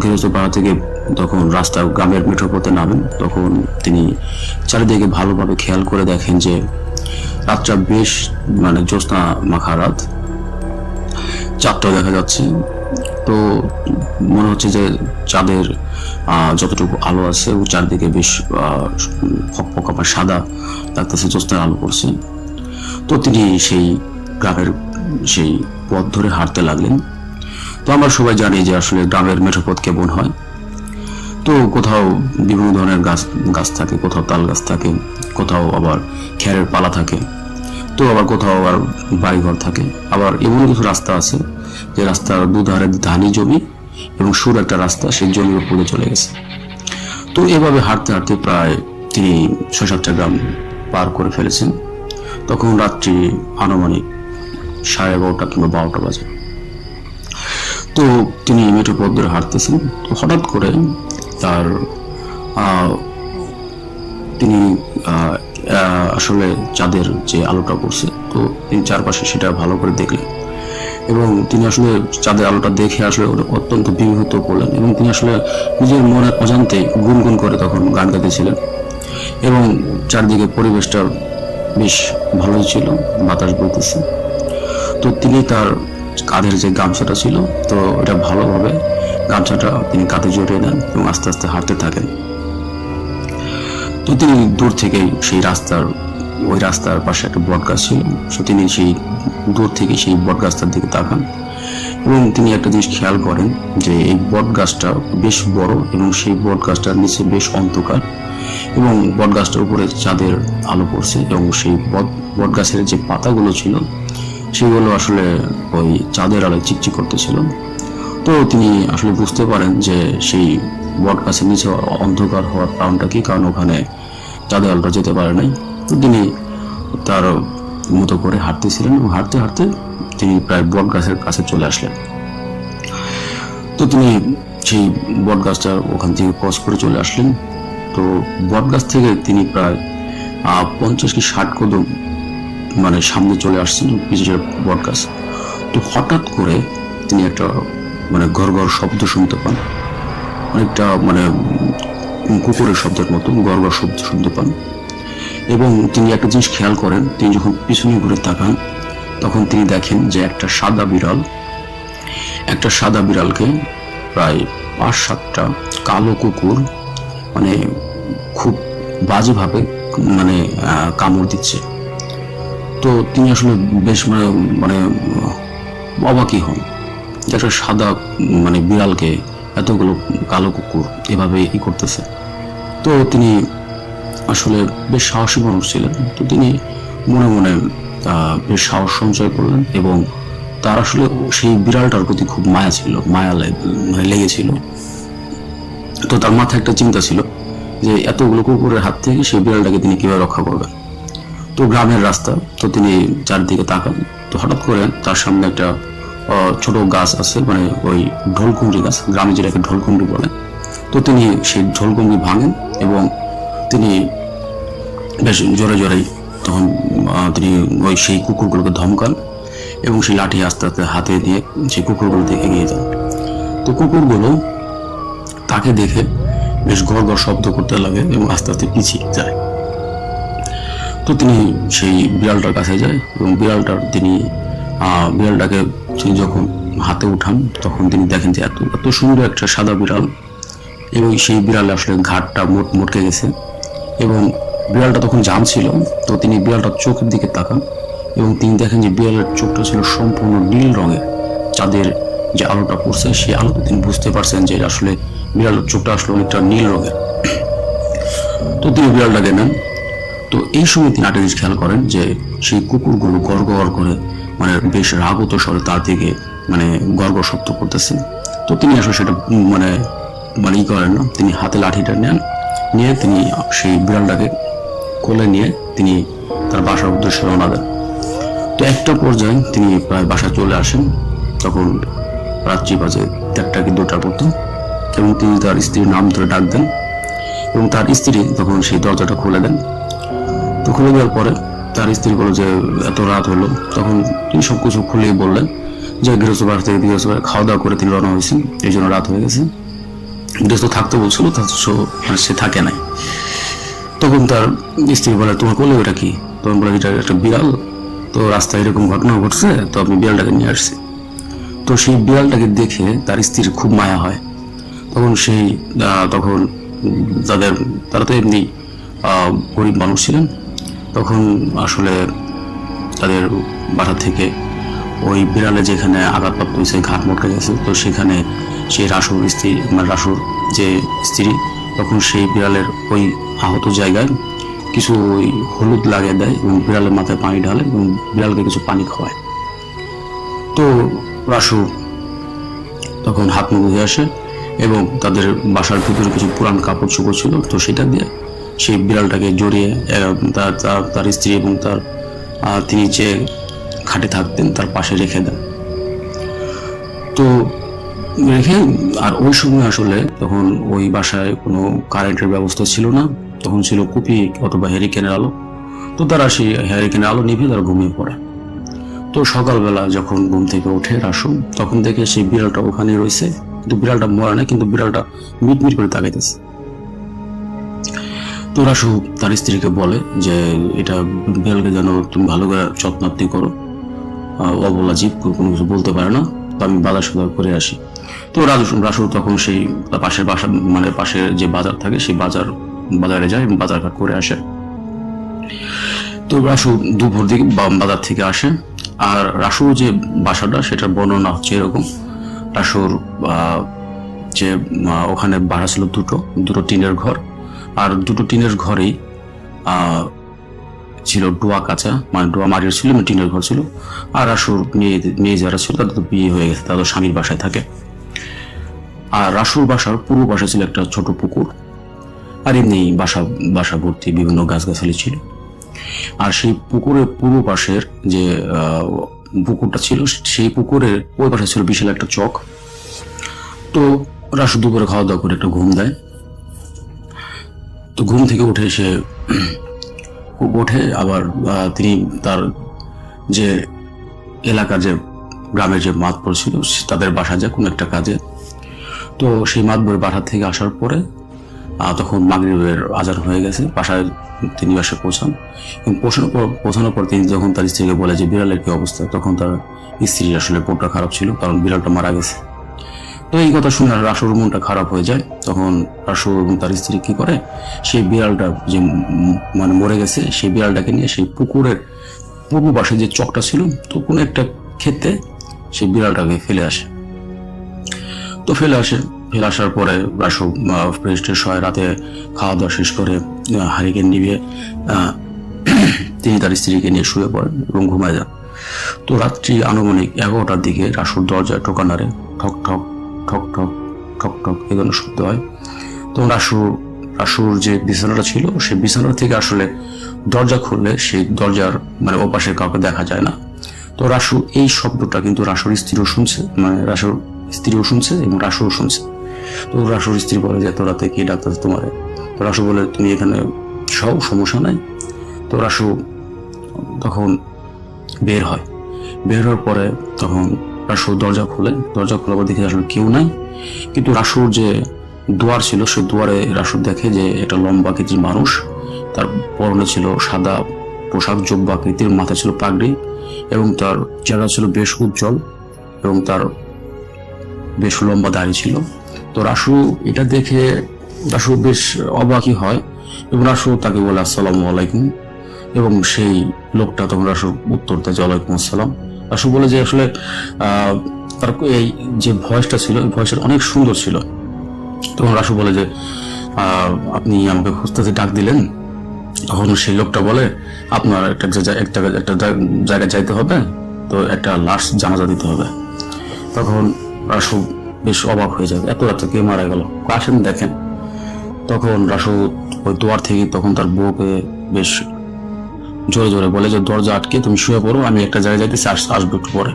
গৃহস্থ পাড়া থেকে তখন রাস্তা গ্রামের মেঠোপথে নামেন। তখন তিনি চারিদিকে ভালোভাবে খেয়াল করে দেখেন যে রাতটা বেশ জ্যোৎস্না মাখা রাত, চাঁদটাও দেখা যাচ্ছে। তো মনে হচ্ছে যে চাঁদের যতটুকু আলো আছে ও চারদিকে বেশ ফকফকা বা সাদা লাগতেছে, জ্যোৎস্নার আলো পড়ছে। তো তিনি সেই গ্রামের সেই পথ ধরে হাঁটতে লাগলেন। তো আমরা সবাই জানি যে আসলে গ্রামের মেঠোপথ কেমন হয়। তো কোথাও বিভিন্ন ধরনের গাছ থাকে, কোথাও তাল গাছ থাকে, কোথাও আবার খেরের পালা থাকে, তো আবার কোথাও আবার বাড়িঘর থাকে। আবার এমন কিছু রাস্তা আছে যে রাস্তার দুধারে ধানি জমি এবং সরু একটা রাস্তা সেই জমির উপরে চলে গেছে। তো এভাবে হাঁটতে হাঁটতে প্রায় তিনি ৬-৭টা গ্রাম পার করে ফেলেছেন। তখন রাত্রি আনুমানিক 11:30 কিংবা 12টা বাজে। তো তিনি মেঠো পথ ধরে হাঁটতেছেন। তো হঠাৎ করে তার তিনি আসলে চাঁদের যে আলোটা পড়ছে, তো তিনি চারপাশে সেটা ভালো করে দেখলেন এবং তিনি আসলে চাঁদের আলোটা দেখে আসলে অত্যন্ত বিমোহিত করলেন এবং তিনি আসলে নিজের মনে অজান্তে গুনগুন করে তখন গান গাইতেছিলেন এবং চারদিকে পরিবেশটা বেশ ভালোই ছিল, বাতাস বইতেছে। তো তিনি তার কাঁধের যে গামছাটা ছিল, তো এটা ভালোভাবে গামছাটা তিনি কাঁধে জড়িয়ে নেন এবং আস্তে আস্তে হাঁটতে থাকেন। তো তিনি দূর থেকেই সেই রাস্তার পাশে একটা বট গাছ ছিল, তো তিনি সেই দূর থেকে সেই বট গাছটার দিকে তাকান এবং তিনি একটা জিনিস খেয়াল করেন যে এই বট গাছটা বেশ বড় এবং সেই বট গাছটার নিচে বেশ অন্ধকার এবং বট গাছটার উপরে চাঁদের আলো পড়ছে এবং সেই বট গাছের যে পাতাগুলো ছিল সেগুলো আসলে ওই চাঁদের আলোয় চিকচিক করতেছিল। তো তিনি আসলে বুঝতে পারেন যে সেই বট গাছের নিচে অন্ধকার হওয়ার কারণটা কি, কারণ ওখানে চাঁদের আলোটা যেতে পারে নাই। তো তিনি তার মতো করে হাঁটতেছিলেন এবং হাঁটতে হাঁটতে তিনি প্রায় বট গাছের কাছে চলে আসলেন। তো তিনি সেই বট গাছটা ওখান থেকে ক্রস করে চলে আসলেন। তো বট গাছ থেকে তিনি প্রায় 50 কি 60 কদম মানে সামনে চলে আসছেন পিছের বট গাছ। তো হঠাৎ করে তিনি একটা মানে ঘর শব্দ শুনতে পান, অনেকটা মানে কুকুরের শব্দের মতো ঘর শব্দ শুনতে পান এবং তিনি একটা জিনিস খেয়াল করেন। তিনি যখন পিছনে ঘুরে তাকান তখন তিনি দেখেন যে একটা সাদা বিড়ালকে প্রায় 5-7টা কালো কুকুর মানে খুব বাজেভাবে মানে কামড় দিচ্ছে। তো তিনি আসলে বেশ মানে অবাকই হন যে একটা সাদা মানে বিড়ালকে এতগুলো কালো কুকুর এভাবে করতেছে। তো তিনি আসলে বেশ সাহসী মানুষ ছিলেন। তো তিনি মনে মনে বেশ সাহস সঞ্চয় করলেন এবং তার আসলে সেই বিড়ালটার প্রতি খুব মায়া লেগেছিল। তো তার মাথায় একটা চিন্তা ছিল যে এতগুলো কুকুরের হাত থেকে সেই বিড়ালটাকে তিনি কিভাবে রক্ষা করবেন। তো গ্রামের রাস্তা, তো তিনি চারদিকে তাকান। তো হঠাৎ করে তার সামনে একটা ছোট গাছ আছে, মানে ওই ঢোলকুমড়ি গাছ, গ্রামে যেটাকে ঢোলকুমড়ি বলে। তো তিনি সেই ঢোলকুমড়ি ভাঙেন এবং তিনি বেশ জোরে তখন তিনি ওই সেই কুকুরগুলোকে ধমকান এবং সেই লাঠি আস্তে আস্তে হাতে দিয়ে সেই কুকুরগুলো দেখে এগিয়ে যান। তো কুকুরগুলো তাকে দেখে বেশ ঘর শব্দ করতে লাগে এবং আস্তে আস্তে পিছিয়ে যায়। তো তিনি সেই বিড়ালটার কাছে যায় এবং বিড়ালটাকে যখন হাতে উঠান তখন তিনি দেখেন যে এত সুন্দর একটা সাদা বিড়াল এবং সেই বিড়ালে আসলে ঘাটটা মোটকে গেছে এবং বিড়ালটা তখন জামছিল। তো তিনি বিড়ালটার চোখের দিকে তাকান এবং তিনি দেখেন যে বিড়ালের চোখটা ছিল সম্পূর্ণ নীল রঙের। চাঁদের যে আলোটা পড়ছে সেই আলোতে তিনি বুঝতে পারছেন যে আসলে বিড়ালের চোখটা আসলে অনেকটা নীল রঙের। তো তিনি বিড়ালটাকে নেন। তো এই সময় তিনি একটা জিনিস খেয়াল করেন যে সেই কুকুরগুলো গড় করে মানে বেশ রাগত স্বরে তার দিকে মানে গর্ব শব্দ করতেছে। তো তিনি আসলে সেটা মানে করেন না, তিনি হাতে লাঠিটা নিয়ে তিনি সেই বিড়ালটাকে কোলে নিয়ে তিনি তার বাসার উদ্দেশ্যে রওনা দেন। তো একটা পর্যায়ে তিনি প্রায় বাসায় চলে আসেন। তখন রাত্রি বাজে 1টা কি 2টার মতো এবং তিনি তার স্ত্রীর নাম ধরে ডাক দেন এবং তার স্ত্রী তখন সেই দরজাটা খুলে দেন। তো খুলে দেওয়ার পরে তার স্ত্রী বলল যে এত রাত হলো। তখন তিনি সবকিছু খুলেই বললেন যে গৃহস্থ বাড়ি থেকে খাওয়া দাওয়া করে তিনি রওনা হয়েছেন, এই জন্য রাত হয়ে গেছে। গৃহস্থ থাকতে বলছিল, সে থাকে নাই। তখন তার স্ত্রী বলে তোমার কোলে ওটা কি? তখন বলে এটা একটা বিড়াল, তো রাস্তায় এরকম ঘটনা ঘটছে, তো আমি বিড়ালটাকে নিয়ে আসছি। তো সেই বিড়ালটাকে দেখে তার স্ত্রীর খুব মায়া হয়। তখন তারা তো এমনি গরিব মানুষ ছিলেন। তখন আসলে তাদের বাসা থেকে ওই বিড়ালে যেখানে আঘাতপ্রাপ্ত হয়েছে, ঘাট মটকে গেছে, তো সেখানে সেই রাসুর স্ত্রী মানে রাসুর যে স্ত্রী তখন সেই বিড়ালের ওই আহত জায়গায় কিছু ওই হলুদ লাগিয়ে দেয় এবং বিড়ালের মাথায় পানি ঢালে এবং বিড়ালকে কিছু পানি খাওয়ায়। তো রাসু তখন হাত মুখ ধুয়ে আসে এবং তাদের বাসার ভিতরে কিছু পুরান কাপড় চোপড় ছিল, তো সেটা দিয়ে সেই বিড়ালটাকে জড়িয়ে তার স্ত্রী এবং তার তিনি যে খাটে থাকতেন তার পাশে রেখে দেন। তো রেখে আর ওই সময় আসলে তখন ওই বাসায় কোনো কারেন্টের ব্যবস্থা ছিল না, তখন ছিল কুপি অথবা হ্যারিকেনের আলো। তো তারা সেই হ্যারিকেনের আলো নিভে তারা ঘুমিয়ে পড়ে। তো সকালবেলা যখন ঘুম থেকে ওঠে রাসু, তখন দেখে সেই বিড়ালটা ওখানে রয়েছে, কিন্তু বিড়ালটা মরে না, কিন্তু বিড়ালটা মিটমিট করে তাকাইতেছে। তো রাসু তার স্ত্রীকে বলে যে এটা বিড়ালকে যেন তুমি ভালো করে যত্নাত্তি করো, অবলা জীব কোনো কিছু বলতে পারে না, তো আমি বাজার সদার করে আসি। তো রাসু তখন সেই পাশের বাসা মানে পাশের যে বাজার থাকে সেই বাজারে যায় এবং বাজারঘাট করে আসে। তো রাসু দুপুর দিকে বাজার থেকে আসে। আর রাসুর যে বাসাটা সেটার বর্ণনা হচ্ছে এরকম, রাসুর যে ওখানে বাসা ছিল দুটো টিনের ঘর, আর দুটো টিনের ঘরেই ছিল ডোয়া কাঁচা, মানে ডোয়া মাটির ছিল, টিনের ঘর ছিল। আর রাসুর মেয়ে যারা ছিল তাদের তো বিয়ে হয়ে গেছে, তাদের স্বামীর বাসায় থাকে। আর রাসুর বাসার পূর্ব পাশে ছিল একটা ছোট পুকুর, আর এমনি বাসা ভর্তি বিভিন্ন গাছগাছালি ছিল। আর সেই পুকুরের পূর্ব পাশের যে পুকুরটা ছিল, সেই পুকুরের ওই পাশে ছিল বিশাল একটা চক। তো রাসু দুপুরে খাওয়া দাওয়া করে একটা ঘুম দেয়। তো ঘুম থেকে উঠে আবার তিনি তার যে এলাকার যে গ্রামের যে মাতবর ছিল তাদের বাসা যায় কোনো একটা কাজে। তো সেই মাতবরের বাসা থেকে আসার পরে তখন মাগরিবের আজান হয়ে গেছে, বাসায় তিনি বাসায় পৌঁছান। এবং পৌঁছানোর পর তিনি যখন তার স্ত্রীকে বলে যে বিড়ালের কি অবস্থা, তখন তার স্ত্রীর আসলে মনটা খারাপ ছিল, কারণ বিড়ালটা মারা গেছে। তো এই কথা শুনে রাসুর মনটা খারাপ হয়ে যায়। তখন রাসু এবং তার স্ত্রী কি করে, সেই বিড়ালটা যে মানে মরে গেছে সেই বিড়ালটাকে নিয়ে সেই পুকুরের পূর্ব পাশে যে চকটা ছিল, তো কোনো একটা ক্ষেতে সেই বিড়ালটাকে ফেলে আসে। তো ফেলে আসার পরে রাসু ফ্রেশ ট্রেশ হয়, রাতে খাওয়া দাওয়া শেষ করে হারিকেন নিভিয়ে তিনি তার স্ত্রীকে নিয়ে শুয়ে পড়েন এবং ঘুমায় যান। তো রাত্রি আনুমানিক 11টার দিকে রাসুর দরজায় টোকা নাড়ে, ঠক ঠক ঠক ঠক ঠক ঠক এই ধরনের শব্দ হয়। তো রাসুর যে বিছানাটা ছিল সেই বিছানা থেকে আসলে দরজা খুললে সেই দরজার মানে ওপাশে কাউকে দেখা যায় না। তো রাসু এই শব্দটা কিন্তু রাসুর স্ত্রীও শুনছে, মানে রাসুর স্ত্রীও শুনছে এবং রাসুও শুনছে। তো রাসুর স্ত্রী বলে যে তোরাতে কে ডাকতেছে তোমারে? তো রাসু বলে তুমি এখানে সব সমস্যা নাই। তো রাসু তখন বের হওয়ার পরে তখন রাসু দরজা খোলার পর দেখে আসলে কেউ নাই, কিন্তু রাসুর যে দুয়ার ছিল সেই দুয়ারে রাসু দেখে যে একটা লম্বা আকৃতির মানুষ, তার পরনে ছিল সাদা পোশাক, জব্বা আকৃতির, মাথায় ছিল পাগড়ি এবং তার চেহারা ছিল বেশ উজ্জ্বল এবং তার বেশ লম্বা দাড়ি ছিল। তো রাসু এটা দেখে রাসু বেশ অবাকই হয় এবং রাসু তাকে বলে আসসালামু আলাইকুম, এবং সেই লোকটা তখন রাসু উত্তর দেয় ওয়ালাইকুম আসসালাম। রাসু বলে যে আসলে তার এই যে ভয়েসটা ছিল এই ভয়েসটা অনেক সুন্দর ছিল। তখন রাসু বলে যে আপনি আমাকে খুঁজতে ডাক দিলেন। তখন সেই লোকটা বলে আপনার একটা জায়গায় যাইতে হবে, তো একটা লাশ জানাজা দিতে হবে। তখন রাসু বেশ অবাক হয়ে যায়, এত রাতে কে মারা গেল, আসেন দেখেন। তখন রাসু ওই দুয়ার থেকে তখন তার বউকে বেশ জোরে জোরে বলে যে দরজা আটকে তুমি শুয়ে পড়ো, আমি একটা জায়গায় যাইতেছি, আসবো একটু পরে।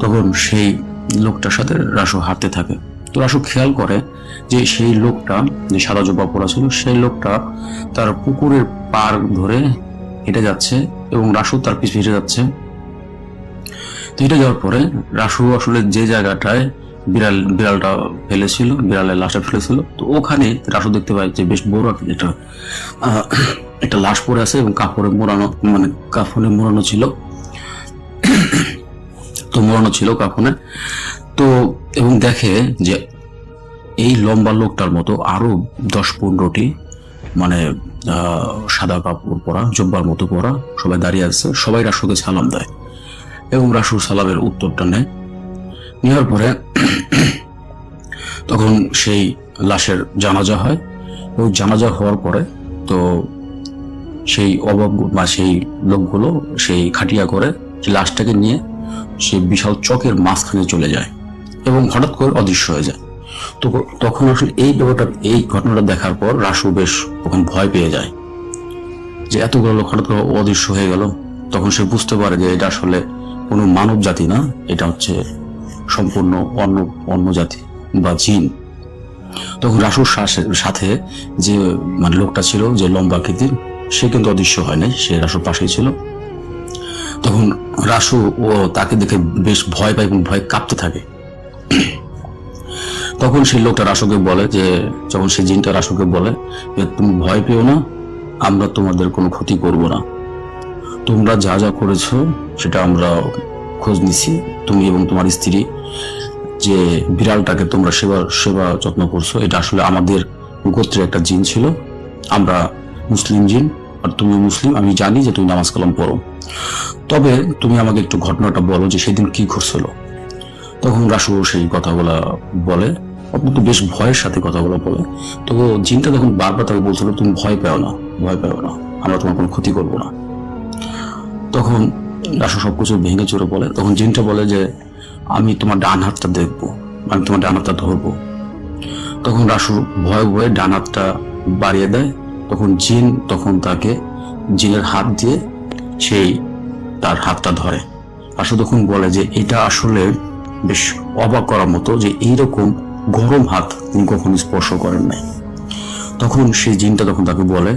তখন সেই লোকটার সাথে রাসু হাঁটতে থাকে। তো রাসু খেয়াল করে যে সেই লোকটা যে সাদা জোব্বা পরা ছিল সেই লোকটা তার পুকুরের পার ধরে হেঁটে যাচ্ছে এবং রাসু তার পিছু হেঁটে যাচ্ছে। তো হেঁটে যাওয়ার পরে রাসু আসলে যে জায়গাটায় বিড়ালটা ফেলেছিল, বিড়ালের লাশটা ফেলেছিল, তো ওখানে রাসু দেখতে পায় যে বেশ বড় একটা লাশ পড়ে আছে এবং কাপড়ে মোড়ানো ছিল, তো মোড়ানো ছিল কাফনে। তো এবং দেখে যে এই লম্বা লোকটার মতো আরো 10-15টি মানে সাদা কাপড় পরা, জব্বার মতো পরা, সবাই দাঁড়িয়ে আছে, সবাই রাসুকে সালাম দেয় এবং রাসু সালামের উত্তরটা নেয়। নেওয়ার পরে তখন সেই লাশের জানাজা হয় এবং জানাজা হওয়ার পরে তো সেই অভাব বা সেই লোকগুলো সেই খাটিয়া করে সেই লাশটাকে নিয়ে সেই বিশাল চকের মাঝখানে চলে যায় এবং হঠাৎ করে অদৃশ্য হয়ে যায়। তো তখন আসলে এই ঘটনাটা দেখার পর রাসু বেশ তখন ভয় পেয়ে যায় যে এতগুলো লোক হঠাৎ করে অদৃশ্য হয়ে গেল। তখন সে বুঝতে পারে যে এটা আসলে কোনো মানব জাতি না, এটা হচ্ছে সম্পূর্ণ অন্য জাতি বা জিন। তখন রাসুর সাথে যে মানে লোকটা ছিল যে লম্বা আকৃতির, সে কিন্তু অদৃশ্য হয় নাই, সে রাসুর পাশেই ছিল। তখন রাসু ও তাকে দেখে বেশ ভয় পায় এবং ভয় কাঁপতে থাকে। তখন সেই লোকটা রাসুকে বলে যে, যখন সেই জিনটা রাসুকে বলে যে তুমি ভয় পেও না, আমরা তোমাদের কোনো ক্ষতি করব না, তোমরা যা যা করেছো সেটা আমরা খোঁজ নিছি। তুমি এবং তোমার স্ত্রী যে বিড়ালটাকে তোমরা সেবা যত্ন করছো, এটা আসলে আমাদের গোত্রের একটা জিন ছিল, আমরা মুসলিম জিন আর তুমি মুসলিম, আমি জানি যে তুমি নামাজ কালাম পড়ো, তবে তুমি আমাকে একটু ঘটনাটা বলো যে সেদিন কি ঘটছিল। তখন রাসু সেই কথাগুলা বলে, অত্যন্ত বেশ ভয়ের সাথে কথাগুলো বলে। তো জিনটা তখন বারবার তাকে বলছিল তুমি ভয় পেও না, ভয় পেও না, আমরা তোমার কোনো ক্ষতি করবো না। তখন রাসু সবকিছু ভেঙে চুরে বলে। তখন জিনটা বলে যে আমি তোমার ডান হাতটা দেখবো, আমি তোমার ডান হাতটা ধরবো। তখন রাসু ভয়ে ভয়ে ডান হাতটা বাড়িয়ে দেয়। তখন তাকে জিনের হাত দিয়ে সেই তার হাতটা ধরে। রাসু তখন বলে যে এটা আসলে বেশ অবাক করার মতো যে এইরকম গরম হাত তিনি কখনো স্পর্শ করেন নাই। তখন সেই জিনটা তখন তাকে বলে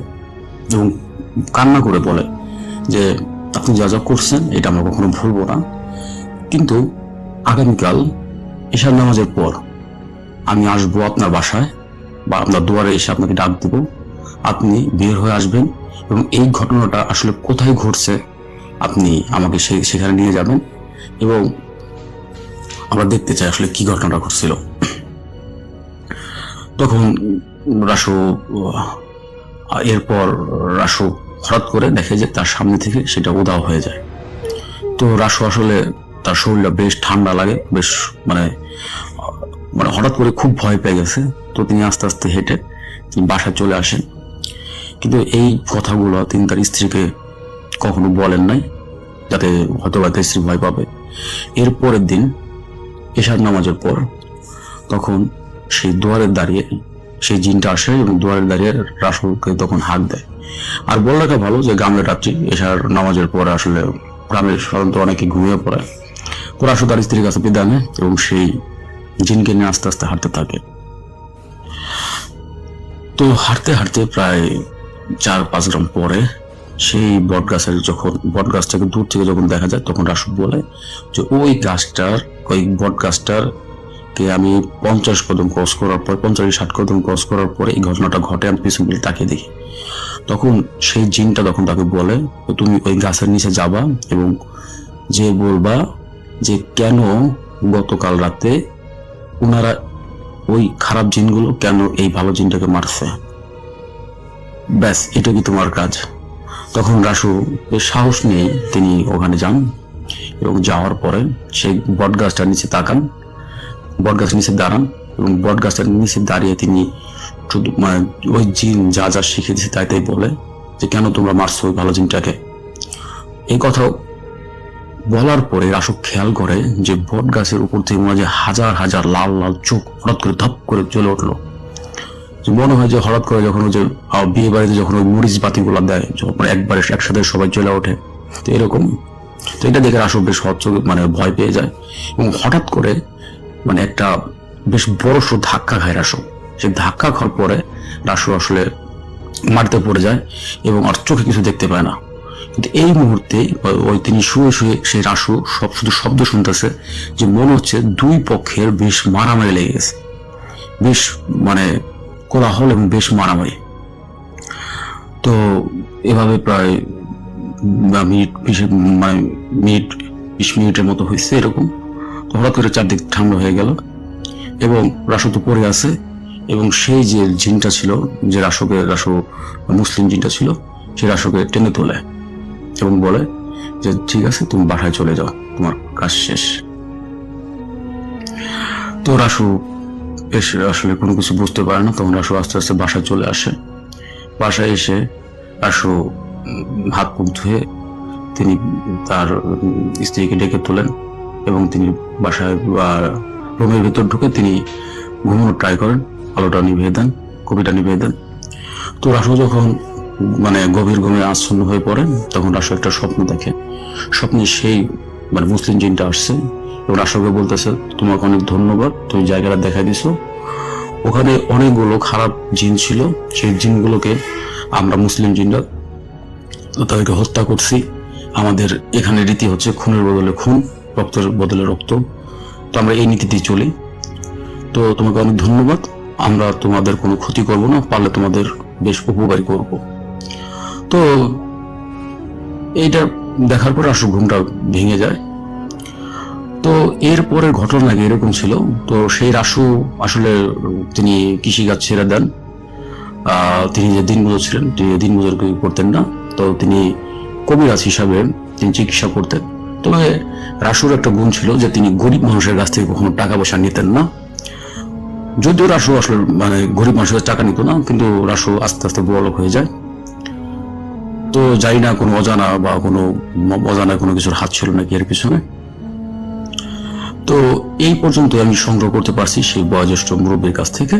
এবং কান্না করে বলে যে আপনি যা যা করছেন এটা আমরা কখনো ভুলবো না, কিন্তু আগামীকাল ঈশার নামাজের পর আমি আসবো আপনার বাসায় বা আপনার দুয়ারে এসে আপনাকে ডাক দেব, আপনি বের হয়ে আসবেন এবং এই ঘটনাটা আসলে কোথায় ঘটছে আপনি আমাকে সেখানে নিয়ে যাবেন এবং আমরা দেখতে চাই আসলে কি ঘটনাটা ঘটছিল। তখন এরপর রাসু হঠাৎ করে দেখে যে তার সামনে থেকে সেটা উধাও হয়ে যায়। তো রাসু আসলে তার শরীরটা বেশ ঠান্ডা লাগে, বেশ মানে হঠাৎ করে খুব ভয় পেয়ে গেছে। তো তিনি আস্তে আস্তে হেঁটে তিনি বাসায় চলে আসেন, কিন্তু এই কথাগুলো তিনি তার স্ত্রীকে কখনো বলেন নাই, যাতে হয়তো তার স্ত্রী ভয় পাবে। এর পরের দিন ঈশার নামাজের পর তখন সেই দুয়ারে দাঁড়িয়ে সেই জিনটা আসে এবং দুয়ারে দাঁড়িয়ে রাসুলকে তখন হাঁক দেয়। আর বলে রাখা ভালো যে গ্রামের রাত্রি ঈশার নামাজের পরে আসলে গ্রামের সাধারণত অনেকে ঘুমিয়ে পড়ে। তো রাসু তার স্ত্রীর কাছে বিদায় নেয় এবং সেই জিনকে নিয়ে আস্তে আস্তে হাঁটতে থাকে। তো হাঁটতে হাঁটতে প্রায় 4-5 গ্রাম পরে সেই বটগাছটাকে দূর থেকে যখন দেখা যায়, তখন রাসু বলে যে ওই বটগাছটার কে আমি 50 কদম ক্রস করার পর 50-60 কদম ক্রস করার পরে এই ঘটনাটা ঘটে। আমি পিছন ফিরে তাকিয়ে দেখি, তখন সেই জিনটা তখন তাকে বলে তুমি ওই গাছের নিচে যাবা এবং যে বলবা যে কেন গতকাল রাতে ওনারা ওই খারাপ জিনগুলো কেন এই ভালো জিনটাকে মারছে, ব্যাস এটা কি তোমার কাজ। তখন রাসু সাহস নিয়ে তিনি ওখানে যান এবং যাওয়ার পরে সেই বটগাছটার নিচে বটগাছের নিচে দাঁড়ান এবং বটগাছটার নিচে দাঁড়িয়ে তিনি শুধু ওই জিন যা যা শিখে দিচ্ছে তাই বলে যে কেন তোমরা মারছো ওই ভালো জিনটাকে। এই কথা বলার পরে রাসু খেয়াল করে যে বট গাছের উপর থেকে মনে হয় যে হাজার হাজার লাল লাল চোখ হঠাৎ করে ধপ করে জ্বলে উঠলো। মনে হয় যে হঠাৎ করে যখন ওই যে বিয়ে বাড়িতে যখন ওই মরিচ বাতি গুলা দেয়, যখন একবারে একসাথে সবাই জ্বলে ওঠে, তো এরকম। তো এটা দেখে রাসু বেশ ভয় পেয়ে যায় এবং হঠাৎ করে একটা বেশ বড় ধাক্কা খায় রাসু। সেই ধাক্কা খাওয়ার পরে রাসু আসলে মাটিতে পড়ে যায় এবং আর চোখে কিছু দেখতে পায় না। কিন্তু এই মুহূর্তে ওই তিনি শুয়ে শুয়ে সেই রাসু শুধু শব্দ শুনতেছে যে মনে হচ্ছে দুই পক্ষের বেশ মারামারি লেগে গেছে, বেশ কোলাহল এবং বেশ মারামারি। তো এভাবে প্রায় মিনিট 20 মিনিটের মতো হয়েছে এরকম। তো হঠাৎ করে চারদিক ঠান্ডা হয়ে গেল এবং রাসু তো পড়ে আছে এবং সেই যে জিনটা ছিল, যে রাসু মুসলিম জিনটা ছিল, সেই রাসুকে টেনে তোলে এবং বলে যে ঠিক আছে, তুমি বাসায় চলে যাও, তোমার কাজ শেষ। তো রাসু এসে আসলে কোনো কিছু বুঝতে পারে না। তখন রাসু আস্তে আস্তে বাসায় চলে আসে। বাসায় এসে রাসু হাত মুখ ধুয়ে তিনি তার স্ত্রীকে ডেকে তোলেন এবং তিনি বাসায় রুমের ভিতর ঢুকে তিনি ঘুমানোর ট্রাই করেন। আলোটা নিভিয়ে দেন, কবিটা নিভিয়ে দেন। তো রাসু যখন গভীর ঘুমে আচ্ছন্ন হয়ে পড়েন, তখন রাসু একটা স্বপ্ন দেখে। স্বপ্নে সেই মুসলিম জিনটা আসছে এবং রাসুকে বলতেছে, তোমাকে অনেক ধন্যবাদ, তুমি জায়গাটা দেখা দিছো। ওখানে অনেকগুলো খারাপ জিন ছিল, সেই জিনগুলোকে আমরা মুসলিম জিনরা তাদেরকে হত্যা করছি। আমাদের এখানে রীতি হচ্ছে খুনের বদলে খুন, রক্তের বদলে রক্ত। তো আমরা এই নীতিতেই চলি। তো তোমাকে অনেক ধন্যবাদ, আমরা তোমাদের কোনো ক্ষতি করব না, পারলে তোমাদের বেশ উপকারী করব। তো এইটা দেখার পর রাসু ঘুমটা ভেঙে যায়। তো এর পরের ঘটনা আগে এরকম ছিল। তো সেই রাসু আসলে তিনি কৃষিকাজ ছেড়ে দেন। তিনি যে দিনমজুর ছিলেন, তিনি দিনমজুর করতেন না। তো তিনি কবিরাজ হিসাবে তিনি চিকিৎসা করতেন। তবে রাসুর একটা গুণ ছিল যে তিনি গরিব মানুষের কাছ থেকে কখনো টাকা পয়সা নিতেন না। যদিও রাসু আসলে গরিব মানুষের টাকা নিত না, কিন্তু রাসু আস্তে আস্তে বড়লোক হয়ে যায়। তো জানি না কোনো অজানা বা কোনো কিছুর হাত ছিল নাকি এর পিছনে। তো এই পর্যন্ত আমি সংগ্রহ করতে পারছি সেই বয়োজ্যেষ্ঠ মুরব্বীর কাছ থেকে।